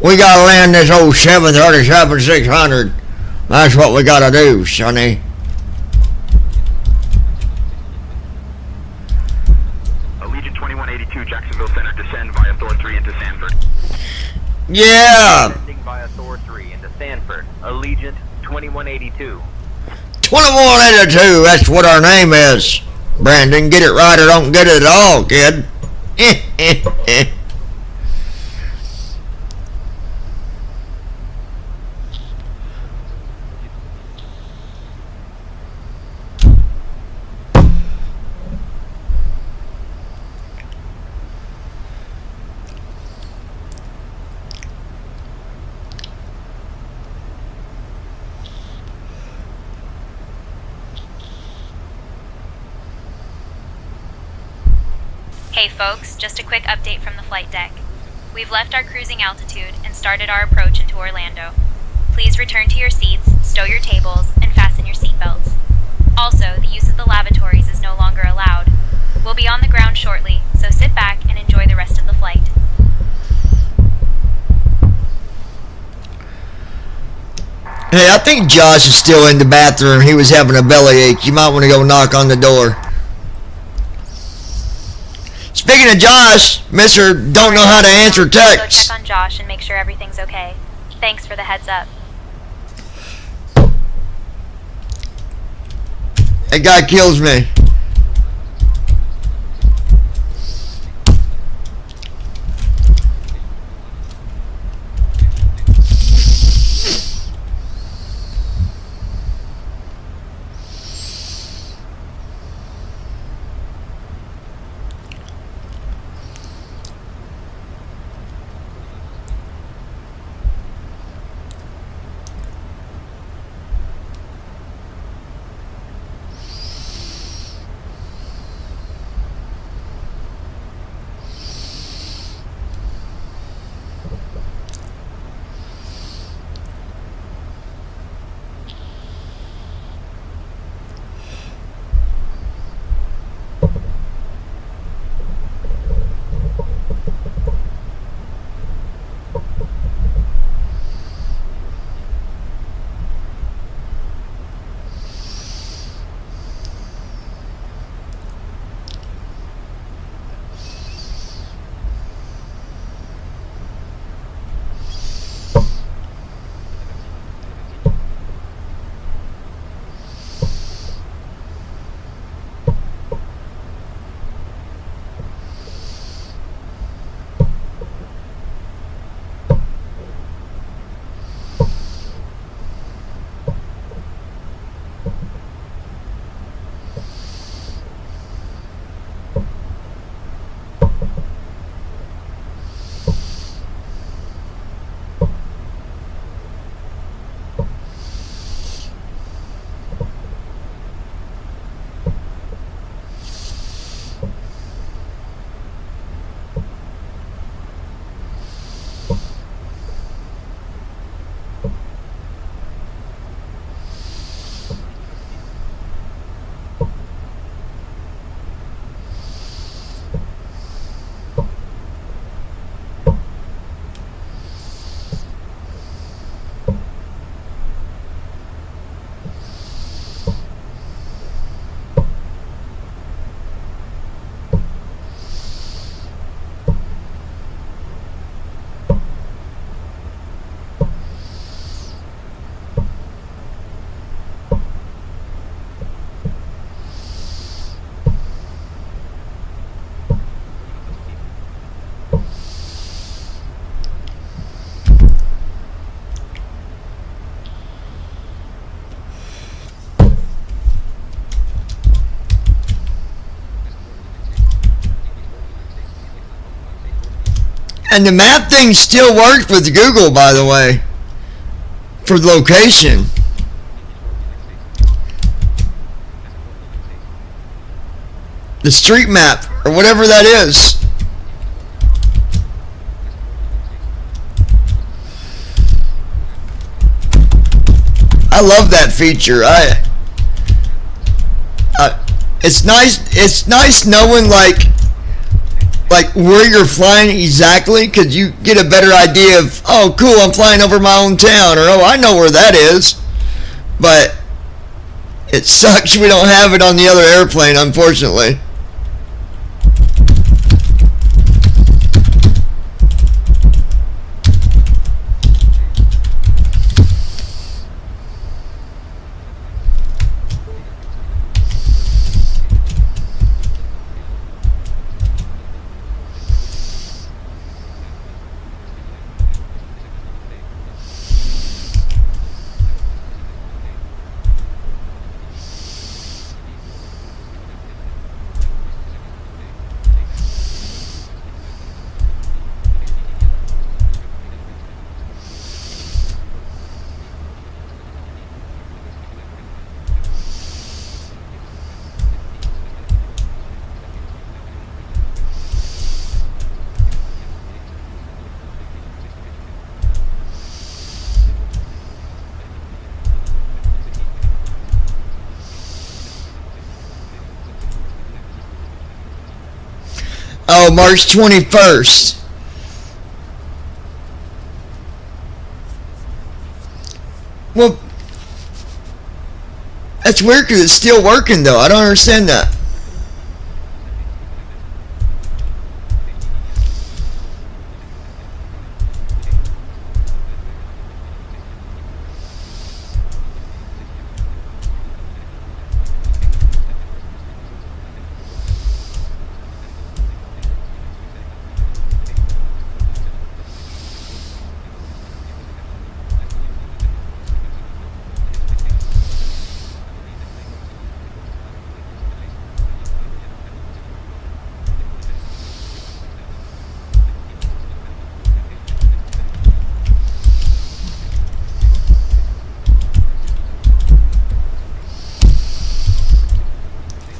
We gotta land this old 737-600. That's what we gotta do, sonny. Allegiant 2182, Jacksonville Center, descend via Thor 3 into Sanford. Yeah! Descending via Thor 3 into Sanford. Allegiant 2182. 2182, that's what our name is. Brandon, get it right or don't get it at all, kid. Hey folks, just a quick update from the flight deck. We've left our cruising altitude and started our approach into Orlando. Please return to your seats, stow your tables, and fasten your seatbelts. Also, the use of the lavatories is no longer allowed. We'll be on the ground shortly, so sit back and enjoy the rest of the flight. Hey, I think Josh is still in the bathroom. He was having a bellyache. You might want to go knock on the door. Speaking of Josh, Mr. Don't Know How to Answer Go Texts. check on Josh and make sure everything's okay. Thanks for the heads up. That guy kills me. And the map thing still works with Google, by the way, for location. The street map, or whatever that is. I love that feature. It's nice. It's nice knowing like where you're flying exactly, because you get a better idea of, oh cool, I'm flying over my own town, or oh, I know where that is. But it sucks we don't have it on the other airplane, unfortunately. Oh, March 21st. Well, That's weird because it's still working though. I don't understand that.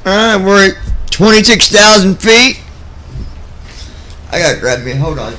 Alright, we're at 26,000 feet. I gotta grab me, hold on.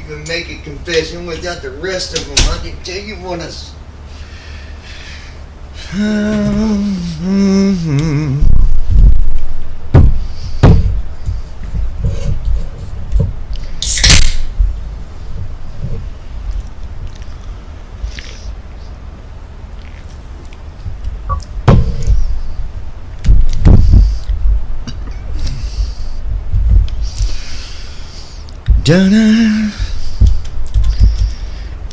Even make a confession without the rest of them. I can tell you what us. Dun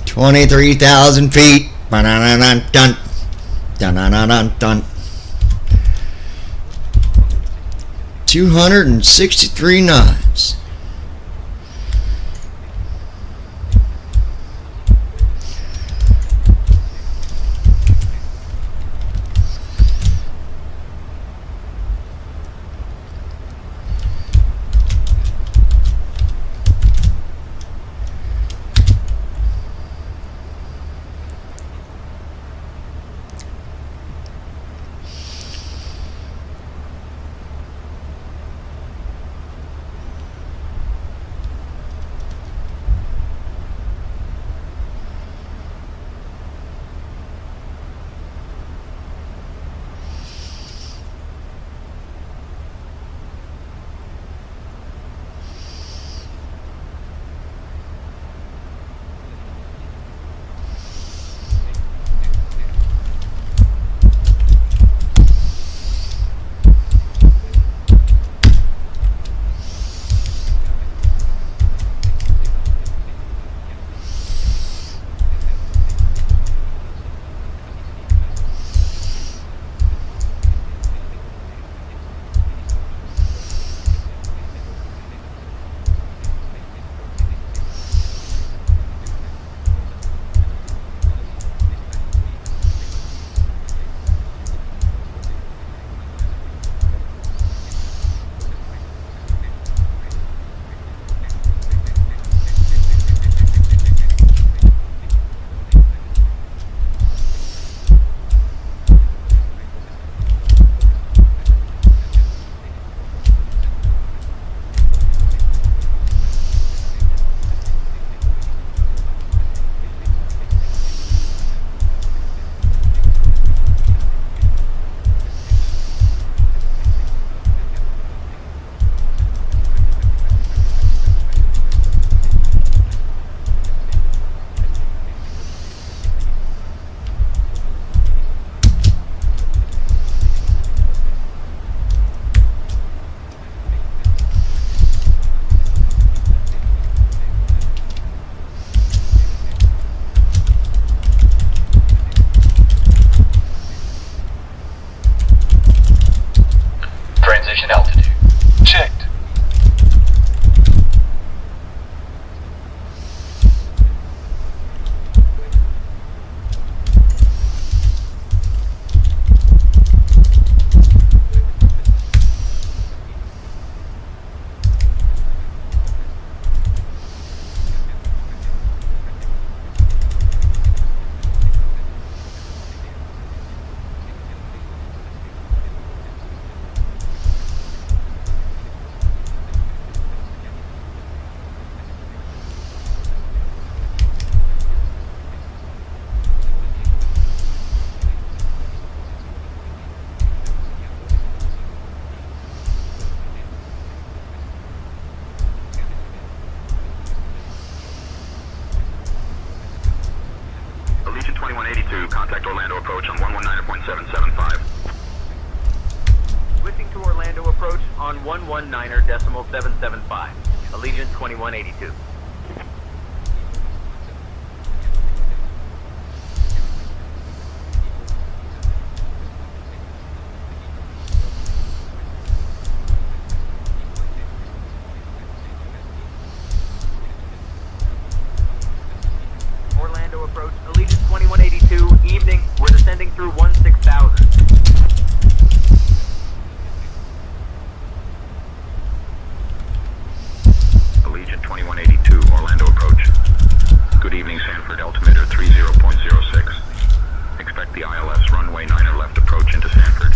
23,000 feet. Dun dun dun dun dun. 263 knots. Allegiant 2182, contact Orlando approach on 119.775. Switching to Orlando approach on 119.775. Allegiant 2182. Orlando approach, Allegiant 2182, evening, we're descending through 16,000. Allegiant 2182, Orlando approach. Good evening, Sanford, altimeter 30.06. Expect the ILS runway 9er left approach into Sanford.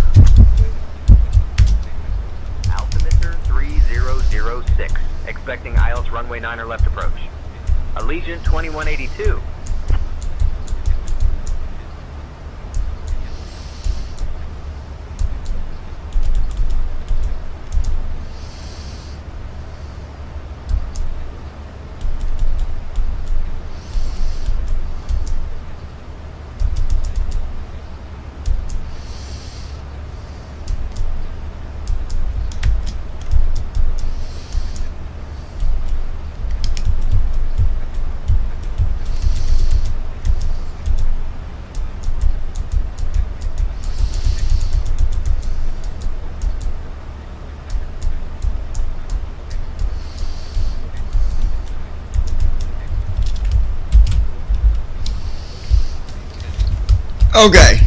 Altimeter 3006, expecting ILS runway 9er left approach. Allegiant 2182. Okay.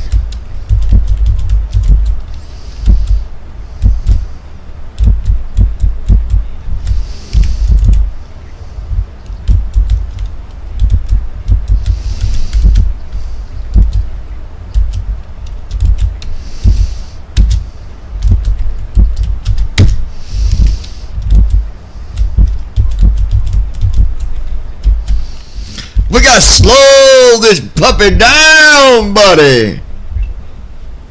We gotta slow this puppy down, buddy.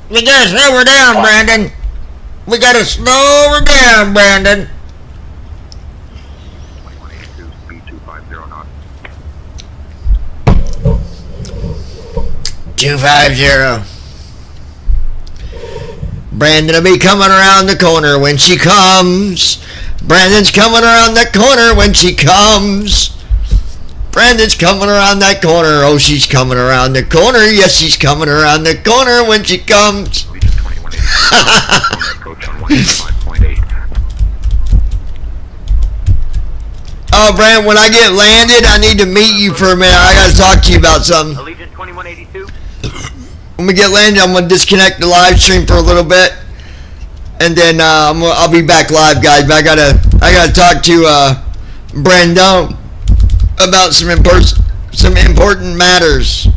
We gotta slow her down, Brandon. We gotta slow her down, Brandon. 2182, speed 250 knots. 250. Brandon will be coming around the corner when she comes. Brandon's coming around the corner when she comes. Brandon's coming around that corner. Oh, she's coming around the corner. Yes, she's coming around the corner when she comes. Allegiant 2182, approach on 185.8. Oh, Brandon, when I get landed, I need to meet you for a minute. I gotta talk to you about something. Allegiant 2182. When we get landed, I'm gonna disconnect the live stream for a little bit, and then I'll be back live, guys. But I gotta talk to Brandon about some important matters.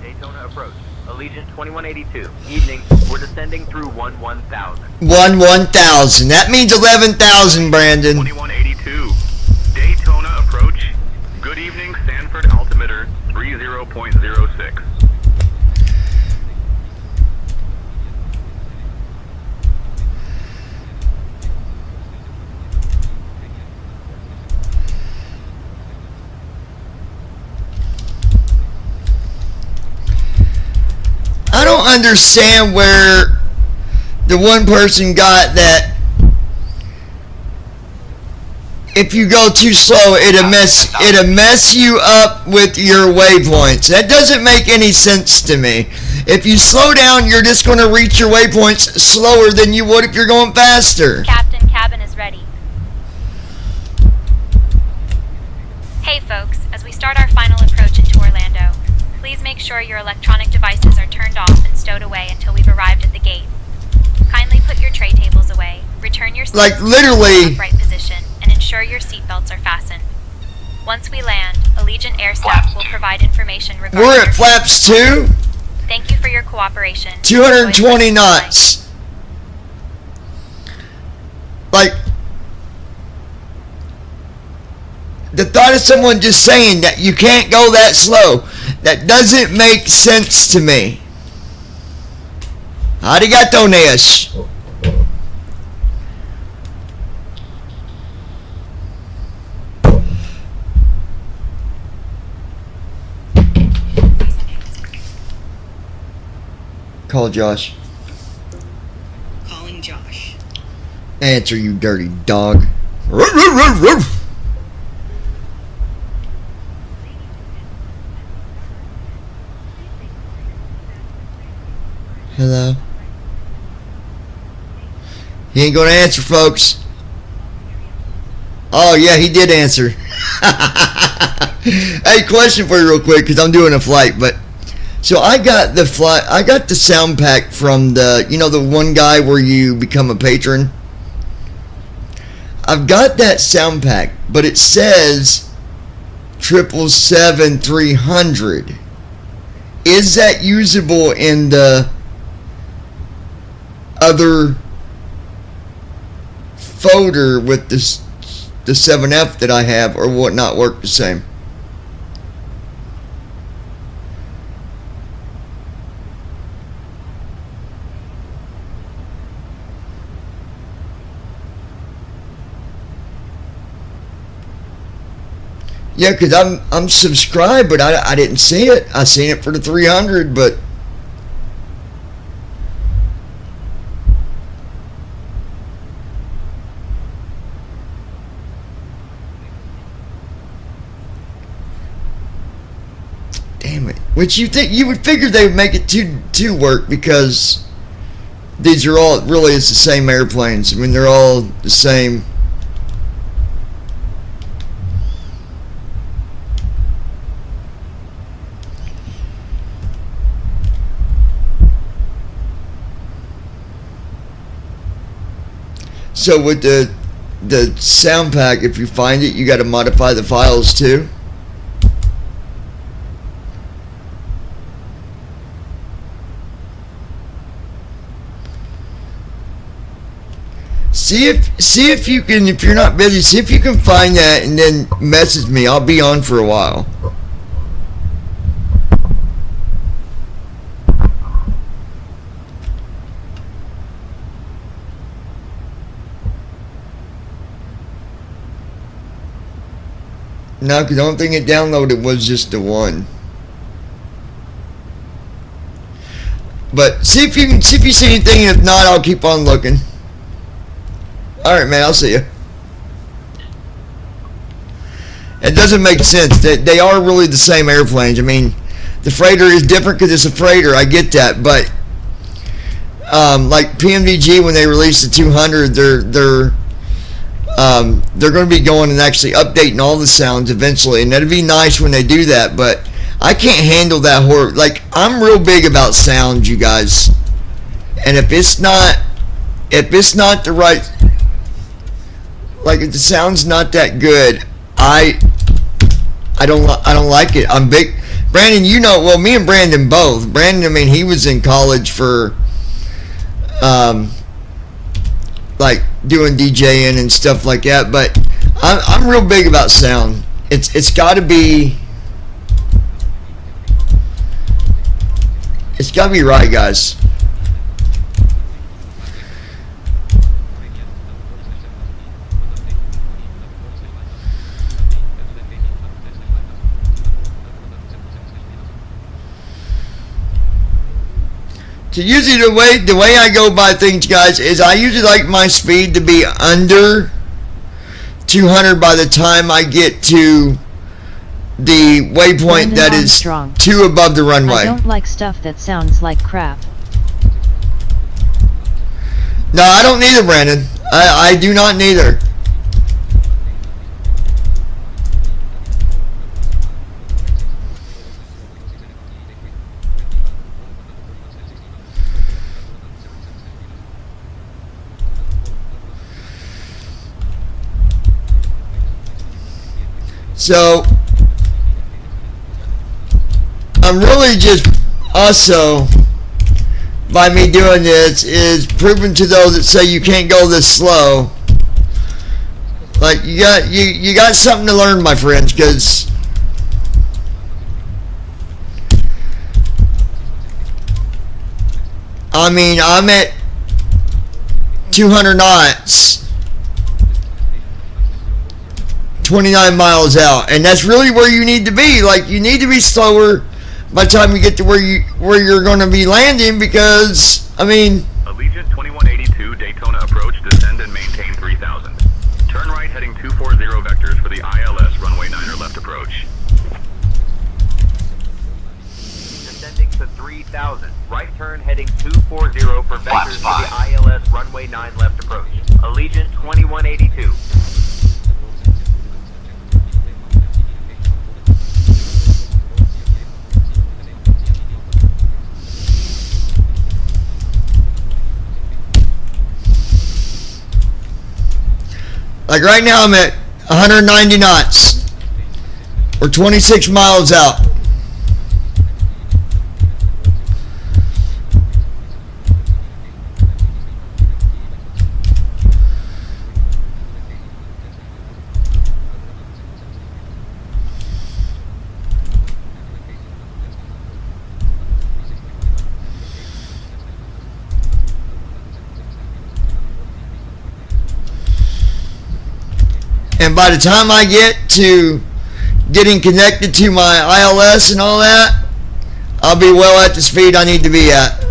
Daytona approach. Allegiant 2182. Evening. We're descending through 11,000. 1,000. That means 11,000, Brandon. 2182. Daytona approach. Good evening, Sanford altimeter 30.06. I don't understand where the one person got that if you go too slow, it'll mess you up with your waypoints. That doesn't make any sense to me. If you slow down, you're just going to reach your waypoints slower than you would if you're going faster. Captain, cabin is ready. Hey folks, as we start our final approach into Orlando, please make sure your electronic devices are turned off and stowed away until we've arrived at the gate. Kindly put your tray tables away, return your seats Like, literally- to the upright position, and ensure your seatbelts are fastened. Once we land, Allegiant Air Staff will provide information regarding We're your at flaps 2, Thank you for your cooperation. 220 knots. Like, the thought of someone just saying that you can't go that slow, that doesn't make sense to me. Arigato, Nesh. Call Josh. Calling Josh. Answer, you dirty dog. Hello? He ain't gonna answer, folks. Oh, yeah, he did answer. Hey, question for you real quick, because I'm doing a flight, but... So I got the sound pack from the, you know, the one guy where you become a patron? I've got that sound pack, but it says 777-300. Is that usable in the other folder with the 7F that I have, or will it not work the same? Yeah, because I'm subscribed, but I didn't see it. I seen it for the 300, but damn it. Which you would figure they would make it to work, because these are all really, it's the same airplanes. I mean, they're all the same. So with the sound pack, if you find it, you got to modify the files too. See if you can, if you're not busy, see if you can find that and then message me. I'll be on for a while. No, because the only thing it downloaded was just the one. But see if you see anything. If not, I'll keep on looking. Alright, man, I'll see you. It doesn't make sense. They are really the same airplanes. I mean, the freighter is different because it's a freighter. I get that, but like PMDG, when they release the 200, they're going to be going and actually updating all the sounds eventually, and that'd be nice when they do that. But I can't handle that horror. Like, I'm real big about sound, you guys, and if it's not the right, like, if the sound's not that good, I don't like it. I'm big. Brandon, you know, well, me and Brandon both. Brandon, I mean, he was in college for like doing DJing and stuff like that, but I'm real big about sound. It's got to be right, guys. So usually the way I go by things, guys, is I usually like my speed to be under 200 by the time I get to the waypoint that is 2 above the runway. I don't like stuff that sounds like crap. No, I don't neither, Brandon. I do not neither. So, I'm really just also, by me doing this, is proving to those that say you can't go this slow, like, you got something to learn, my friends, because I mean, I'm at 200 knots, 29 miles out, and that's really where you need to be. Like, you need to be slower by the time you get to where you're going to be landing, because I mean, Allegiant 2182 Daytona approach, descend and maintain 3000. Turn right heading 240 vectors for the ILS runway 9er left approach. Descending to 3000. Right turn heading 240 for vectors for the ILS runway 9 left approach. Allegiant 2182. like right now I'm at 190 knots. We're 26 miles out. And by the time I get to getting connected to my ILS and all that, I'll be well at the speed I need to be at.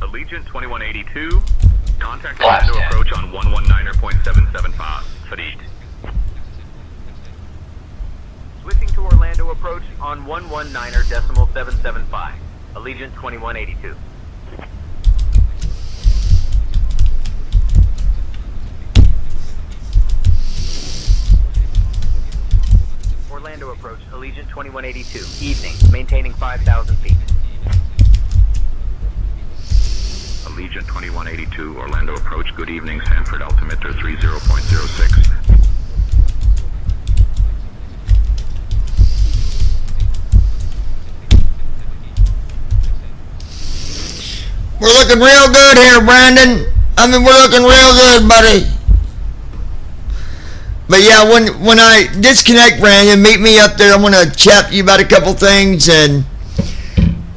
Allegiant 2182, contact Orlando approach on 119.775, fatigued. Switching to Orlando approach on 119.775. Allegiant 2182. Orlando approach, Allegiant 2182. Evening, maintaining 5,000 feet. Allegiant 2182, Orlando approach, good evening, Sanford altimeter 30.06. We're looking real good here, Brandon. I mean, we're looking real good, buddy. But yeah, when I disconnect, Brandon, meet me up there. I'm going to chat to you about a couple things, and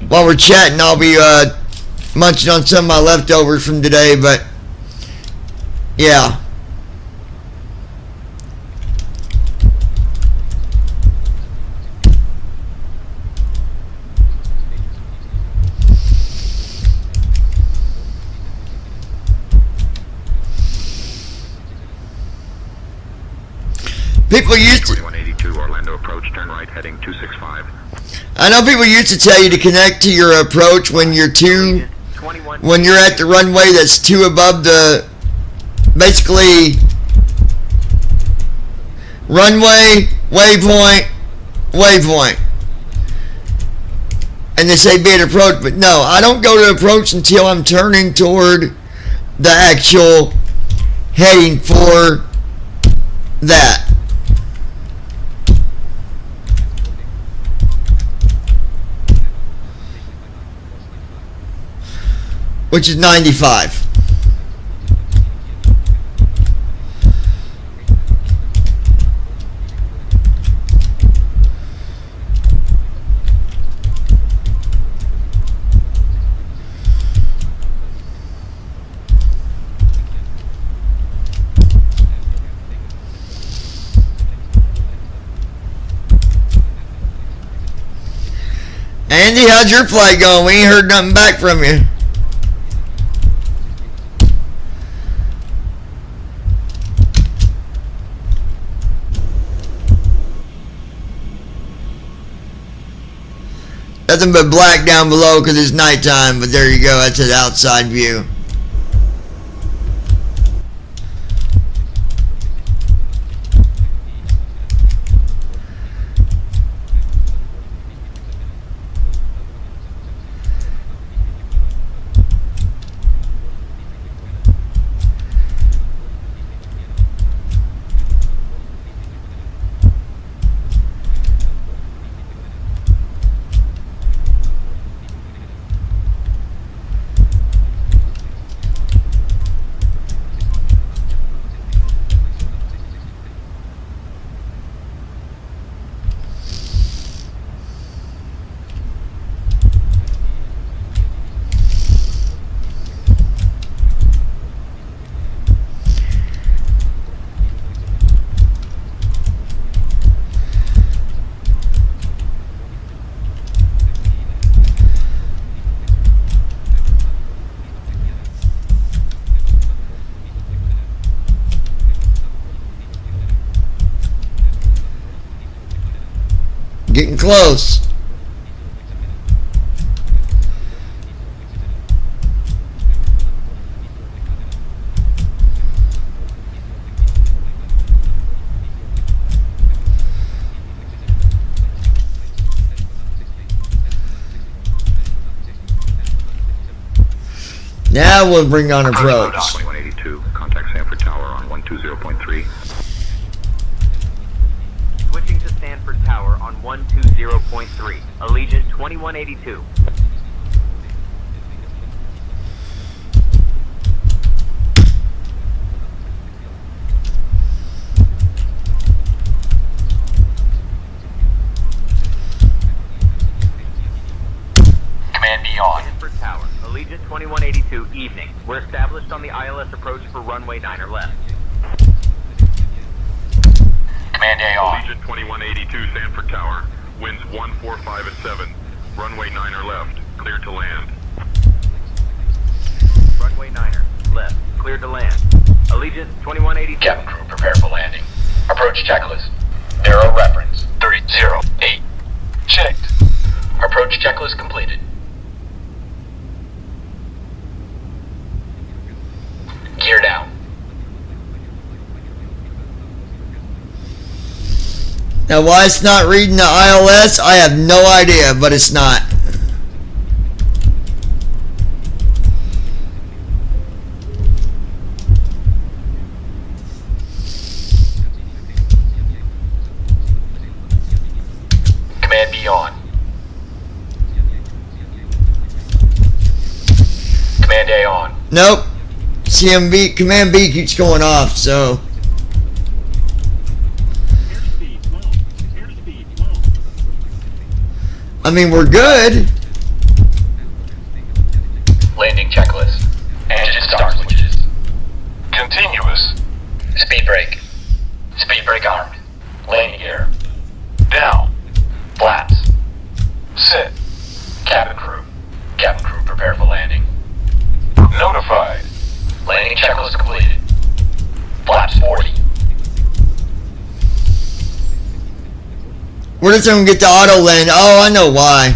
while we're chatting, I'll be munching on some of my leftovers from today, but yeah. People used to 2182 Orlando approach, turn right heading 265. I know people used to tell you to connect to your approach when you're at the runway that's two above the basically runway, waypoint, and they say be at approach, but no, I don't go to approach until I'm turning toward the actual heading for that. Which is 95. Andy, how's your flight going? We ain't heard nothing back from you. Nothing but black down below because it's nighttime, but there you go, that's an outside view. close. Now we'll bring on approach. 2182, contact Sanford Tower on 120.3. Switching to Sanford Tower on 120.3. Allegiant 2182. Command B on. Sanford Tower, Allegiant 2182, evening. We're established on the ILS approach for runway 9 left. Command A on. Allegiant 2182, Sanford Tower. Winds 145 at 7. Runway 9 left. Clear to land. Runway 9 left. Cleared to land. Allegiant 2182. Cabin crew, prepare for landing. Approach checklist. Arrow reference 308. Checked. Approach checklist completed. Gear down. Now why it's not reading the ILS, I have no idea, but it's not. Command B on. Command A on. Nope. CMB, Command B keeps going off, so. I mean, we're good. Landing checklist. Engine start switches. Continuous. Speed brake. Speed brake armed. Landing gear. Down. Flaps. Sit. Cabin crew. Cabin crew prepare for landing. Notified. Landing checklist completed. Flaps 40. We're just gonna get the auto land. Oh, I know why.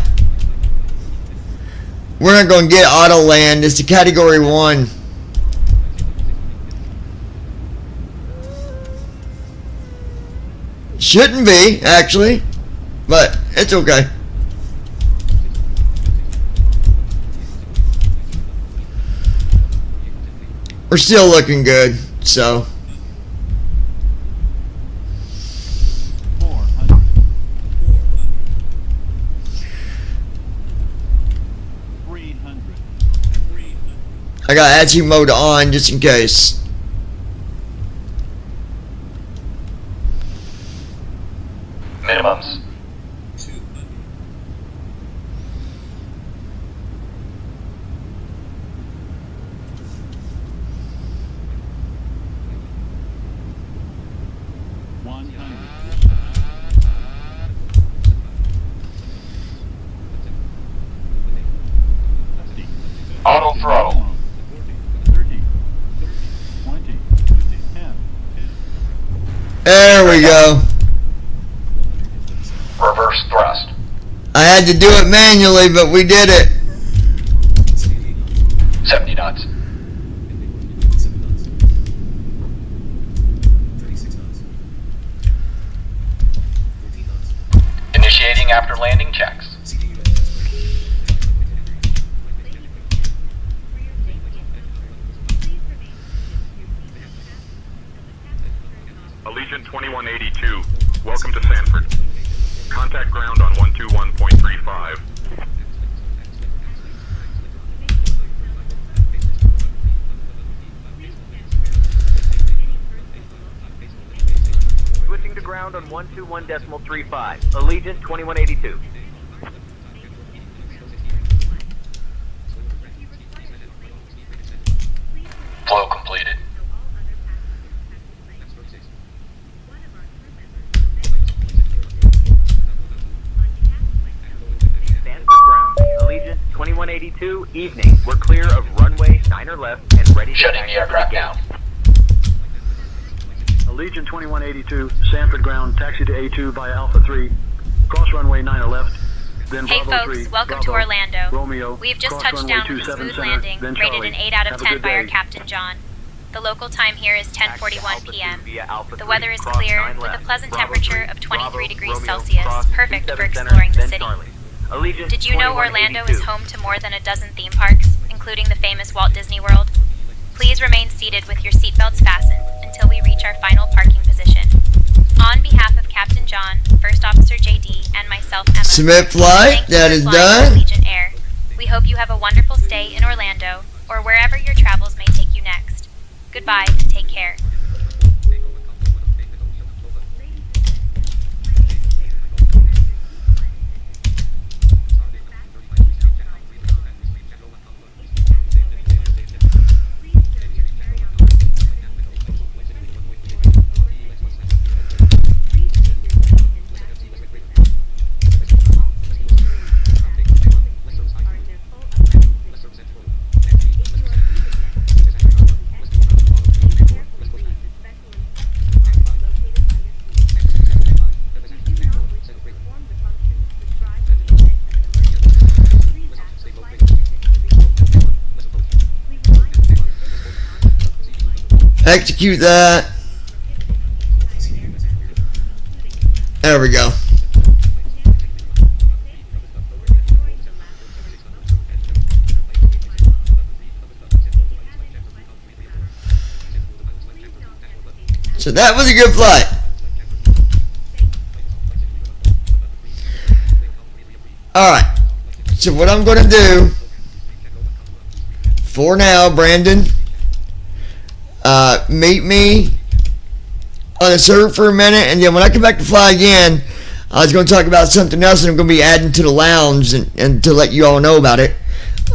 We're not gonna get auto land. It's a category 1. Shouldn't be, actually. But it's okay. We're still looking good, so. 400. I got ATSI mode on just in case. Minimums. Auto throttle. 30, 20, 10. There we go. Reverse thrust. I had to do it manually, but we did it. 70 knots. Initiating after landing checks. Allegiant 2182, welcome to Sanford. Contact ground on 121.35. Switching to ground on 121.35. Allegiant 2182. Flow completed. Sanford ground. Allegiant 2182, evening. We're clear of runway 9 left and ready to Shutting the aircraft down. Allegiant 2182, Sanford ground, taxi to A2 via Alpha 3. Cross runway 9 left. Then Hey Bravo folks, 3, welcome to Bravo, Orlando. Romeo, We've just cross touched runway down with a 27 smooth center, landing, then rated Charlie. an 8 out of Have a 10 good by our day. Captain John. The local time here is 10:41 p.m. Via Alpha The 3, weather is cross clear, 9 with a left. pleasant Bravo temperature 3, of 23 Bravo, degrees Romeo, Celsius, cross perfect for 27 center, exploring the then city. Charlie. Allegiant Did you know Orlando is 2182. home to more than a dozen theme parks, including the famous Walt Disney World? Please remain seated with your seatbelts fastened until we reach our final parking position. On behalf of Captain John, First Officer JD, and myself, Emma, Submit flight, thank you that for is flying done. with Allegiant Air. We hope you have a wonderful stay in Orlando, or wherever your travels may take you next. Goodbye and take care. Execute that. There we go. So that was a good flight. Alright. So what I'm going to do for now, Brandon, meet me on the server for a minute, and then when I come back to fly again, I was going to talk about something else that I'm going to be adding to the lounge and to let you all know about it.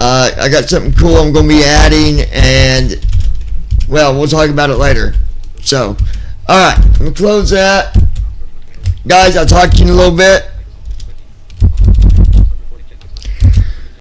I got something cool I'm going to be adding, and well, we'll talk about it later. So, alright, I'm going to close that. Guys, I'll talk to you in a little bit.